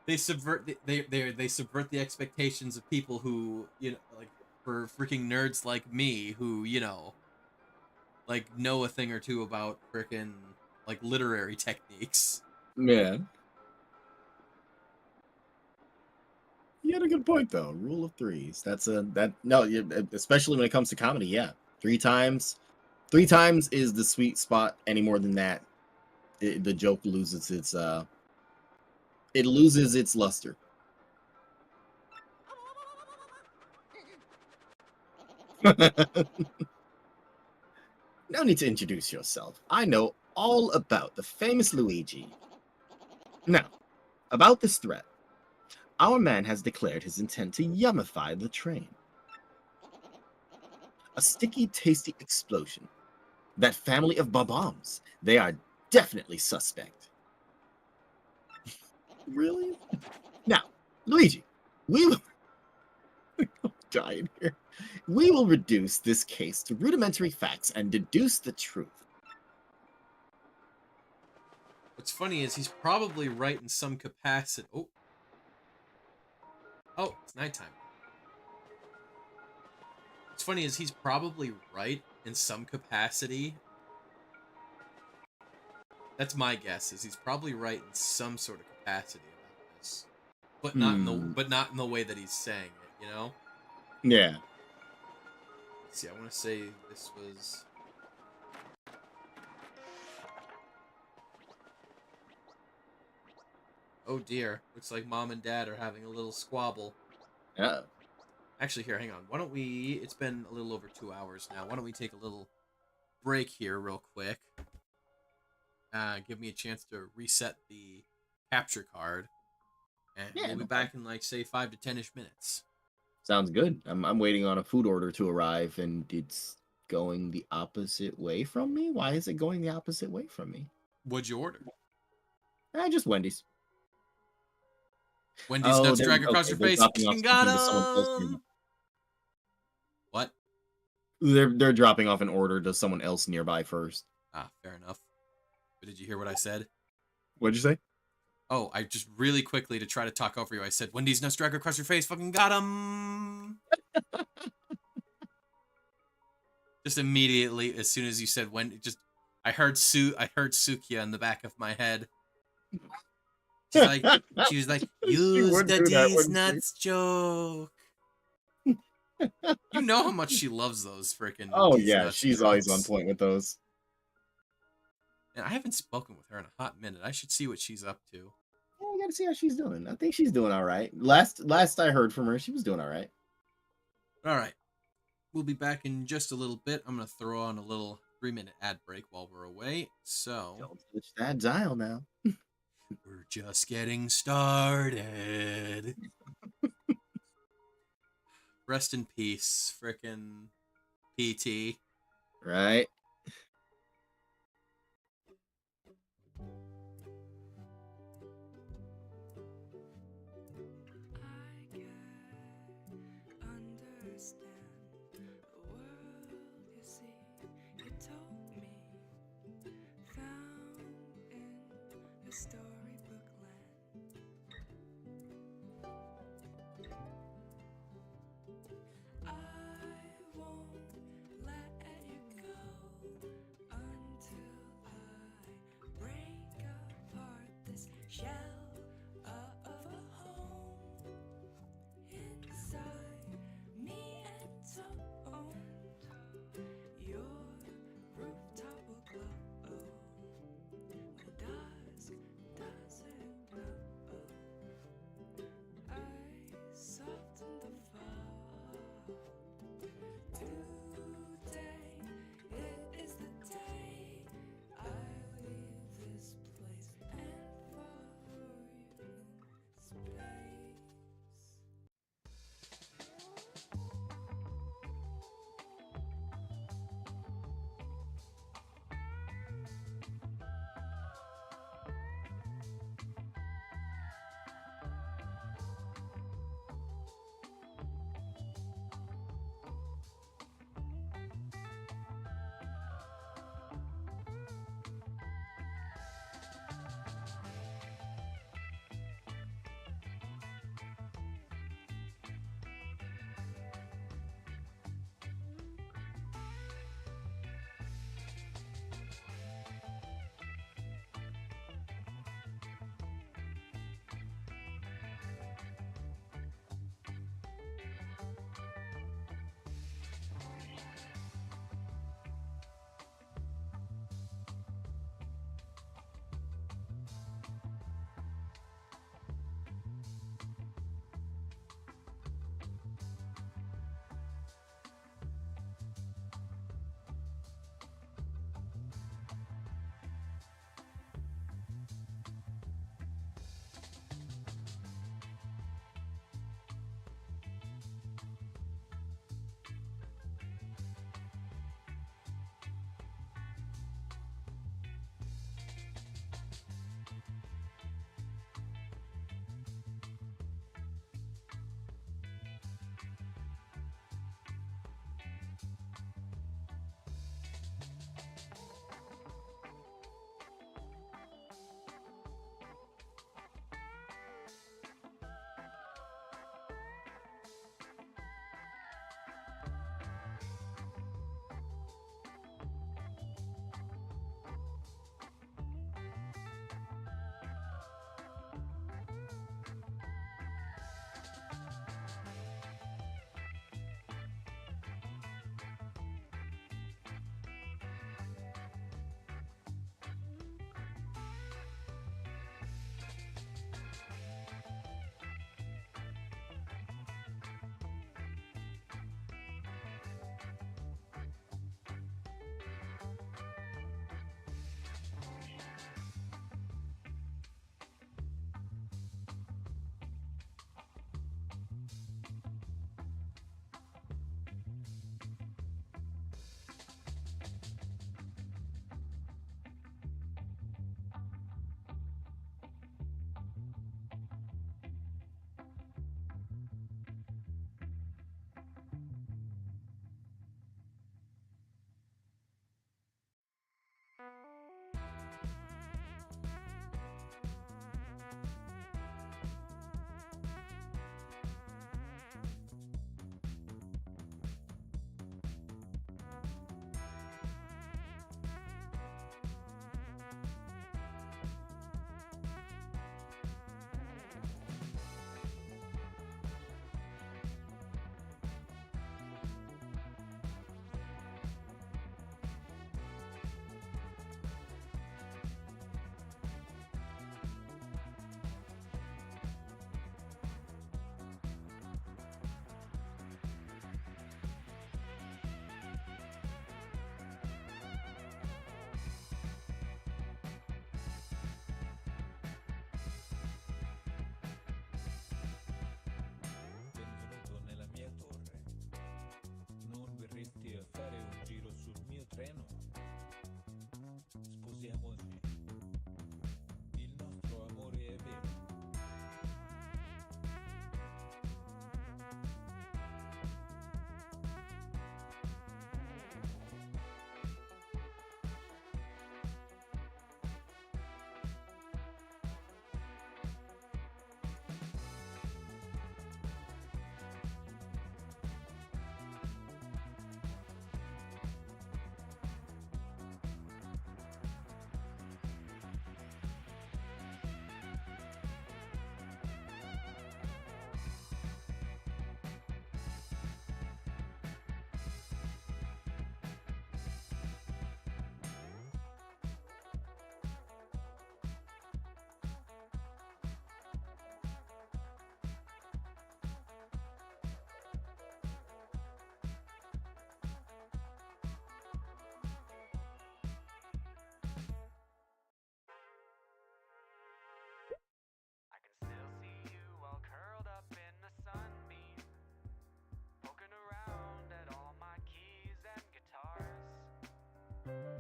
they subvert the expectations of people who, like, for freaking nerds like me who, like, know a thing or two about freaking, like, literary techniques. Yeah. You had a good point though. Rule of threes. Especially when it comes to comedy, yeah. 3 times. 3 times is the sweet spot. Any more than that, the joke loses its luster. No need to introduce yourself. I know all about the famous Luigi. Now, about this threat. Our man has declared his intent to yummify the train. A sticky, tasty explosion. That family of bob-ombs. They are definitely suspect. Really? Now, Luigi, we dying here. We will reduce this case to rudimentary facts and deduce the truth. What's funny is he's probably right in some capacity. Oh, it's nighttime. What's funny is he's probably right in some capacity. That's my guess. Is he's probably right in some sort of capacity about this, but not in the way that he's saying it. You know? Yeah. Let's see, I want to say this was. Oh dear, looks like mom and dad are having a little squabble. Yeah. Actually, here, hang on. Why don't we... It's been a little over 2 hours now. Why don't we take a little break here real quick. Give me a chance to reset the capture card. And we'll be back in, like, say, 5 to 10-ish minutes. Sounds good. I'm waiting on a food order to arrive, and it's going the opposite way from me? Why is it going the opposite way from me? What'd you order? Just Wendy's. Wendy's nuts drag across your face. Got him! What? They're dropping off an order to someone else nearby first. Ah, fair enough. But did you hear what I said? What'd you say? Oh, I just really quickly, to try to talk over you, I said, Wendy's nuts drag across your face. Fucking got him! Just immediately, as soon as you said I heard Sukiya in the back of my head. She was like, use the D's nuts joke. You know how much she loves those freaking. Oh D's yeah, nuts she's jokes. always on point with those. And I haven't spoken with her in a hot minute. I should see what she's up to. Yeah, I gotta see how she's doing. I think she's doing all right. Last I heard from her, she was doing all right. All right, we'll be back in just a little bit. I'm gonna throw on a little 3-minute ad break while we're away. So Don't touch that dial now. we're just getting started. Rest in peace, frickin' PT. Right? I can't understand the world you see. You told me, found in a storybook land. I won't let you go until I break apart this shell of a home inside me and don't. Your rooftop will glow when dusk doesn't know. I soften the fall. Today, it is the day I leave this place and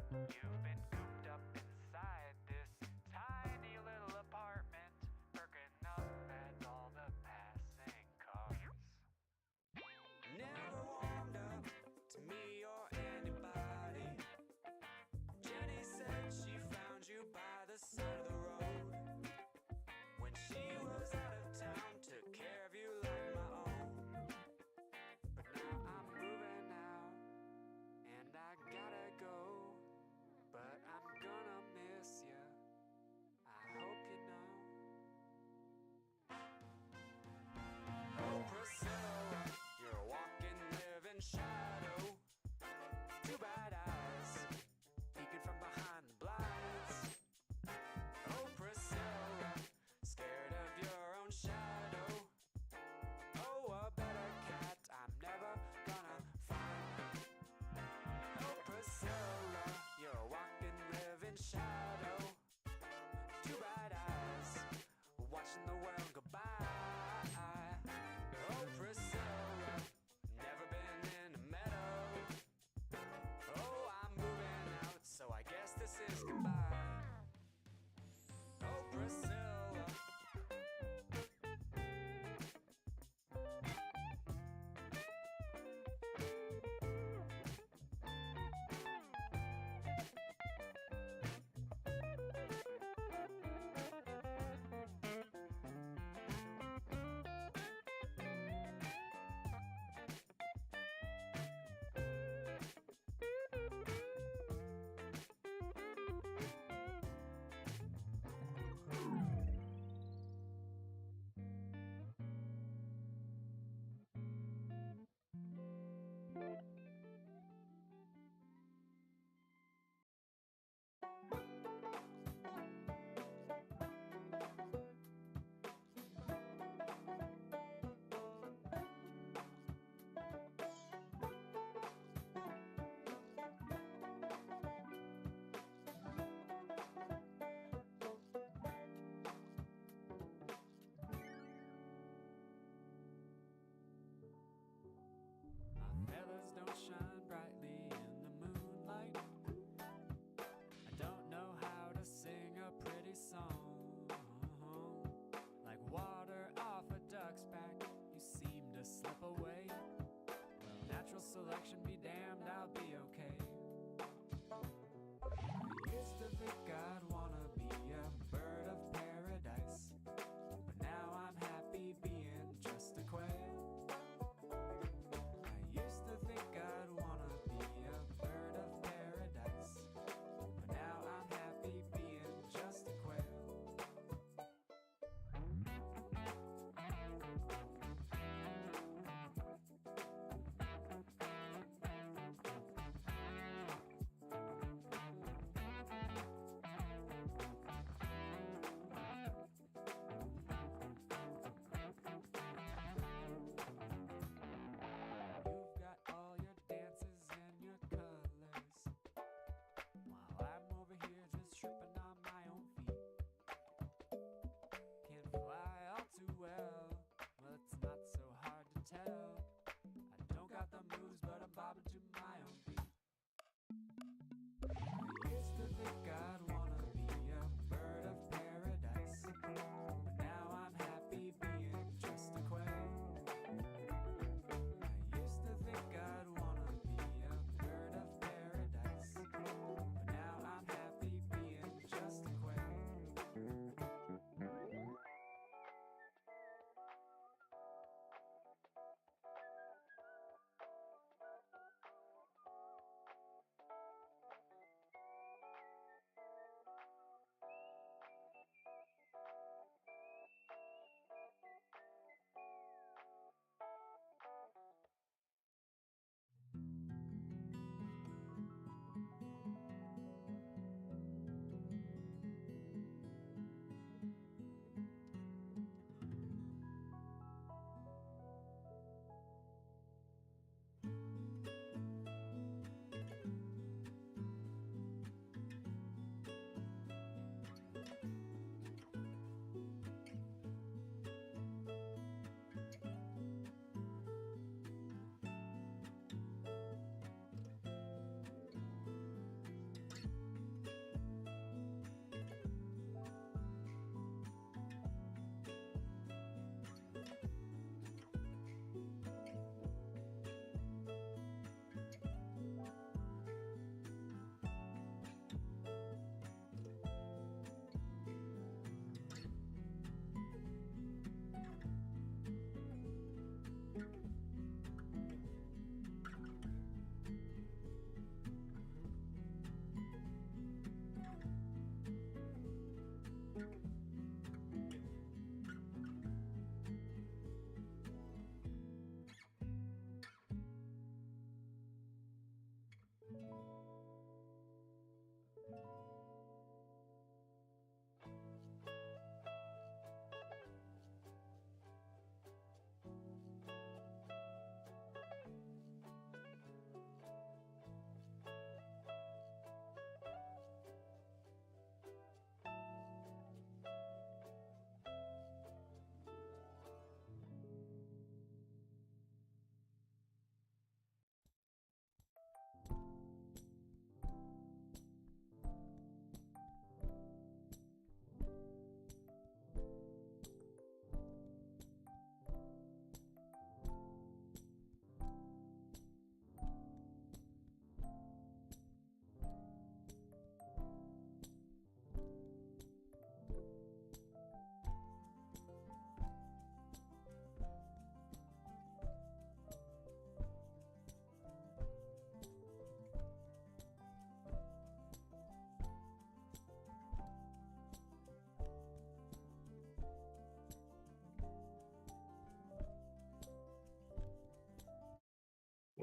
You've been cooped up inside this tiny little apartment, perking up at all the passing cars. Never warmed up to me or anybody. Jenny said she found you by the side of the road. When she was out of town, took care of you like my own. But now I'm moving out, and I gotta go. But I'm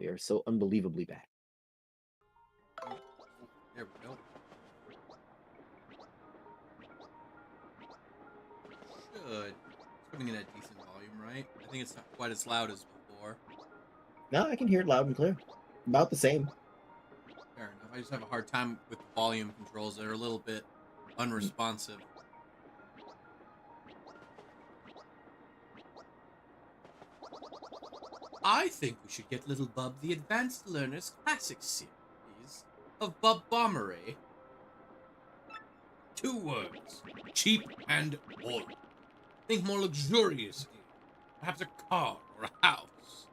They are so unbelievably bad. There we go. Good. It's putting in a decent volume, right? I think it's not quite as loud as before. No, I can hear it loud and clear. About the same. Fair enough. I just have a hard time with the volume controls. They're a little bit unresponsive. I think we should get Little Bub the Advanced Learners Classic series of Bub Bombery. 2 words. Cheap and old. Think more luxuriously. Perhaps a car or a house.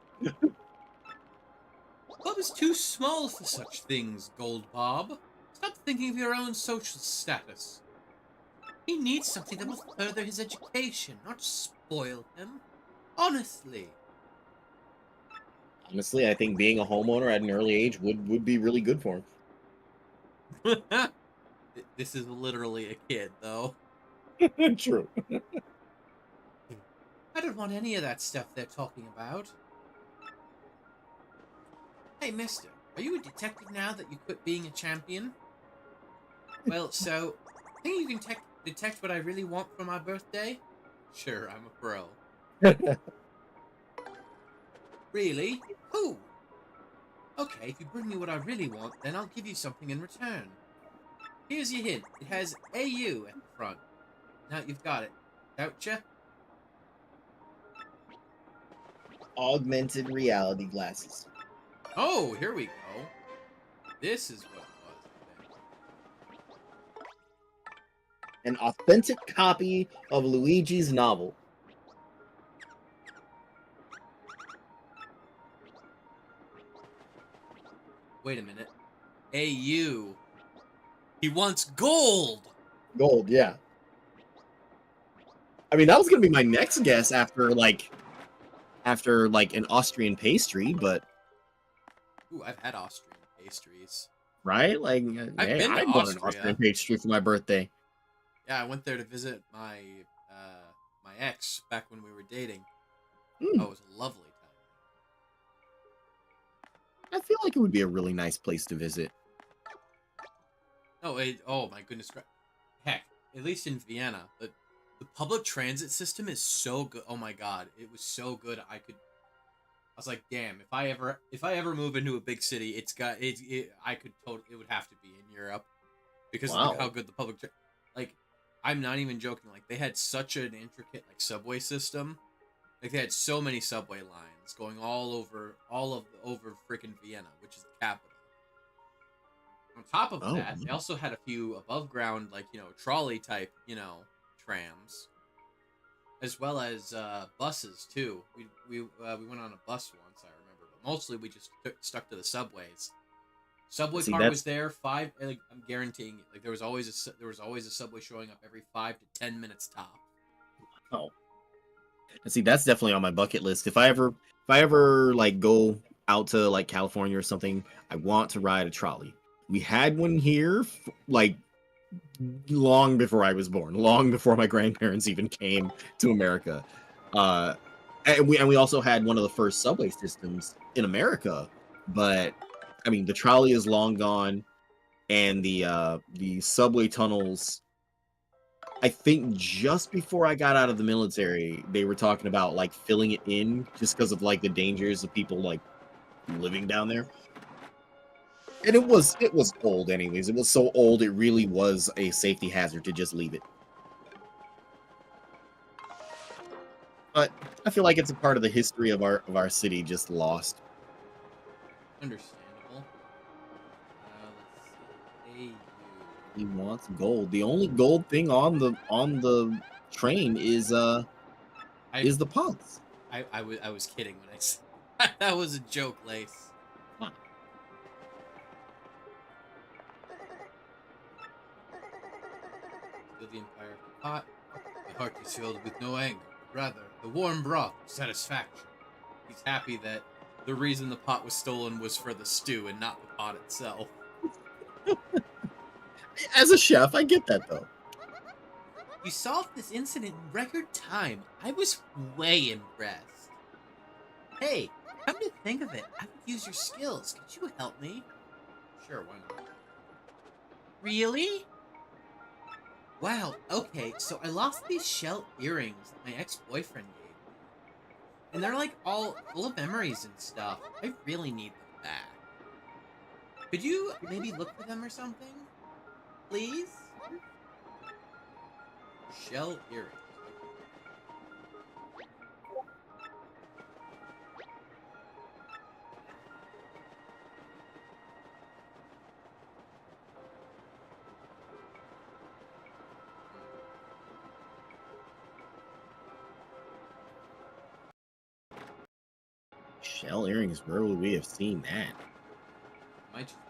Bob is too small for such things, Gold Bob. Stop thinking of your own social status. He needs something that will further his education, not spoil him. Honestly. Honestly, I think being a homeowner at an early age would be really good for him. This is literally a kid, though. True. I don't want any of that stuff they're talking about. Hey, mister, are you a detective now that you quit being a champion? Well, so, think you can detect what I really want for my birthday? Sure, I'm a pro. Really? Who? Okay, if you bring me what I really want, then I'll give you something in return. Here's your hint. It has AU at the front. Now you've got it, don't ya? Augmented reality glasses. Oh, here we go. This is what it was. An authentic copy of Luigi's novel. Wait a minute. AU. He wants gold! Gold, yeah. I mean, that was gonna be my next guess after an Austrian pastry, but Ooh, I've had Austrian pastries. right? Like, I've hey, been to I bought an Austria. Austrian pastry for my birthday. Yeah, I went there to visit my my ex back when we were dating. Hmm. Oh, it was a lovely time. I feel like it would be a really nice place to visit. No, oh my goodness. Heck, at least in Vienna, the public transit system is so good. Oh my god, it was so good. I was like, damn, if I ever move into a big city, it would have to be in Europe because Wow. of how good the public like. I'm not even joking. Like, they had such an intricate subway system. Like, they had so many subway lines going all over freaking Vienna, which is the capital. On top of that, they also had a few above ground, trolley type, trams, as well as buses too. We went on a bus once, I remember, but mostly we just stuck to the subways. Subway car was there. I'm guaranteeing it. Like, there was always a subway showing up every 5 to 10 minutes top. Oh, see, that's definitely on my bucket list. If I ever go out to California or something, I want to ride a trolley. We had one here long before I was born, long before my grandparents even came to America. And we also had one of the first subway systems in America, but I mean, the trolley is long gone, and the subway tunnels. I think just before I got out of the military, they were talking about filling it in just because of the dangers of people living down there. And it was old anyways. It was so old it really was a safety hazard to just leave it. But I feel like it's a part of the history of our city just lost. Understandable. Let's see. He wants gold. The only gold thing on the train is the pots. I was kidding when I said that was a joke, Lace. Huh. Feel the Empire pot. My heart is filled with no anger, but rather the warm broth of satisfaction. He's happy that the reason the pot was stolen was for the stew and not the pot itself. As a chef, I get that though. You solved this incident in record time. I was way impressed. Hey, Come to think of it, I could use your skills. Could you help me? Sure, why not? Really? Wow, okay, so I lost these shell earrings that my ex-boyfriend gave me. And they're like all full of memories and stuff. I really need them back. Could you maybe look for them or something? Please? Shell earrings. Shell earrings. Where would we have seen that? Might just be.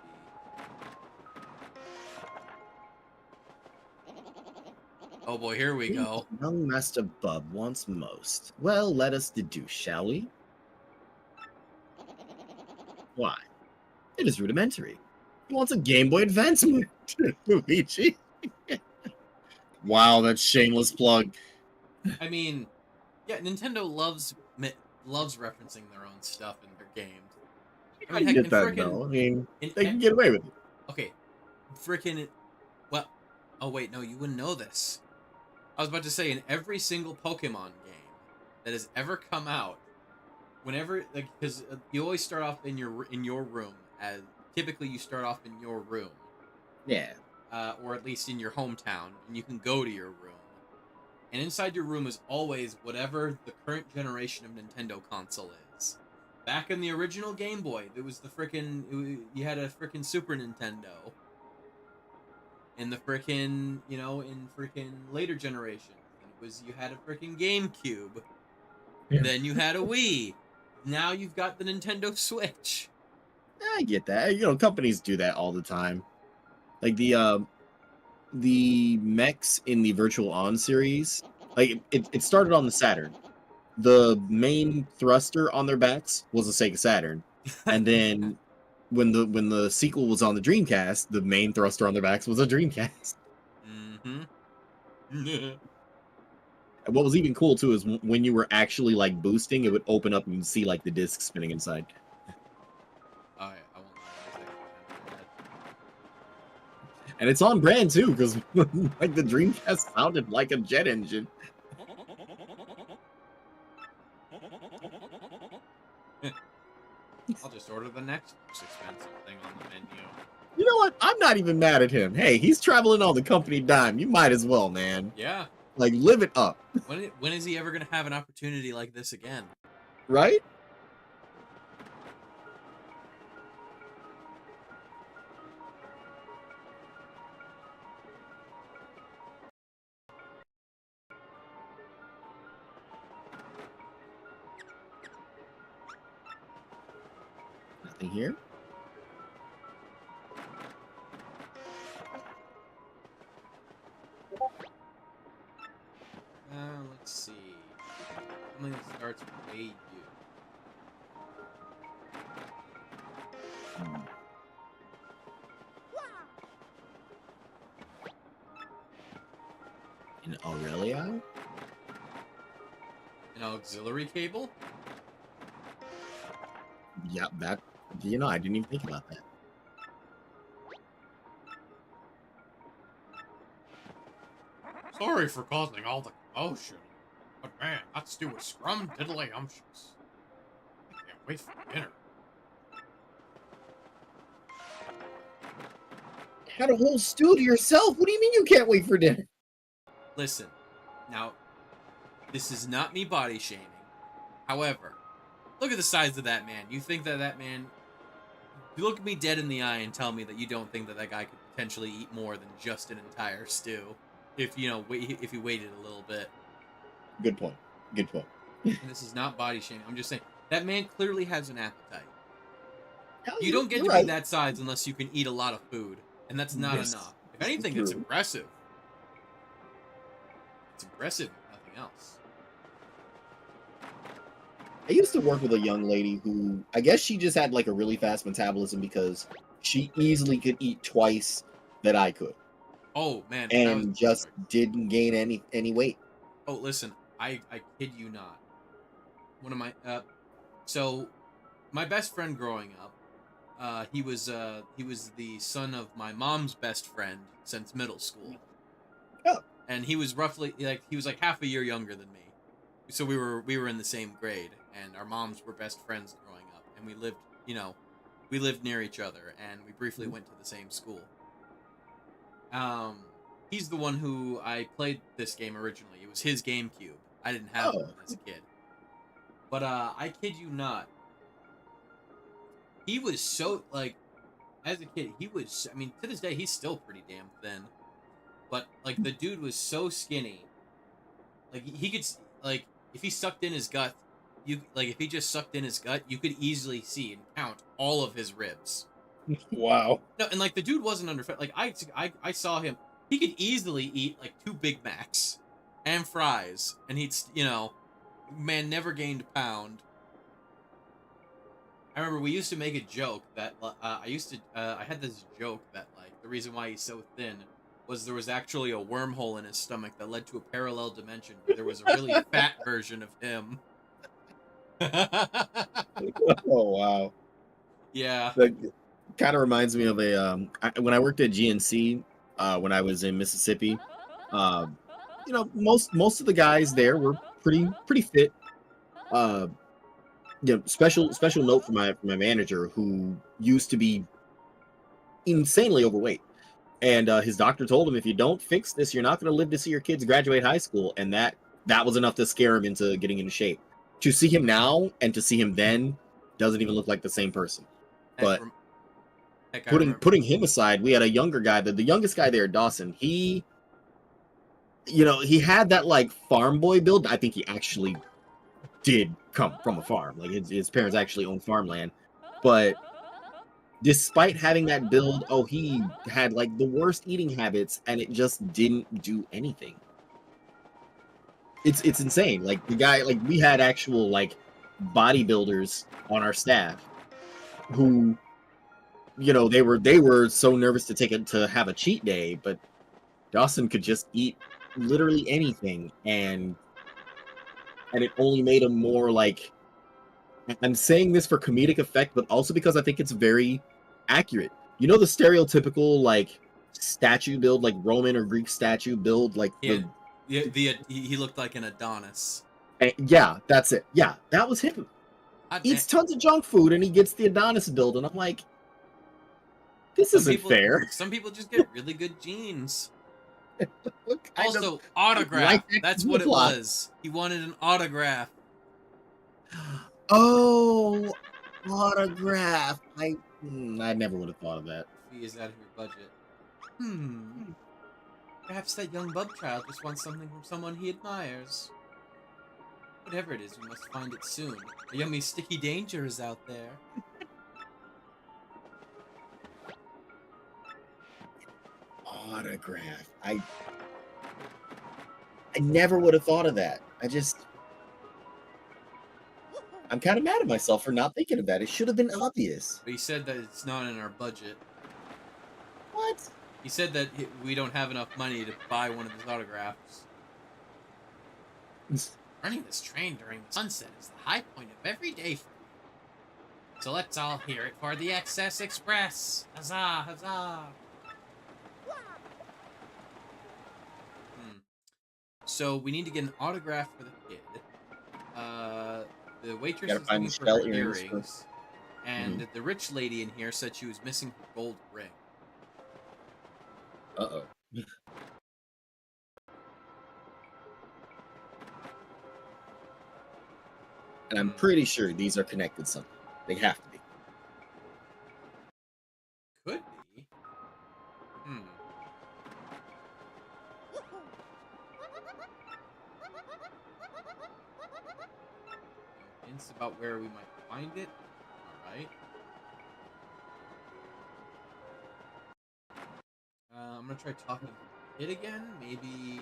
Oh boy, here we go. Young Master Bub wants most. Well, let us deduce, shall we? Why? It is rudimentary. He wants a Game Boy Advance, Luigi. Wow, that's shameless plug. I mean, yeah, Nintendo loves referencing their own stuff in their games. I heck, get in that, frickin- though. I mean, in- they can get away with it. Okay, freaking. Well, oh wait, no, you wouldn't know this. I was about to say, in every single Pokemon game that has ever come out, whenever, like, because you always start off in your room, as typically you start off in your room, Yeah. or at least in your hometown, and you can go to your room. And inside your room is always whatever the current generation of Nintendo console is. Back in the original Game Boy, there was the you had a frickin' Super Nintendo. In the frickin', in frickin' later generations, you had a frickin' GameCube. Yeah. Then you had a Wii. Now you've got the Nintendo Switch. I get that. Companies do that all the time. Like the mechs in the Virtual On series, like it started on the Saturn. The main thruster on their backs was a Sega Saturn, and then when the sequel was on the Dreamcast, the main thruster on their backs was a Dreamcast. Mm-hmm. And what was even cool too is when you were actually like boosting, it would open up and you'd see like the disc spinning inside. I won't lie. And it's on brand too, because like the Dreamcast sounded like a jet engine. I'll just order the next most expensive thing on the menu. You know what? I'm not even mad at him. Hey, he's traveling on the company dime. You might as well, man. Yeah. Like, live it up. When is he ever going to have an opportunity like this again? Right? Nothing here. Let's see. Something that starts with A U. In Aurelia? An auxiliary cable? Yeah, that. I didn't even think about that. Sorry for causing all the commotion, but man, that stew is scrum-diddly-umptious. I can't wait for dinner. Had a whole stew to yourself. What do you mean you can't wait for dinner? Listen, now, this is not me body shaming. However, look at the size of that man. You think that man... You look me dead in the eye and tell me that you don't think that guy could potentially eat more than just an entire stew. If, if he waited a little bit. Good point. Good point. And this is not body shaming. I'm just saying, that man clearly has an appetite. Hell, You don't get to you're be that size unless you can eat a lot of food. And that's not Yes, enough. If this is anything, it's true. impressive. It's impressive, if nothing else. I used to work with a young lady who, I guess she just had like a really fast metabolism because she easily could eat twice that I could, Oh, man. and just didn't gain any weight. Oh, listen. I kid you not. One of my... So, my best friend growing up, he was the son of my mom's best friend since middle school. Oh. And he was roughly like half a year younger than me. So we were in the same grade, and our moms were best friends growing up, and we lived near each other, and we briefly went to the same school. He's the one who I played this game originally. It was his GameCube. I didn't have one as a kid. But I kid you not, he was so, like, as a kid, he was, I mean, to this day, he's still pretty damn thin. But, like, the dude was so skinny. Like, he could, like, if he sucked in his gut, if he just sucked in his gut, you could easily see and count all of his ribs. Wow. No, and, like, the dude wasn't underfed. Like, I saw him, he could easily eat, like, 2 Big Macs and fries, and he'd, man never gained a pound. I remember we used to make a joke that I had this joke that, like, the reason why he's so thin was there was actually a wormhole in his stomach that led to a parallel dimension where there was a really fat version of him. Oh wow. Yeah. That kind of reminds me of when I worked at GNC when I was in Mississippi. Most of the guys there were pretty fit. Special note for my manager, who used to be insanely overweight, and his doctor told him, if you don't fix this, you're not going to live to see your kids graduate high school. And that was enough to scare him into getting into shape. To see him now and to see him then doesn't even look like the same person. But putting him aside, we had a younger guy, the youngest guy there, Dawson. He had that, like, farm boy build. I think he actually did come from a farm. Like, his parents actually owned farmland. But despite having that build, he had, like, the worst eating habits, and it just didn't do anything. It's insane. Like, the guy, like, we had actual, like, bodybuilders on our staff who, they were so nervous to have a cheat day, but Dawson could just eat literally anything, and it only made him more, like, I'm saying this for comedic effect, but also because I think it's very accurate. The stereotypical, like, statue build, like Roman or Greek statue build, like he looked like an Adonis. Yeah, that's it. Yeah, that was him. Eats tons of junk food, and he gets the Adonis build, and I'm like, this isn't fair. Some people just get really good genes. Also, autograph. That's what it was. He wanted an autograph. Oh, autograph. I never would have thought of that. Fee is out of your budget. Perhaps that young bub child just wants something from someone he admires. Whatever it is, we must find it soon. A yummy sticky danger is out there. Autograph. I never would have thought of that. I'm kind of mad at myself for not thinking of that. It should have been obvious. But he said that it's not in our budget. What? He said that we don't have enough money to buy one of his autographs. Running this train during the sunset is the high point of every day for me. So let's all hear it for the Excess Express. Huzzah, huzzah. So we need to get an autograph for the kid. The waitress is looking for her earrings. And the rich lady in here said she was missing her gold ring. Uh-oh. And I'm pretty sure these are connected somehow. They have to be. Could be. Hints about where we might find it. Alright. I'm gonna try talking to the kid again. Maybe.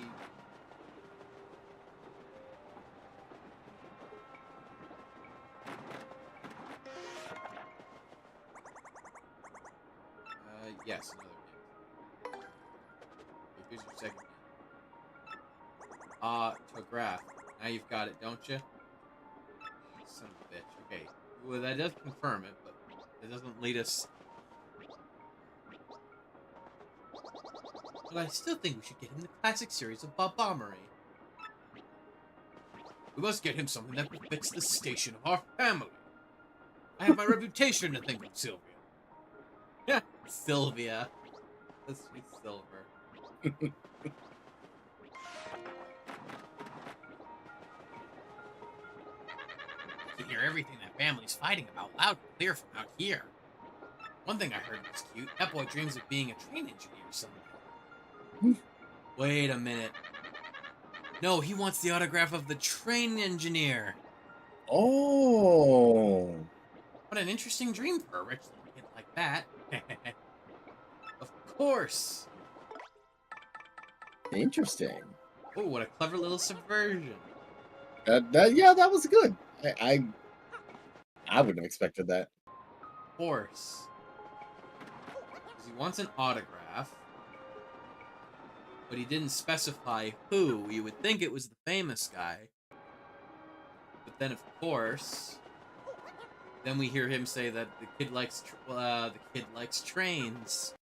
Yes, another hint. Okay, here's your second hint. To a graph. Now you've got it, don't you? Son of a bitch. Okay. Well, that does confirm it, but it doesn't lead us. But I still think we should get him the classic series of Bob Bombery. We must get him something that befits the station of our family. I have my reputation to think of, Sylvia. Yeah, Sylvia. The sweet Silver. You can hear everything that family's fighting about loud and clear from out here. One thing I heard was cute. That boy dreams of being a train engineer someday. Wait a minute. No, he wants the autograph of the train engineer. Oh. What an interesting dream for a rich little kid like that. Of course. Interesting. Oh, what a clever little subversion. Yeah, that was good. I wouldn't have expected that. Of course. 'Cause he wants an autograph. But he didn't specify who. You would think it was the famous guy. But then, of course, then we hear him say that the kid likes trains.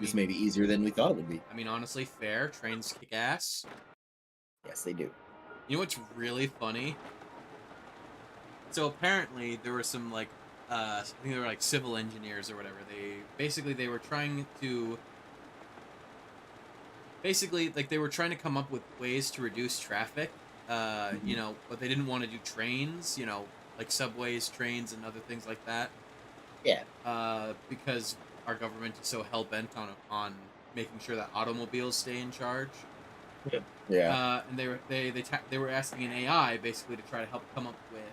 This may be easier than we thought it would be. I mean, honestly, fair. Trains kick ass. Yes, they do. You know what's really funny? So apparently there were some like I think they were like civil engineers or whatever. They were trying to they were trying to come up with ways to reduce traffic. You know, but they didn't want to do trains, you know, like subways, trains, and other things like that. Yeah. Because our government is so hell bent on making sure that automobiles stay in charge. Yeah. And they were asking an AI basically to try to help come up with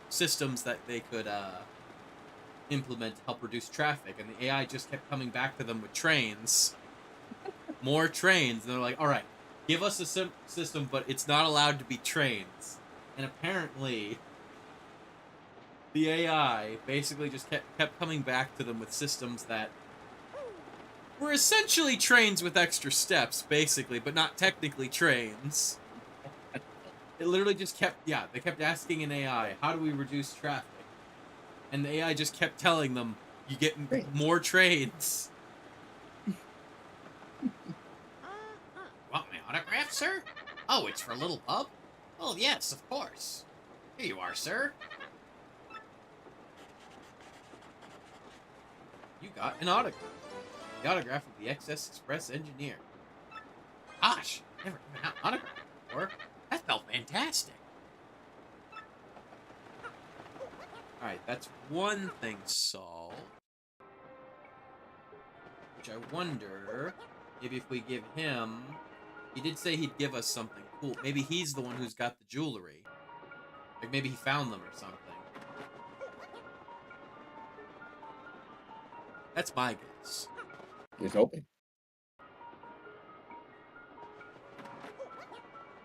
systems that they could implement to help reduce traffic, and the AI just kept coming back to them with trains, more trains, and they're like, "All right, give us a system, but it's not allowed to be trains." And apparently, the AI basically just kept coming back to them with systems that were essentially trains with extra steps, basically, but not technically trains. It literally just they kept asking an AI, how do we reduce traffic? And the AI just kept telling them, you get more trains. Want my autograph, sir? Oh, it's for little Bub? Oh, yes, of course. Here you are, sir. You got an autograph. The autograph of the XS Express engineer. Gosh, never given out an autograph before. That felt fantastic. Alright, that's one thing solved. Which I wonder, maybe if we give him... He did say he'd give us something cool. Maybe he's the one who's got the jewelry. Like maybe he found them or something. That's my guess. He's hoping.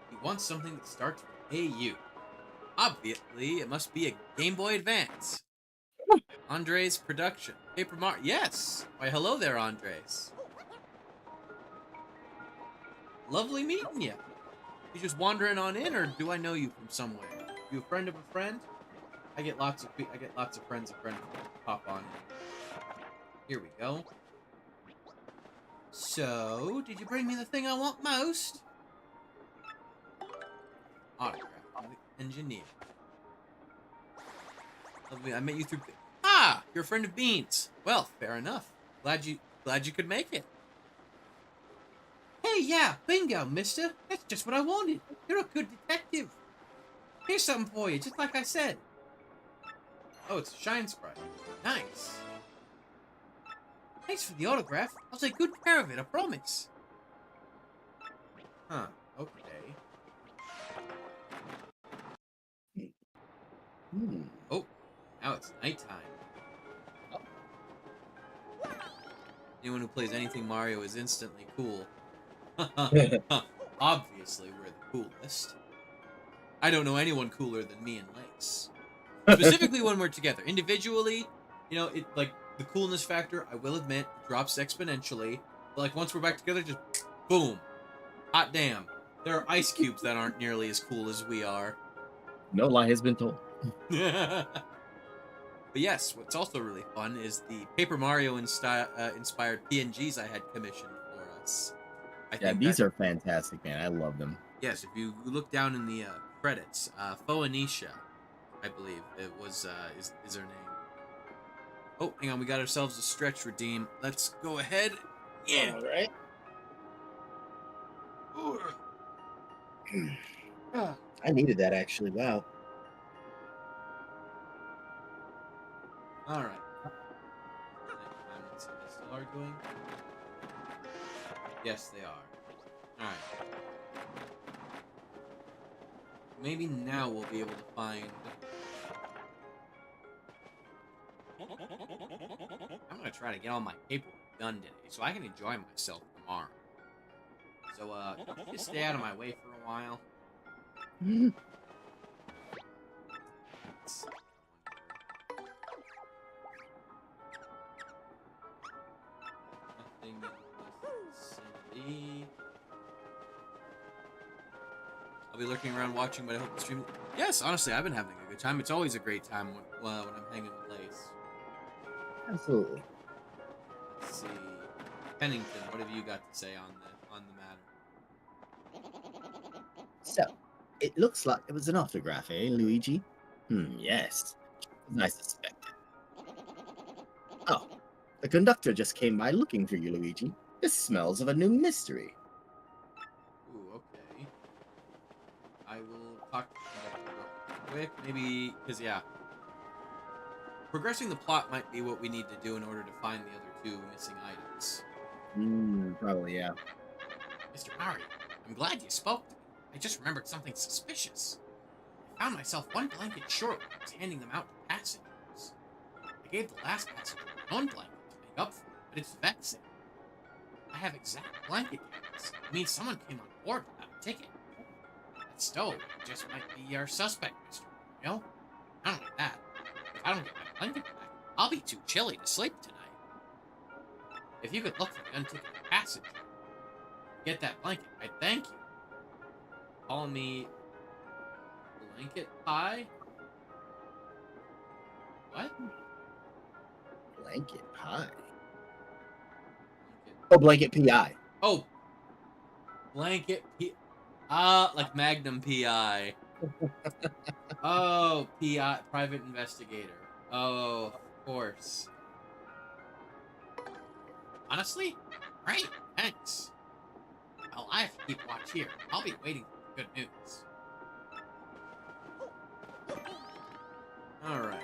He wants something that starts with AU. Obviously, it must be a Game Boy Advance. Andres Production. Paper Mario. Yes! Why, hello there, Andres. Lovely meeting you. You just wandering on in, or do I know you from somewhere? You a friend of a friend? I get lots of friends of friends that pop on in. Here we go. So, did you bring me the thing I want most? Autograph from the engineer. Lovely, I met you through... Ah! You're a friend of Beans. Well, fair enough. Glad you could make it. Hey, yeah, bingo, mister. That's just what I wanted. You're a good detective. Here's something for you, just like I said. Oh, it's a Shine Sprite. Nice. Thanks for the autograph. I'll take good care of it, I promise. Huh, okay. Oh, now it's nighttime. Anyone who plays anything Mario is instantly cool. Obviously, we're the coolest. I don't know anyone cooler than me and Lace. Specifically when we're together. Individually, you know, it like the coolness factor, I will admit, drops exponentially. But like once we're back together, just boom. Hot damn. There are ice cubes that aren't nearly as cool as we are. No lie has been told. But yes, what's also really fun is the Paper Mario inspired PNGs I had commissioned for us. Yeah, these are fantastic, man. I love them. Yes, if you look down in the credits, Phoenicia, I believe it was is her name. Oh, hang on, we got ourselves a stretch redeem. Let's go ahead. Yeah. All right. I needed that actually. Wow. All right. Let's see what they still are doing. Yes, they are. All right. Maybe now we'll be able to find. I'm gonna try to get all my paperwork done today, so I can enjoy myself tomorrow. So, just stay out of my way for a while. Let's see. Nothing in this vicinity. I'll be lurking around watching, but I hope the stream. Yes, honestly, I've been having a good time. It's always a great time when I'm hanging with Lace. Absolutely. Let's see, Pennington, what have you got to say on the matter? So, it looks like it was an autograph, eh, Luigi? Yes. As I suspected. Oh, the conductor just came by looking for you, Luigi. This smells of a new mystery. Ooh, okay. I will talk to the conductor real quick, maybe, because, yeah. Progressing the plot might be what we need to do in order to find the other two missing items. Probably, yeah. Mr. Mario, I'm glad you spoke to me. I just remembered something suspicious. I found myself one blanket short when I was handing them out to passengers. I gave the last passenger my own blanket to make up for it, but it's vexing. I have exact blanket counts. It means someone came on board without a ticket. That stove just might be our suspect, Mr. Mario. Not only that, if I don't get my blanket back, I'll be too chilly to sleep tonight. If you could look for the unticketed passenger, get that blanket, I'd thank you. Call me Blanket Pie? What? Blanket pie. Blanket. Oh, blanket PI. Oh, Blanket P. Like Magnum PI. Oh, PI, private investigator. Oh, of course. Honestly, great, thanks. Well, I have to keep watch here. I'll be waiting for good news. Alright.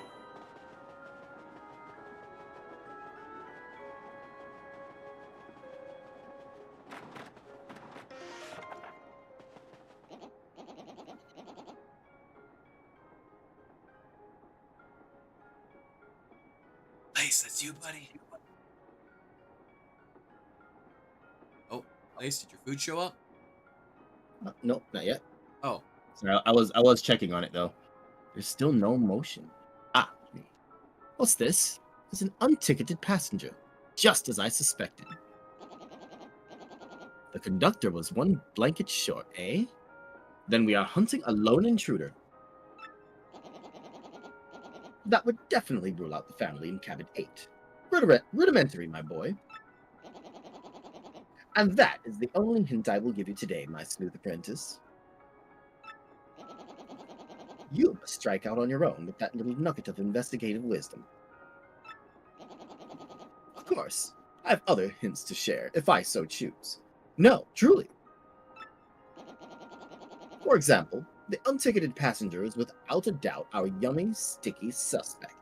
Lace, that's you, buddy. Oh, Lace, did your food show up? Nope, not yet. Oh, Sorry, I was checking on it though. There's still no motion. Ah, what's this? It's an unticketed passenger, just as I suspected. The conductor was one blanket short, eh? Then we are hunting a lone intruder. That would definitely rule out the family in cabin 8. Rudimentary, my boy. And that is the only hint I will give you today, my sleuth apprentice. You must strike out on your own with that little nugget of investigative wisdom. Of course, I have other hints to share, if I so choose. No, truly. For example, the unticketed passenger is without a doubt our yummy, sticky suspect.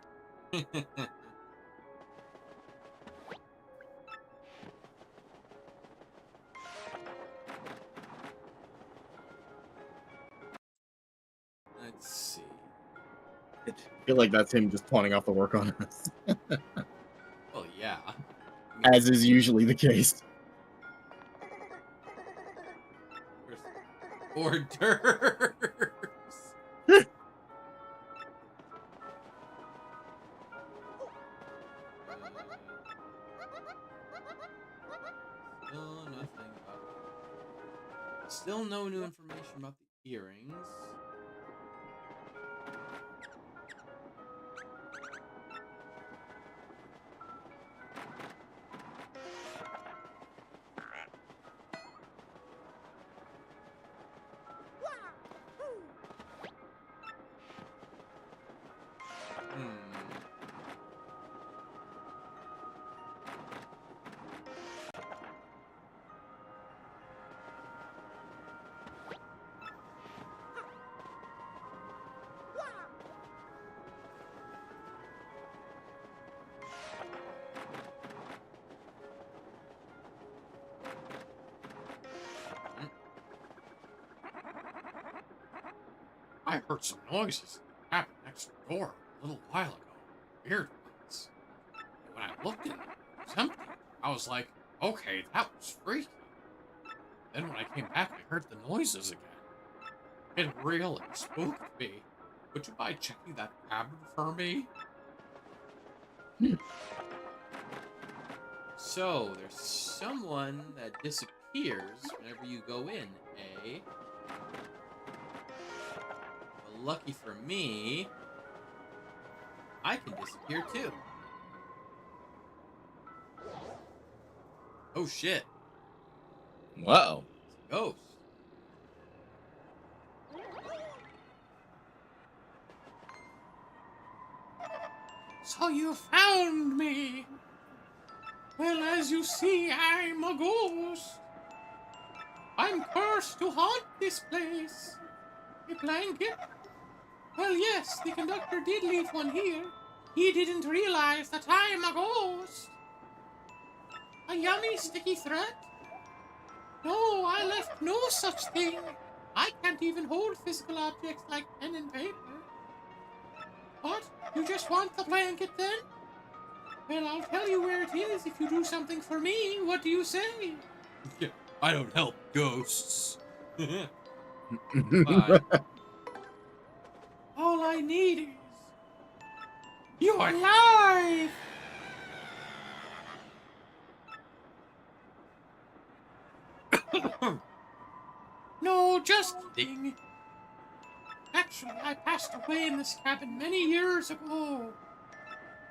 let's see. I feel like that's him just pawning off the work on us, Well, yeah. as is usually the case. Hors d'oeuvres. Still nothing about Still no new information about the earrings. I heard some noises in the cabin next door a little while ago. Weird ones. And when I looked in, it was empty. I was like, okay, that was freaky. Then when I came back, I heard the noises again. It really spooked me. Would you mind checking that cabin for me? So, there's someone that disappears whenever you go in, eh? Well, lucky for me, I can disappear too. Oh shit, Whoa. it's a ghost. So you found me. Well, as you see, I'm a ghost. I'm cursed to haunt this place. A blanket? Well, yes, the conductor did leave one here. He didn't realize that I'm a ghost. A yummy, sticky threat? No, I left no such thing. I can't even hold physical objects like pen and paper. What? You just want the blanket then? Well, I'll tell you where it is if you do something for me. What do you say? I don't help ghosts. Bye. All I need is your life. No, just kidding. Actually, I passed away in this cabin many years ago.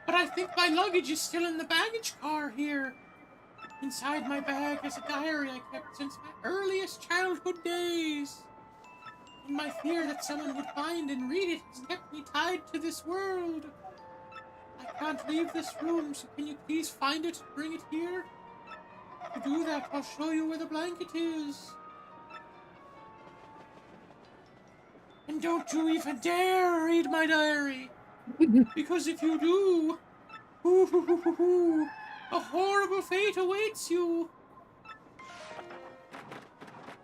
But I think my luggage is still in the baggage car here. Inside my bag is a diary I kept since my earliest childhood days. And my fear that someone would find and read it has kept me tied to this world. I can't leave this room, so can you please find it and bring it here? To do that, I'll show you where the blanket is. And don't you even dare read my diary. Because if you do, a horrible fate awaits you.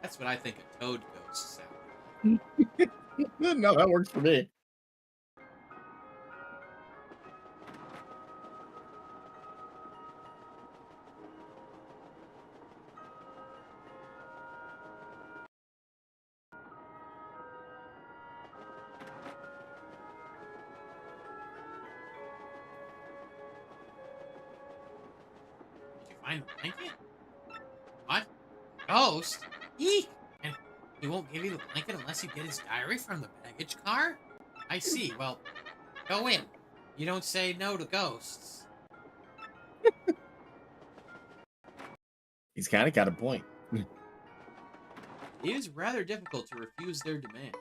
That's what I think a toad ghost sounds. No, that works for me. Did you find the blanket? What? Ghost? Eek! And he won't give you the blanket unless you get his diary from the baggage car? I see. Well, go in. You don't say no to ghosts. He's kind of got a point. It is rather difficult to refuse their demands.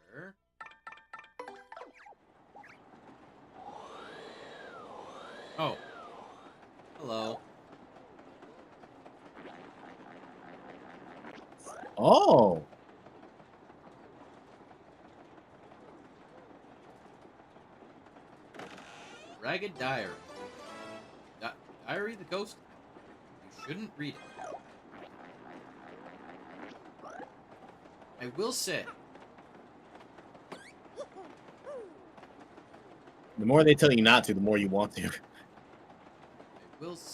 Sure. Oh. Hello. Oh. Ragged Diary. Diary of the Ghost. You shouldn't read it. I will say, The more they tell you not to, the more you want to.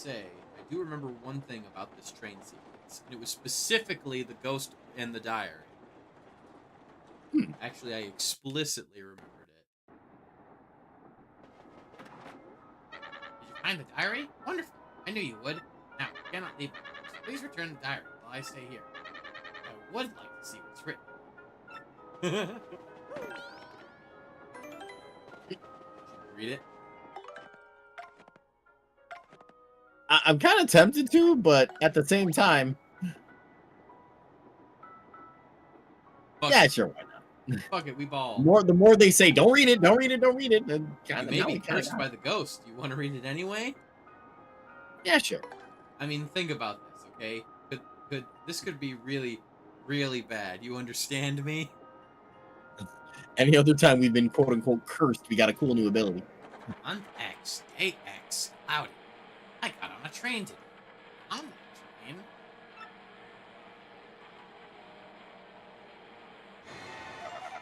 I do remember one thing about this train sequence, and it was specifically the ghost and the diary. Actually, I explicitly remembered it. Find the diary? Wonderful. I knew you would. Now, you cannot leave. Please return the diary while I stay here. I would like to see what's written. Should we read it? I'm kind of tempted to, but at the same time, Fuck yeah, it. sure. Why not? Fuck it, we ball. The more they say, don't read it, don't read it, don't read it, then You kind may of be cursed by the ghost. You want to read it anyway? Yeah, sure. I mean, think about this, okay? This could be really, really bad. You understand me? Any other time we've been quote unquote cursed, we got a cool new ability. On X, day X, cloudy. I got on a train today. On that train.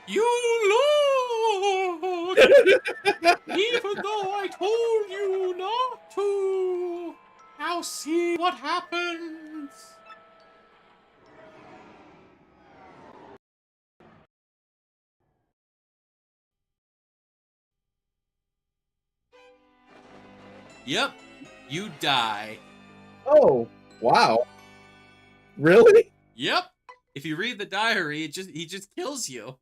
You Lord! Even though I told you not to, now see what happens. Yep, you die. Oh, wow. Really? Yep. If you read the diary, he just kills you.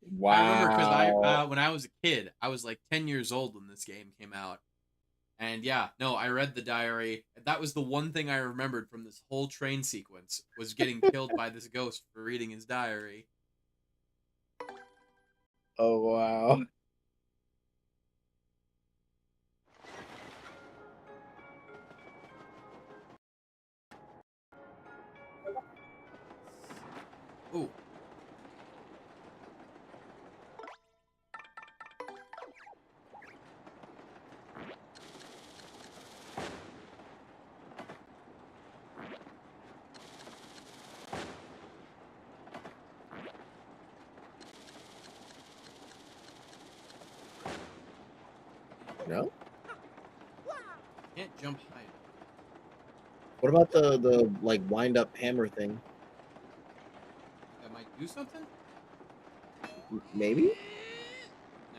Wow. I remember because when I was a kid, I was like 10 years old when this game came out. And yeah, no, I read the diary. That was the one thing I remembered from this whole train sequence, was getting killed by this ghost for reading his diary. Oh, wow. Ooh. No? Can't jump high. What about the like wind up hammer thing? That might do something? Maybe?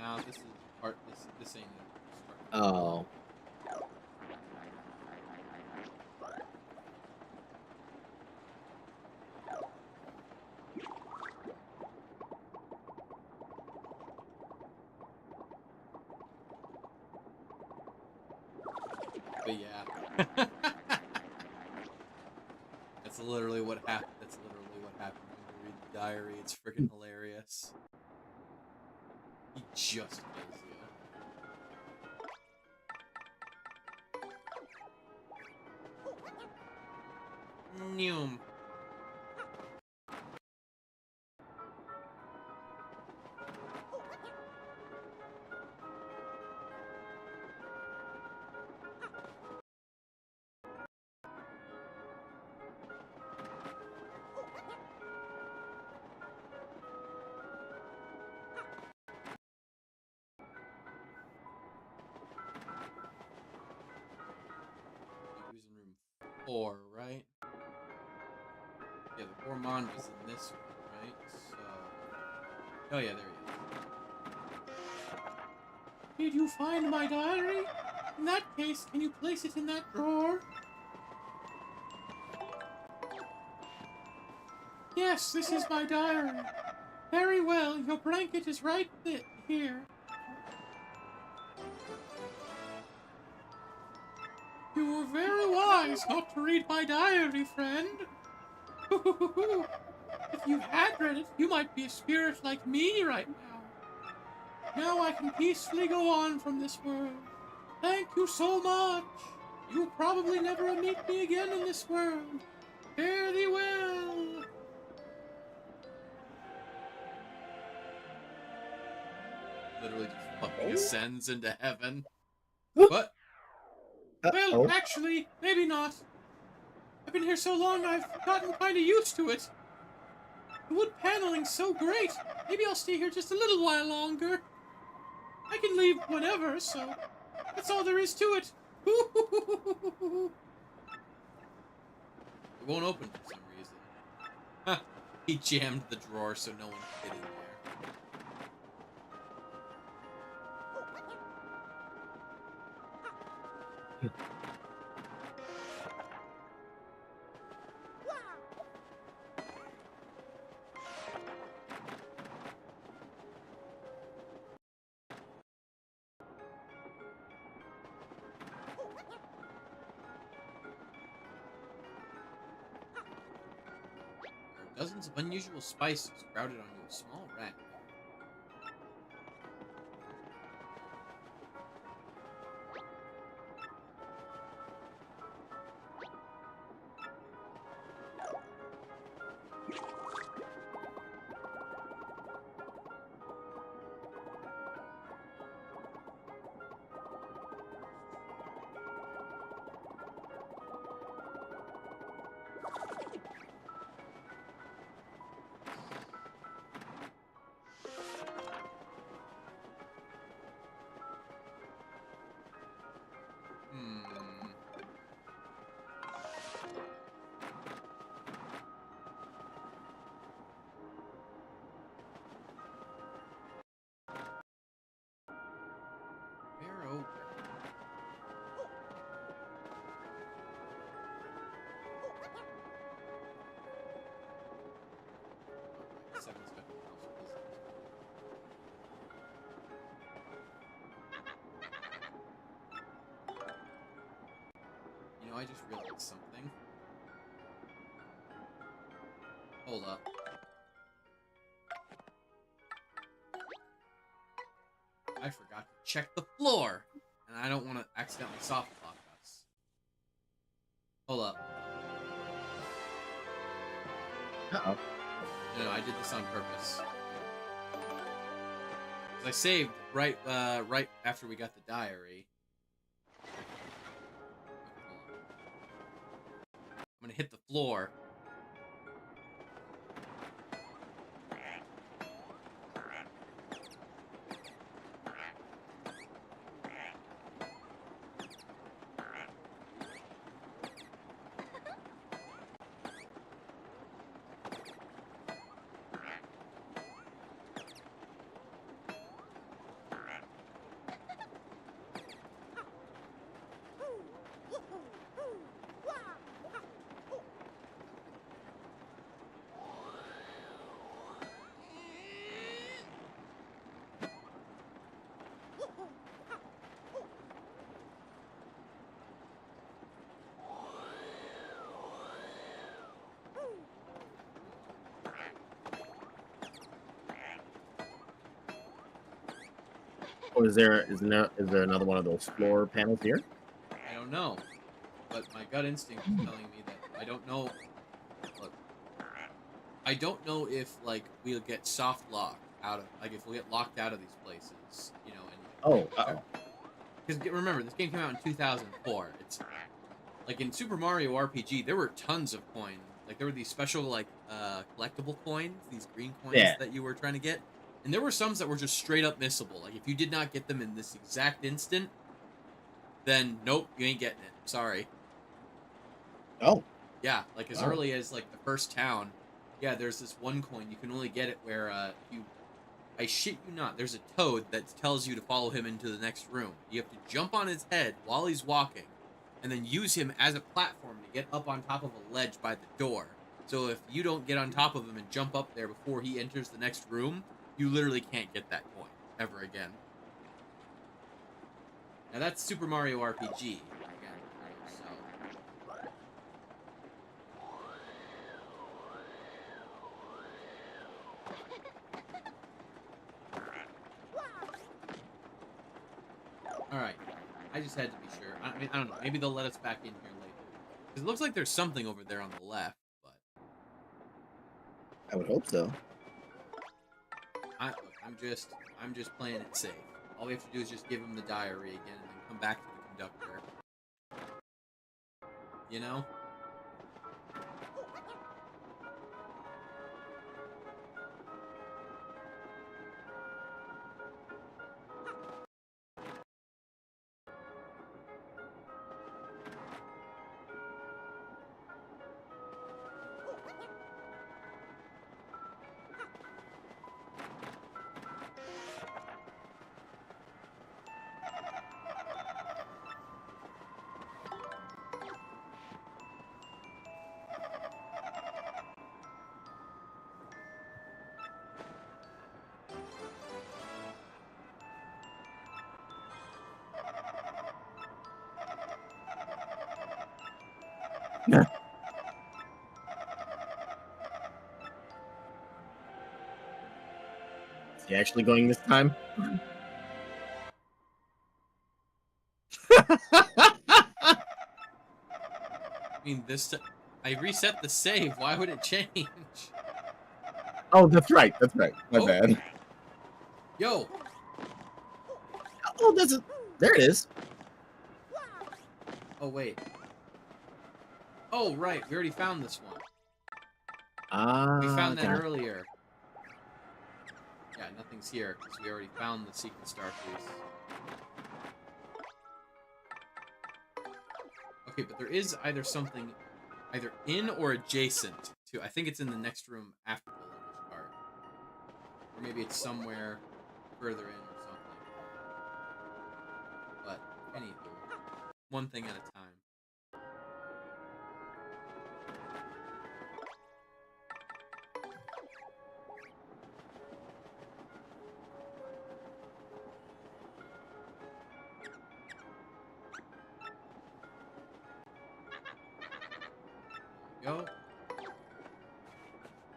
No, this is part. This ain't it. Oh. But yeah. That's literally what happened. That's literally what happened when you read the diary. It's freaking hilarious. He just kills you. Noom. He was in room 4, right? Yeah, the Gourmand was in this one, right? So... Oh yeah, there he is. Did you find my diary? In that case, can you place it in that drawer? Yes, this is my diary. Very well, your blanket is right here. You were very wise not to read my diary, friend. If you had read it, you might be a spirit like me right now. Now I can peacefully go on from this world. Thank you so much. You'll probably never meet me again in this world. Fare thee well. Literally just fucking ascends into heaven. What? Well, actually, maybe not. I've been here so long, I've gotten kind of used to it. The wood paneling's so great. Maybe I'll stay here just a little while longer. I can leave whenever, so that's all there is to it. It won't open for some reason. Huh. He jammed the drawer so no one could get in there. There are dozens of unusual spices sprouted onto a small rack. Hmm. Barrow. Seven's got the house business. You know, I just realized something. Hold up. I forgot to check the floor, and I don't want to accidentally soft lock us. Hold up. Uh-oh. No, I did this on purpose. 'Cause I saved right after we got the diary. Okay, hold on. I'm gonna hit the floor. Or is there another one of those floor panels here? I don't know, but my gut instinct is telling me that I don't know. Look, I don't know if like we'll get soft locked out of if we'll get locked out of these places, you know. And because remember, this game came out in 2004. It's like in Super Mario RPG, there were tons of coins. Like there were these special collectible coins, these green coins that you were trying to get. And there were some that were just straight up missable. Like, if you did not get them in this exact instant, then nope, you ain't getting it. Sorry. Oh. Yeah, like as early as like the first town, yeah, there's this one coin. You can only get it where I shit you not, there's a toad that tells you to follow him into the next room. You have to jump on his head while he's walking, and then use him as a platform to get up on top of a ledge by the door. So if you don't get on top of him and jump up there before he enters the next room, you literally can't get that coin ever again. Now that's Super Mario RPG. Again, so. Alright. I just had to be sure. I mean, I don't know. Maybe they'll let us back in here later. Because it looks like there's something over there on the left, but... I would hope so. I'm just playing it safe. All we have to do is just give him the diary again and then come back to the conductor. You know? Is he actually going this time? I mean, I reset the save. Why would it change? Oh, that's right. That's right. My Oh. bad. Yo, Oh, that's it. There it is. oh wait. Oh right, we already found this one. Ah, We found that got it. earlier. Yeah, nothing's here because we already found the secret star piece. Okay, but there is either something either in or adjacent to. I think it's in the next room after the luggage cart, or maybe it's somewhere further in or something. But anywho, one thing at a time. Go.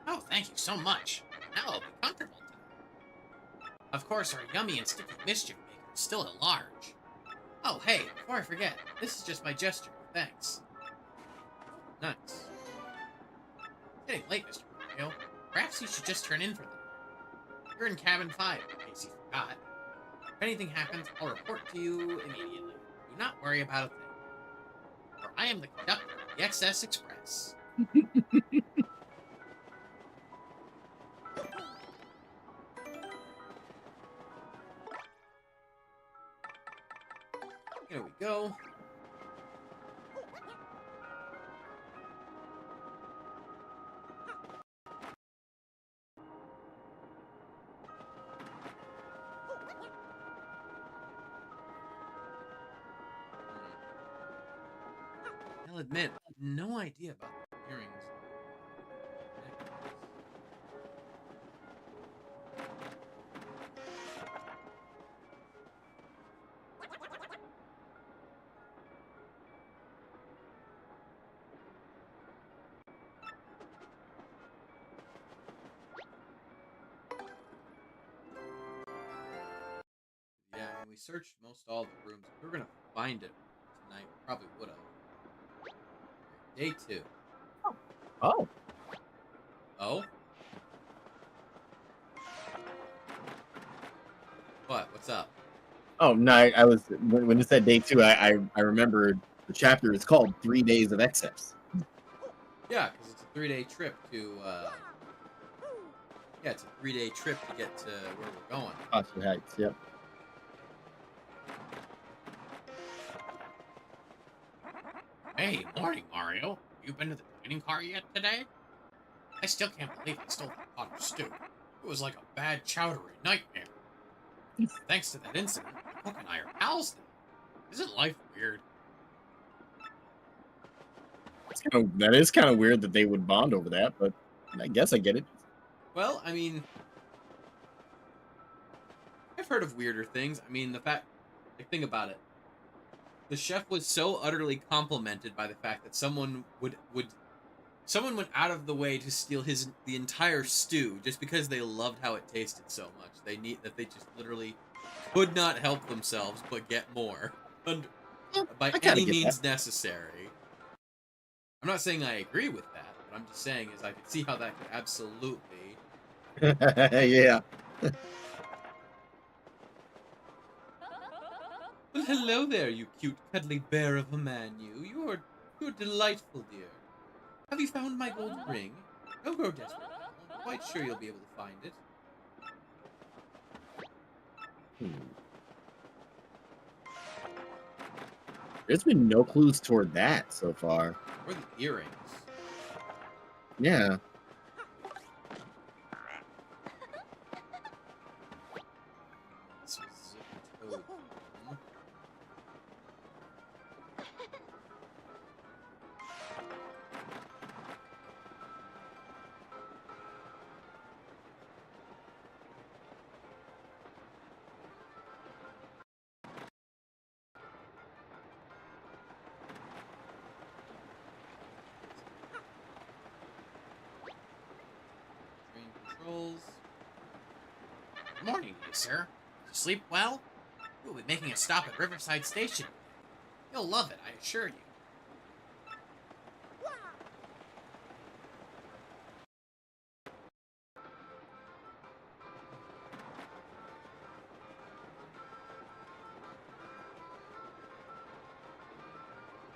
Oh, thank you so much. Now I'll be comfortable tonight. Of course, our yummy and sticky mischief maker is still at large. Oh, hey, before I forget, this is just my gesture. Thanks. Nice. It's getting late, Mr. Mario. Perhaps you should just turn in for them. You're in cabin 5, in case you forgot. If anything happens, I'll report to you immediately. Do not worry about a thing. For I am the conductor of the XS Express. Here we go. I'll admit, I had no idea about the earrings. Yeah, I mean, we searched most all the rooms. If we were gonna find it tonight, we probably would have. Day 2. Oh, Oh? What? What's up? oh no! I was when it said day 2. I remembered the chapter is called 3 Days of Excess. Yeah, because it's a 3-day trip to, yeah, it's a 3-day trip to get to where we're going. Oxford Heights. Yep. Hey, morning, Mario. You been to the dining car yet today? I still can't believe I stole that pot of stew. It was like a bad chowdery nightmare. Thanks to that incident, the cook and I are pals now. Isn't life weird? That is kind of weird that they would bond over that, but I guess I get it. Well, I mean, I've heard of weirder things. I mean, think about it. The chef was so utterly complimented by the fact that someone someone went out of the way to steal the entire stew just because they loved how it tasted so much. They just literally could not help themselves but get more by I kinda any get means necessary. I'm not saying I agree with that, but I'm just saying is I could see how that could absolutely. Yeah. Well, hello there, you cute, cuddly bear of a man, you. You're delightful, dear. Have you found my gold ring? Don't grow desperate. I'm quite sure you'll be able to find it. There's been no clues toward that so far. Or the earrings. Yeah. This was a toad. chemicals. Good morning to you, sir. Did you sleep well? We'll be making a stop at Riverside Station. You'll love it, I assure you.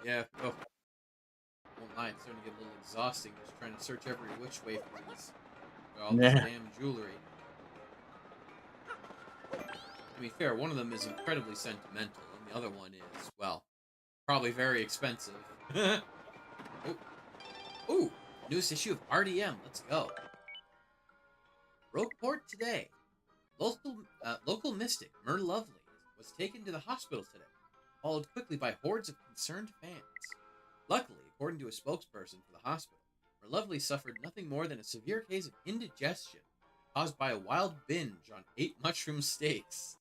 Yeah, oh. Won't lie, it's starting to get a little exhausting just trying to search every which way for all this Nah. damn jewelry. To be fair, one of them is incredibly sentimental, and the other one is, well, probably very expensive. Oh. Ooh, newest issue of RDM. Let's go. Rogueport today. Local mystic Myr Lovely was taken to the hospital today, followed quickly by hordes of concerned fans. Luckily, according to a spokesperson for the hospital, Myr Lovely suffered nothing more than a severe case of indigestion caused by a wild binge on 8 mushroom steaks.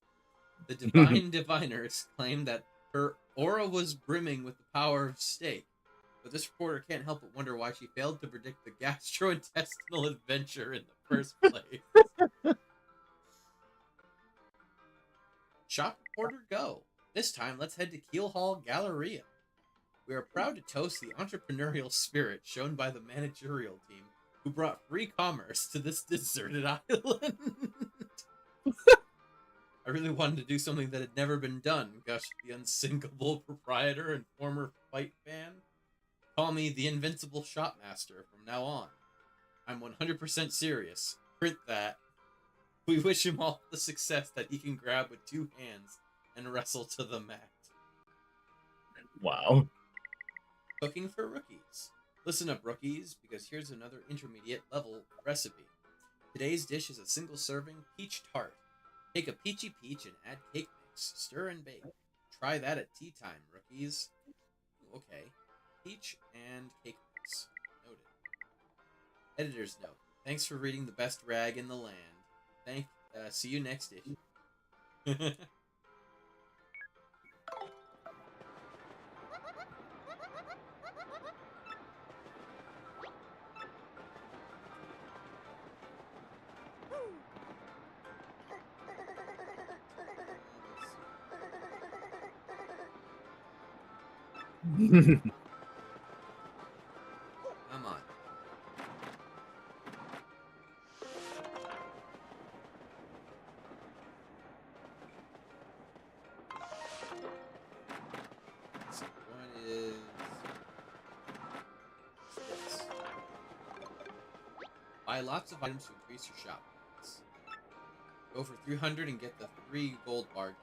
The divine diviners claimed that her aura was brimming with the power of steak, but this reporter can't help but wonder why she failed to predict the gastrointestinal adventure in the first place. Shop Reporter Go. This time, let's head to Keel Hall Galleria. We are proud to toast the entrepreneurial spirit shown by the managerial team who brought free commerce to this deserted island. I really wanted to do something that had never been done, gushed the unsinkable proprietor and former fight fan. Call me the invincible shopmaster from now on. I'm 100% serious. Print that. We wish him all the success that he can grab with 2 hands and wrestle to the mat. Wow. Cooking for rookies. Listen up, rookies, because here's another intermediate level recipe. Today's dish is a single serving peach tart. Take a peachy peach and add cake mix. Stir and bake. Try that at tea time, rookies. Okay. Peach and cake mix. Noted. Editor's note. Thanks for reading the best rag in the land. See you next issue. Come on. So what is this? Buy lots of items to increase your shop points. Go for 300 and get the 3 gold bar.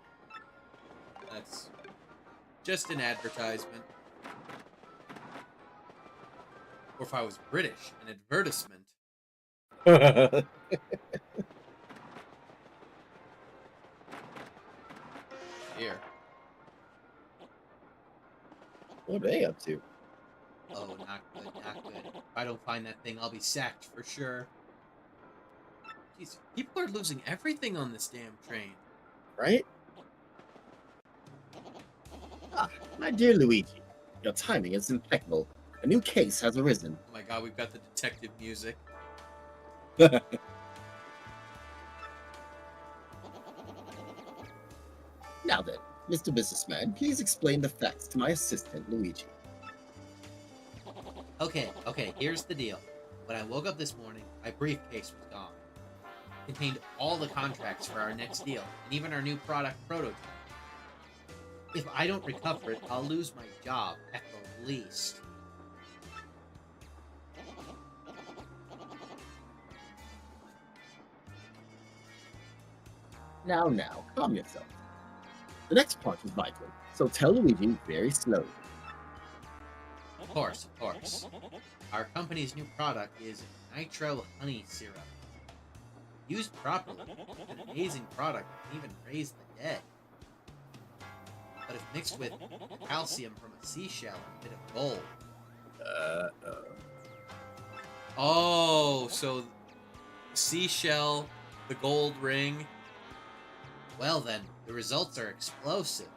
That's just an advertisement. Or if I was British, an advertisement. Here. What are they up to? Oh, not good, not good. If I don't find that thing, I'll be sacked for sure. Jeez, people are losing everything on this damn train. Right? Ah, my dear Luigi, your timing is impeccable. A new case has arisen. Oh my god, we've got the detective music. Now then, Mr. Businessman, please explain the facts to my assistant, Luigi. Okay, here's the deal. When I woke up this morning, my briefcase was gone. It contained all the contracts for our next deal, and even our new product prototype. If I don't recover it, I'll lose my job, at the least. Now, calm yourself. The next part is vital, so tell Luigi very slowly. Of course. Our company's new product is Nitro Honey Syrup. Used properly, it's an amazing product that can even raise the dead. But if mixed with calcium from a seashell and a bit of gold. Oh, so seashell, the gold ring. Well then, the results are explosive.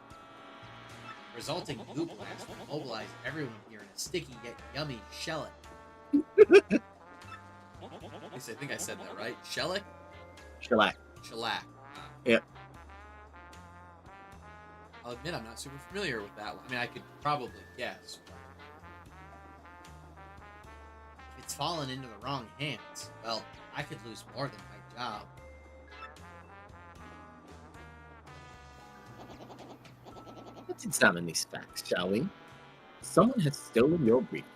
The resulting goo blast will mobilize everyone here in a sticky yet yummy shelllet. least I think I said that right. Shellac? Shellac. Shellac. Yep. I'll admit I'm not super familiar with that one. I mean, I could probably guess. If it's fallen into the wrong hands, well, I could lose more than my job. Let's examine these facts, shall we? Someone has stolen your briefcase.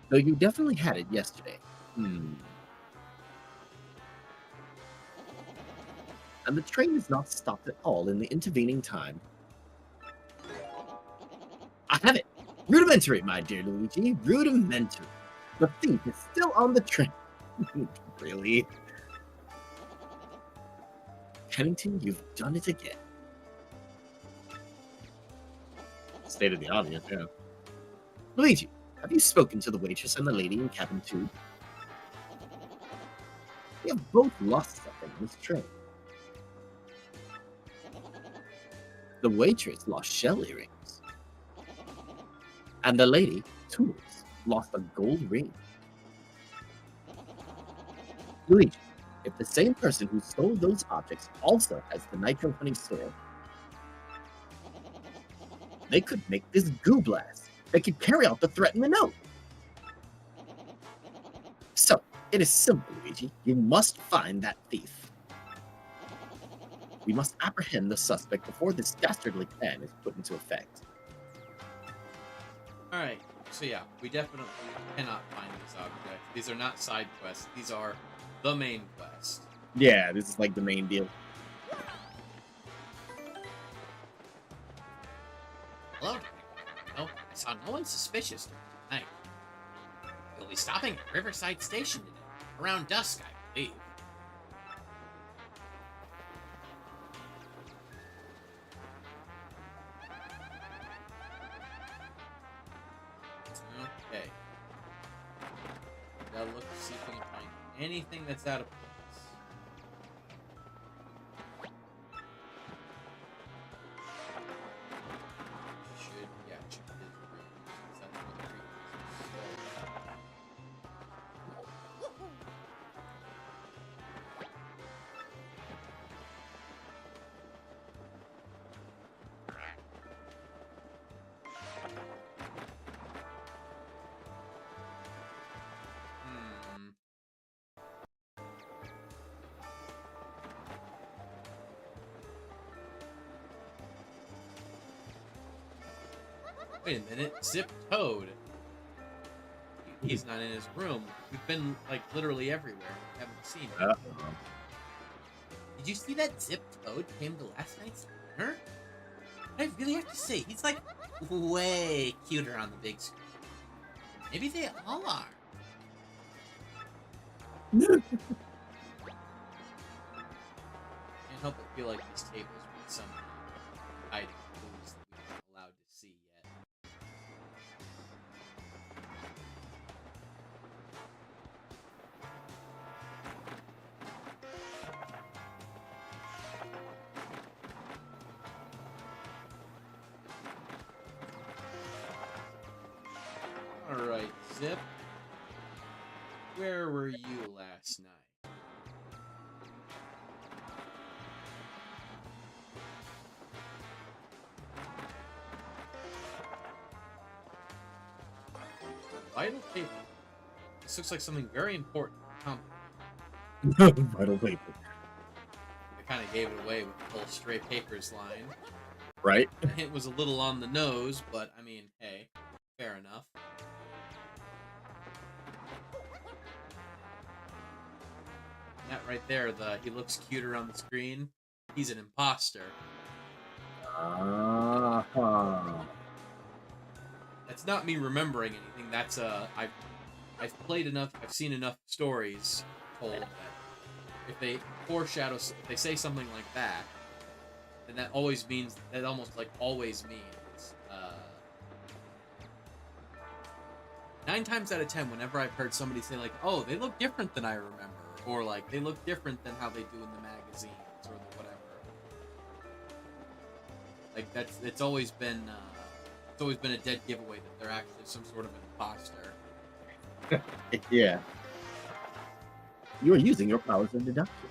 Though you definitely had it yesterday. And the train has not stopped at all in the intervening time. I have it! Rudimentary, my dear Luigi. Rudimentary. The thief is still on the train. Really? Kennington, you've done it again. State of the audience, yeah. Luigi, have you spoken to the waitress and the lady in cabin 2? They have both lost something on this train. The waitress lost shell earrings. And the lady, Tools, lost a gold ring. Luigi, if the same person who stole those objects also has the Nitro Honey sword, they could make this goo blast. They could carry out the threat in the note. So, it is simple, Luigi. You must find that thief. We must apprehend the suspect before this dastardly plan is put into effect. Alright, so yeah, we definitely cannot find these objects. These are not side quests. These are the main quest. Yeah, this is like the main deal. Hello? No, I saw no one suspicious tonight. You'll be stopping at Riverside Station today, around dusk, I believe. Okay. Gotta look to see if we can find anything that's out of place. Should be his room, since that's where the briefcase is stored. Hmm. Wait a minute, Zip Toad. He's not in his room. We've been like literally everywhere. We haven't seen him. Did you see that Zip Toad came to last night's dinner? I really have to say, he's like way cuter on the big screen. Maybe they all are. Can't help but feel like these tables with some hiding clues that we aren't allowed to see yet. Alright, Zip. Where were you last night? Vital paper. This looks like something very important. Vital paper. I kind of gave it away with the whole stray papers line. Right? It was a little on the nose, but I mean, hey, fair enough. That right there, he looks cuter on the screen. He's an imposter. That's not me remembering anything. That's I've played enough. I've seen enough stories told that if they foreshadow, if they say something like that, then that always means that almost like always means 9 times out of 10, whenever I've heard somebody say like, "Oh, they look different than I remember," or like they look different than how they do in the magazines or the whatever, like it's always been it's always been a dead giveaway that they're actually some sort of an imposter. Yeah. You are using your powers of deduction.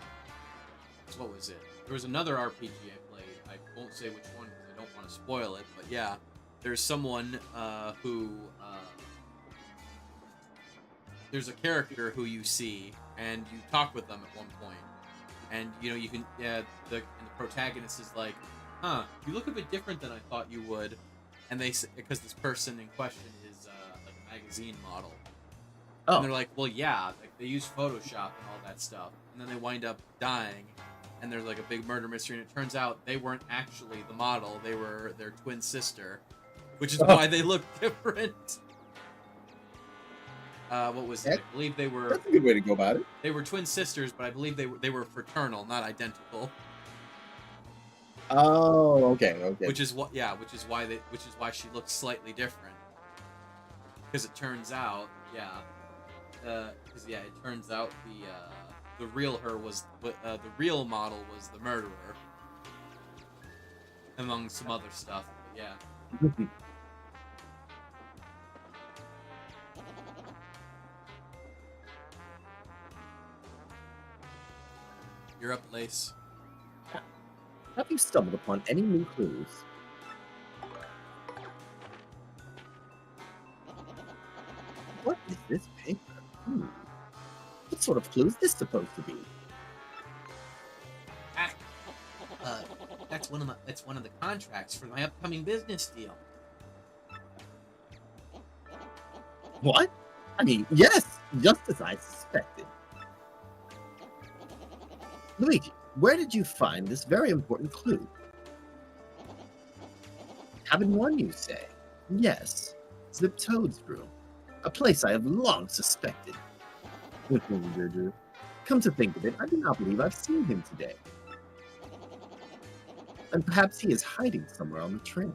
What was it? There was another RPG I played. I won't say which one because I don't want to spoil it. But yeah, there's someone who there's a character who you see and you talk with them at one point, and you know you can the protagonist is like, "Huh, you look a bit different than I thought you would," and they because this person in question is like a magazine model. Oh. And they're like, well, yeah, like they use Photoshop and all that stuff, and then they wind up dying, and there's like a big murder mystery, and it turns out they weren't actually the model; they were their twin sister, which is why they look different. What was it? I believe they were. That's a good way to go about it. They were twin sisters, but I believe they were fraternal, not identical. Oh, okay. Which is why she looks slightly different. Because it turns out, it turns out the real her was the real model was the murderer, among some other stuff. But yeah. You're up, Lace. Have you stumbled upon any new clues? What is this paper? What sort of clue is this supposed to be? That's one of the contracts for my upcoming business deal. What? I mean, yes, just as I suspected. Luigi, where did you find this very important clue? Cabin 1, you say? Yes, Zip Toad's room. A place I have long suspected. Come to think of it, I do not believe I've seen him today. And perhaps he is hiding somewhere on the train.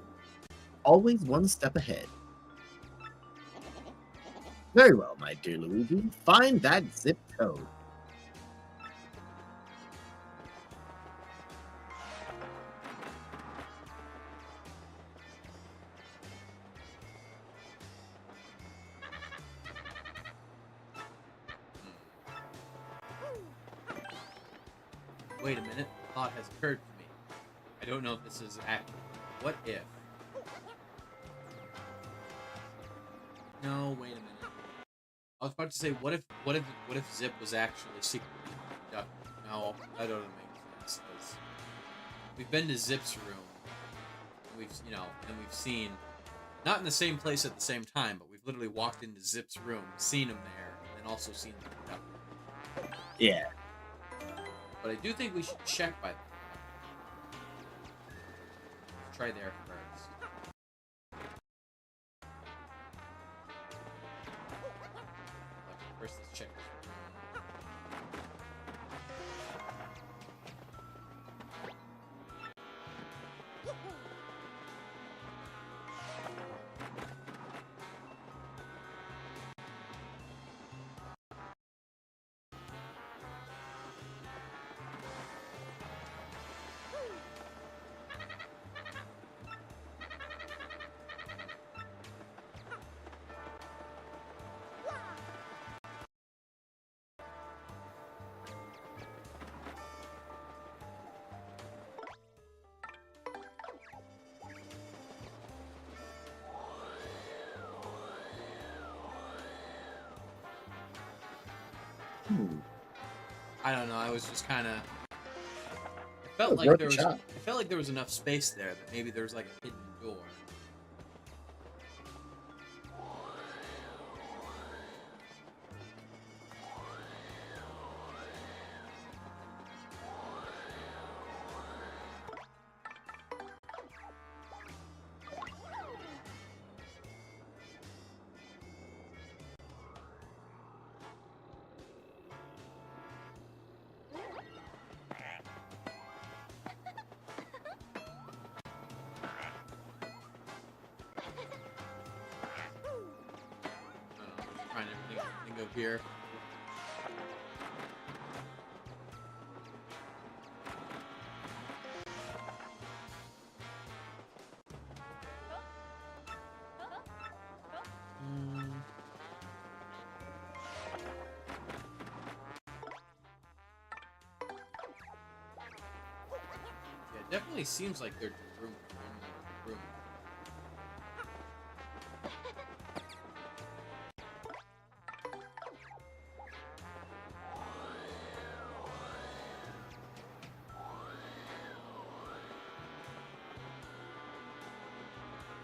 Always one step ahead. Very well, my dear Luigi. Find that Zip Toad. Wait a minute, a thought has occurred to me. I don't know if this is accurate. What if? No, wait a minute. I was about to say, what if Zip was actually secretly abducted? No, that doesn't make sense. Because we've been to Zip's room. And we've seen, not in the same place at the same time, but we've literally walked into Zip's room, seen him there, and then also seen him abducted. Yeah. But I do think we should check by that. Let's try there first. First, let's check this room. I don't know. I was just kind of. It felt like there was enough space there that maybe there was like a hidden door. Trying to think of here. definitely seems like there's room for one more room.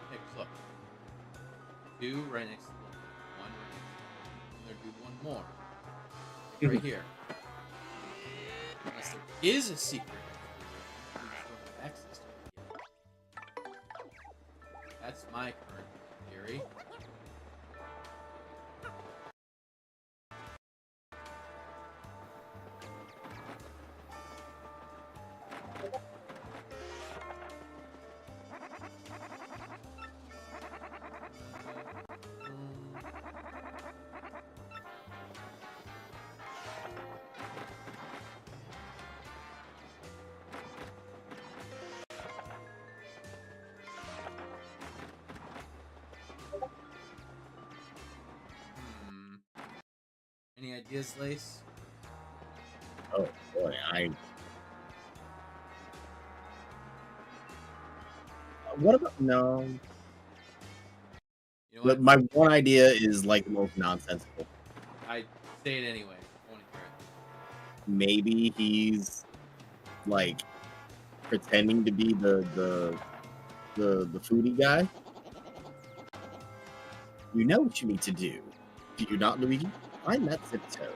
Hey, look. Two right next to the one right next to the and there'd be one more. Like right here. Unless there is a secret we just don't have access to it yet. That's my current theory. Any ideas, Lace? Oh boy, what about no? You know what? My one idea is like the most nonsensical. I say it anyway. I want to hear it. Maybe he's like pretending to be the foodie guy. You know what you need to do. Do you not, Luigi? Find that zip toe.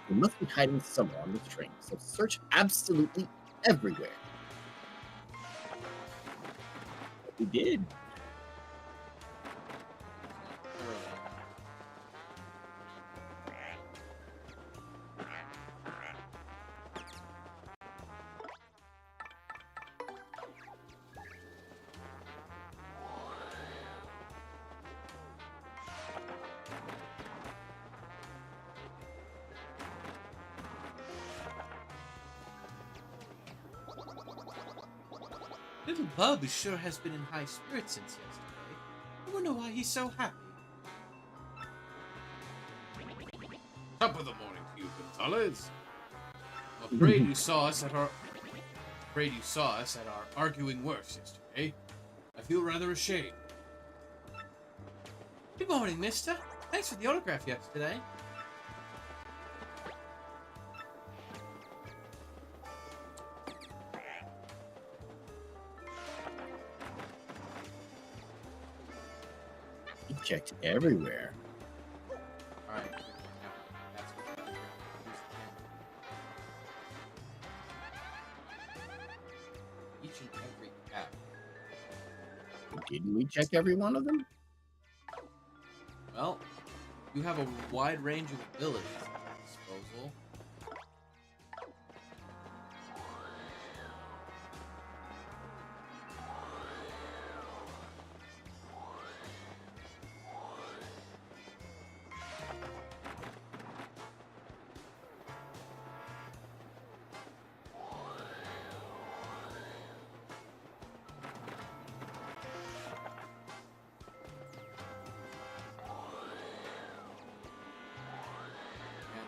You must be hiding somewhere on this train, so search absolutely everywhere. We did. Little Bub sure has been in high spirits since yesterday. I wonder why he's so happy. Top of the morning to you, Gonzalez. I'm afraid you saw us at our arguing works yesterday. I feel rather ashamed. Good morning, mister. Thanks for the autograph yesterday. He checked everywhere. Alright. That's what each and every cap. Didn't we check every one of them? Well, you have a wide range of abilities at your disposal.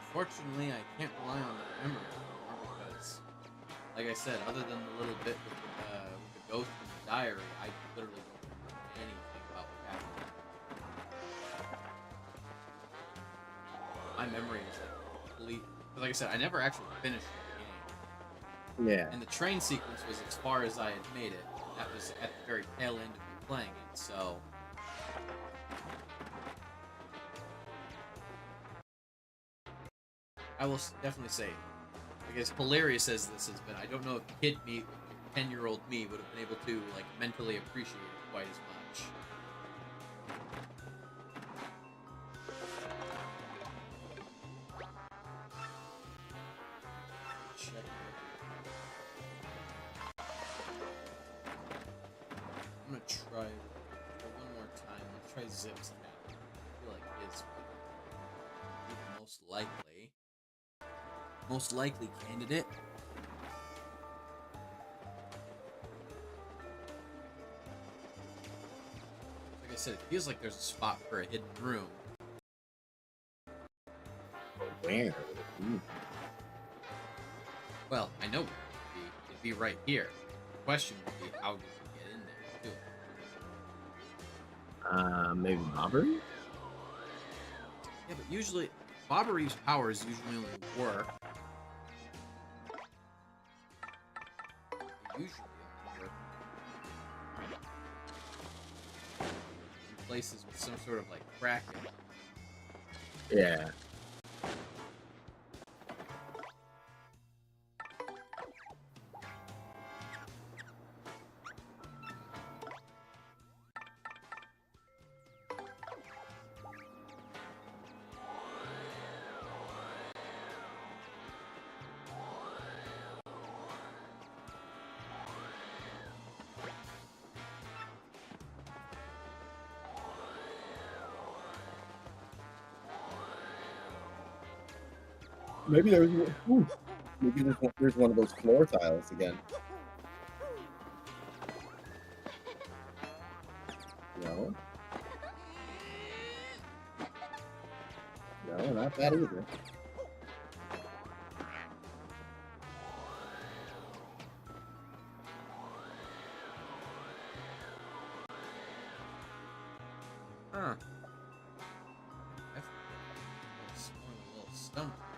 Unfortunately, I can't rely on the memory anymore because, like I said, other than the little bit with the ghost in the diary, I literally don't remember anything about what happened. My memory is like complete. Like I said, I never actually finished the game, Yeah. and the train sequence was as far as I had made it. That was at the very tail end of me playing it, so. I will definitely say, like, as hilarious as this has been, I don't know if kid me, 10-year-old me, would have been able to like mentally appreciate it quite as much. Check. I'm gonna try for one more time. Let's try Zip's cat. I feel like his would be the most likely candidate. Like I said, it feels like there's a spot for a hidden room. Where? Ooh. Well, I know where it would be. It'd be right here. question would be, how did you get in there too? Maybe Bobbery? Yeah, but usually Bobbery's powers usually only work. They usually only work in places with some sort of like cracking. Yeah. Maybe there's maybe there's one of those floor tiles again. No. No, not that either. Huh. That's a little stump there.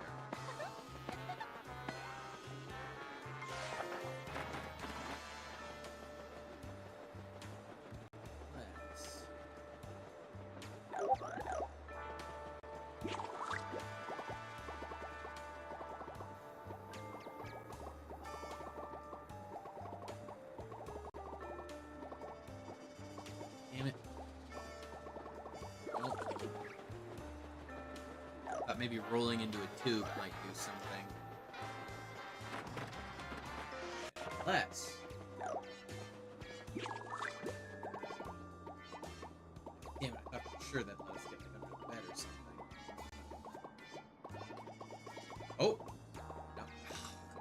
Let's... Damn it. Nope. Thought maybe rolling into a tube might do something. Let's. Damn it, I thought for sure that let us get like under the bed or something. Oh! No.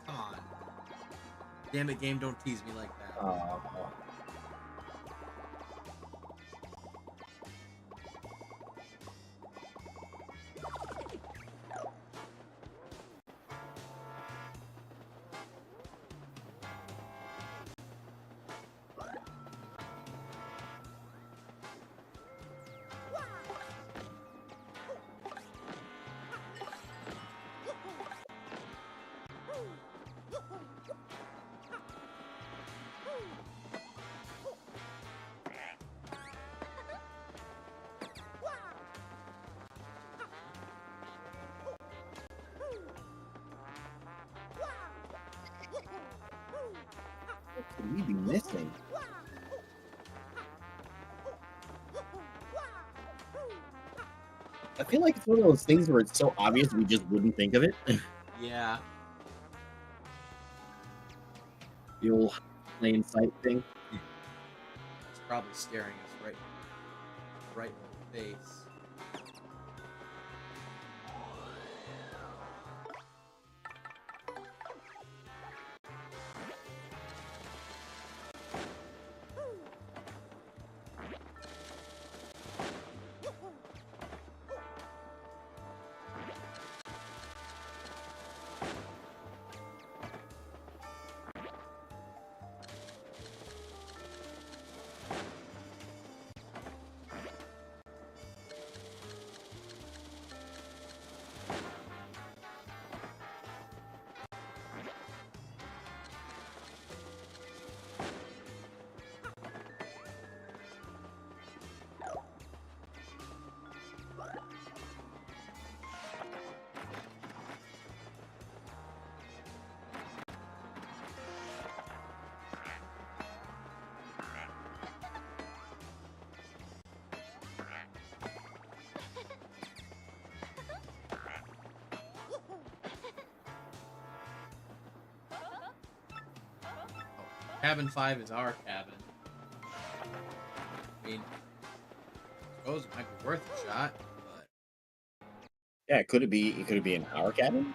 Come on. Damn it, game, don't tease me like that. What could we be missing? I feel like it's one of those things where it's so obvious we just wouldn't think of it. Yeah. The old plain sight thing. It's probably staring us right in the face. Cabin 5 is our cabin. I mean, I suppose it might be worth a shot, but Yeah, could it be in our cabin?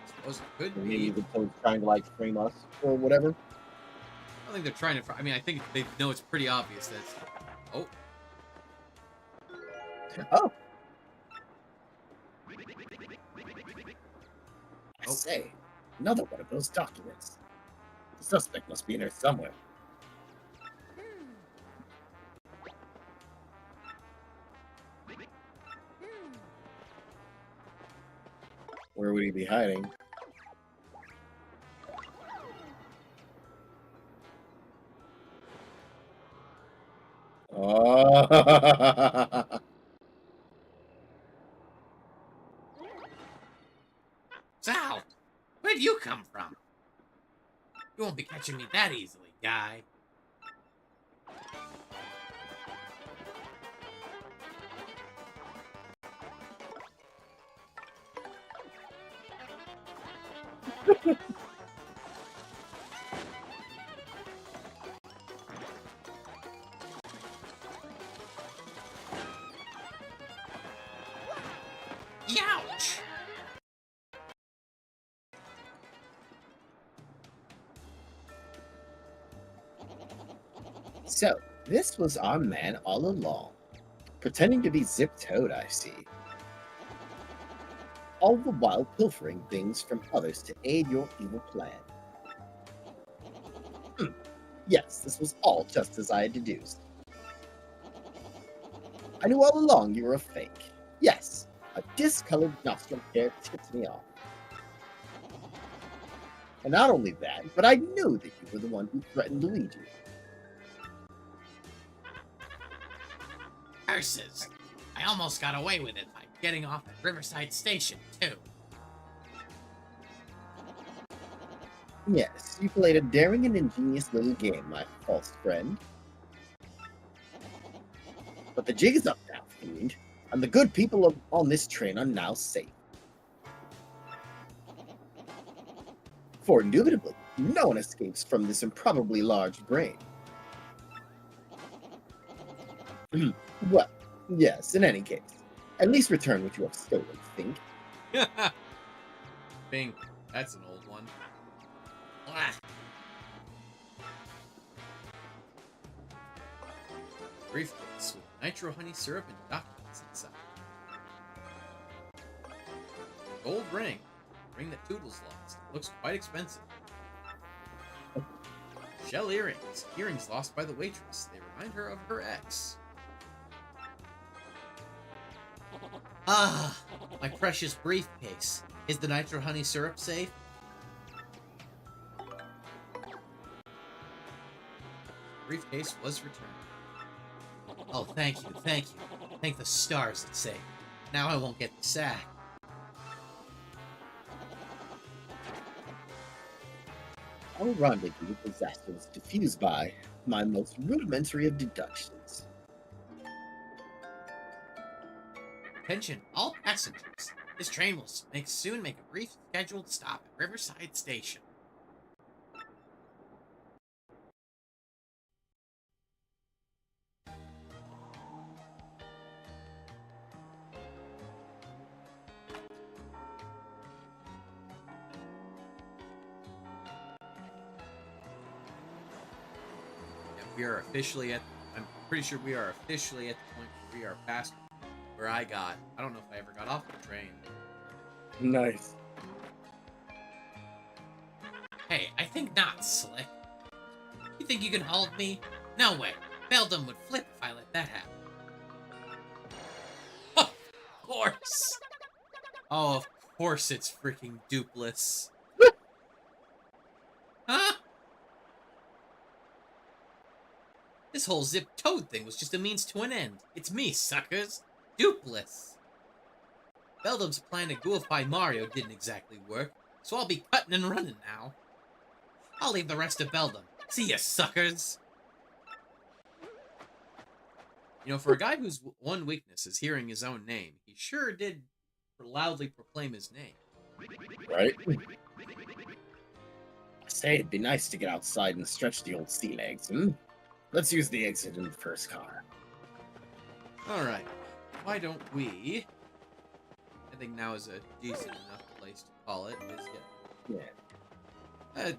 I suppose it could Maybe be. the police trying to like frame us or whatever. I don't think they're trying to. I mean, I think they know it's pretty obvious that it's. Oh, Oh. I Oh. say, another one of those documents. The suspect must be in here somewhere. Where would he be hiding? Oh. Sal, where'd you come from? You won't be catching me that easily, guy. Youch! So, this was our man all along. Pretending to be Zip Toad, I see. All the while pilfering things from others to aid your evil plan. Yes, this was all just as I had deduced. I knew all along you were a fake. Yes, a discolored nostrum hair tipped me off. And not only that, but I knew that you were the one who threatened Luigi. Curses! I almost got away with it by getting off at Riverside Station, too. Yes, you played a daring and ingenious little game, my false friend. But the jig is up now, fiend, and the good people on this train are now safe. For indubitably, no one escapes from this improbably large brain. Well, yes, in any case, at least return what you have stolen, Fink. Bing, that's an old one. Ah. Briefcase with nitro honey syrup and documents inside. Gold ring. Ring that Toodles lost. Looks quite expensive. Shell earrings. Earrings lost by the waitress. They remind her of her ex. Ah, my precious briefcase. Is the nitro honey syrup safe? Briefcase was returned. Oh, thank you, thank you. Thank the stars it's safe. Now I won't get the sack. Our rendezvous with disaster was diffused by my most rudimentary of deductions. Attention, all passengers. This train will soon make a brief scheduled stop at Riverside Station. We are officially at. I'm pretty sure we are officially at the point where we are past where I don't know if I ever got off the train. Nice. Hey, I think not, Slick. You think you can hold me? No way. Beldum would flip if I let that happen. Of course. Oh, of course it's freaking Dupless. Huh? This whole Zip Toad thing was just a means to an end. It's me, suckers. Dupless. Beldum's plan to goofy Mario didn't exactly work, so I'll be cutting and running now. I'll leave the rest to Beldum. See ya, suckers! You know, for a guy whose one weakness is hearing his own name, he sure did loudly proclaim his name. Right? I say, it'd be nice to get outside and stretch the old sea legs, Let's use the exit in the first car. Alright, why don't we... I think now is a decent enough place to call it.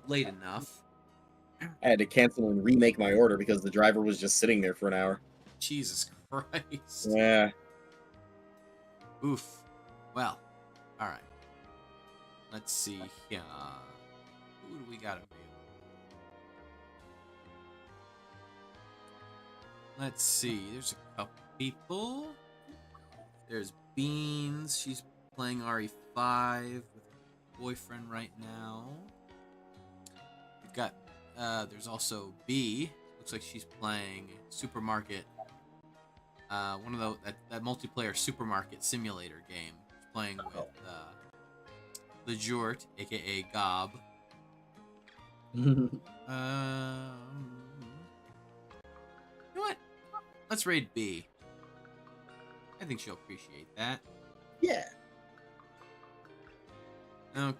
Late enough. I had to cancel and remake my order because the driver was just sitting there for an hour. Jesus Christ. Yeah. Oof. Well, alright. Let's see here. Who do we got available? Let's see. There's a couple people. There's Beans. She's playing RE5 with her boyfriend right now. We've got. There's also B. Looks like she's playing Supermarket. One of that multiplayer supermarket simulator game. She's playing with the Jort, aka Gob. You know what? Let's raid B. I think she'll appreciate that. Yeah. Okay.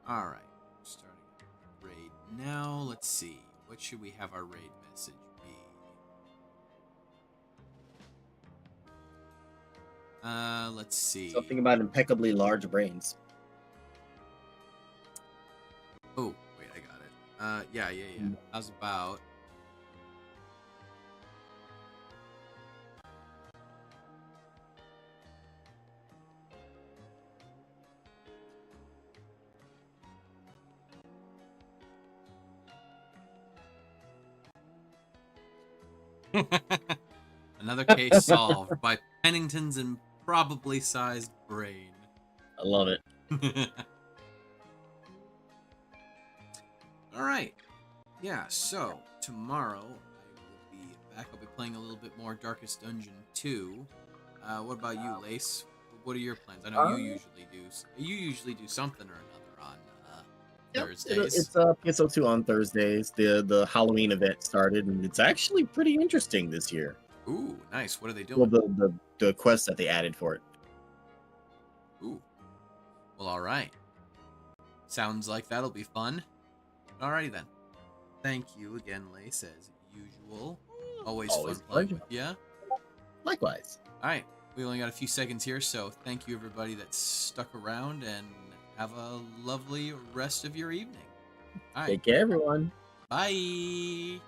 All right. We're starting raid now. Let's see. What should we have our raid message be? Let's see. Something about impeccably large brains. Oh, wait, I got it. Yeah. How's about... Another case solved by Pennington's improbably sized brain. I love it. All right. Yeah, so tomorrow I will be back. I'll be playing a little bit more Darkest Dungeon 2. What about you, Lace? What are your plans? I know you usually do something or another on Thursdays. It's PSO2 on Thursdays. The Halloween event started, and it's actually pretty interesting this year. Ooh, nice. What are they doing? Well, the quests that they added for it. Ooh. Well, all right. Sounds like that'll be fun. Alrighty then. Thank you again, Lace, as usual. Always fun playing with ya. Likewise. Alright, we only got a few seconds here, so thank you everybody that stuck around, and have a lovely rest of your evening. Alright, Take care, everyone. bye!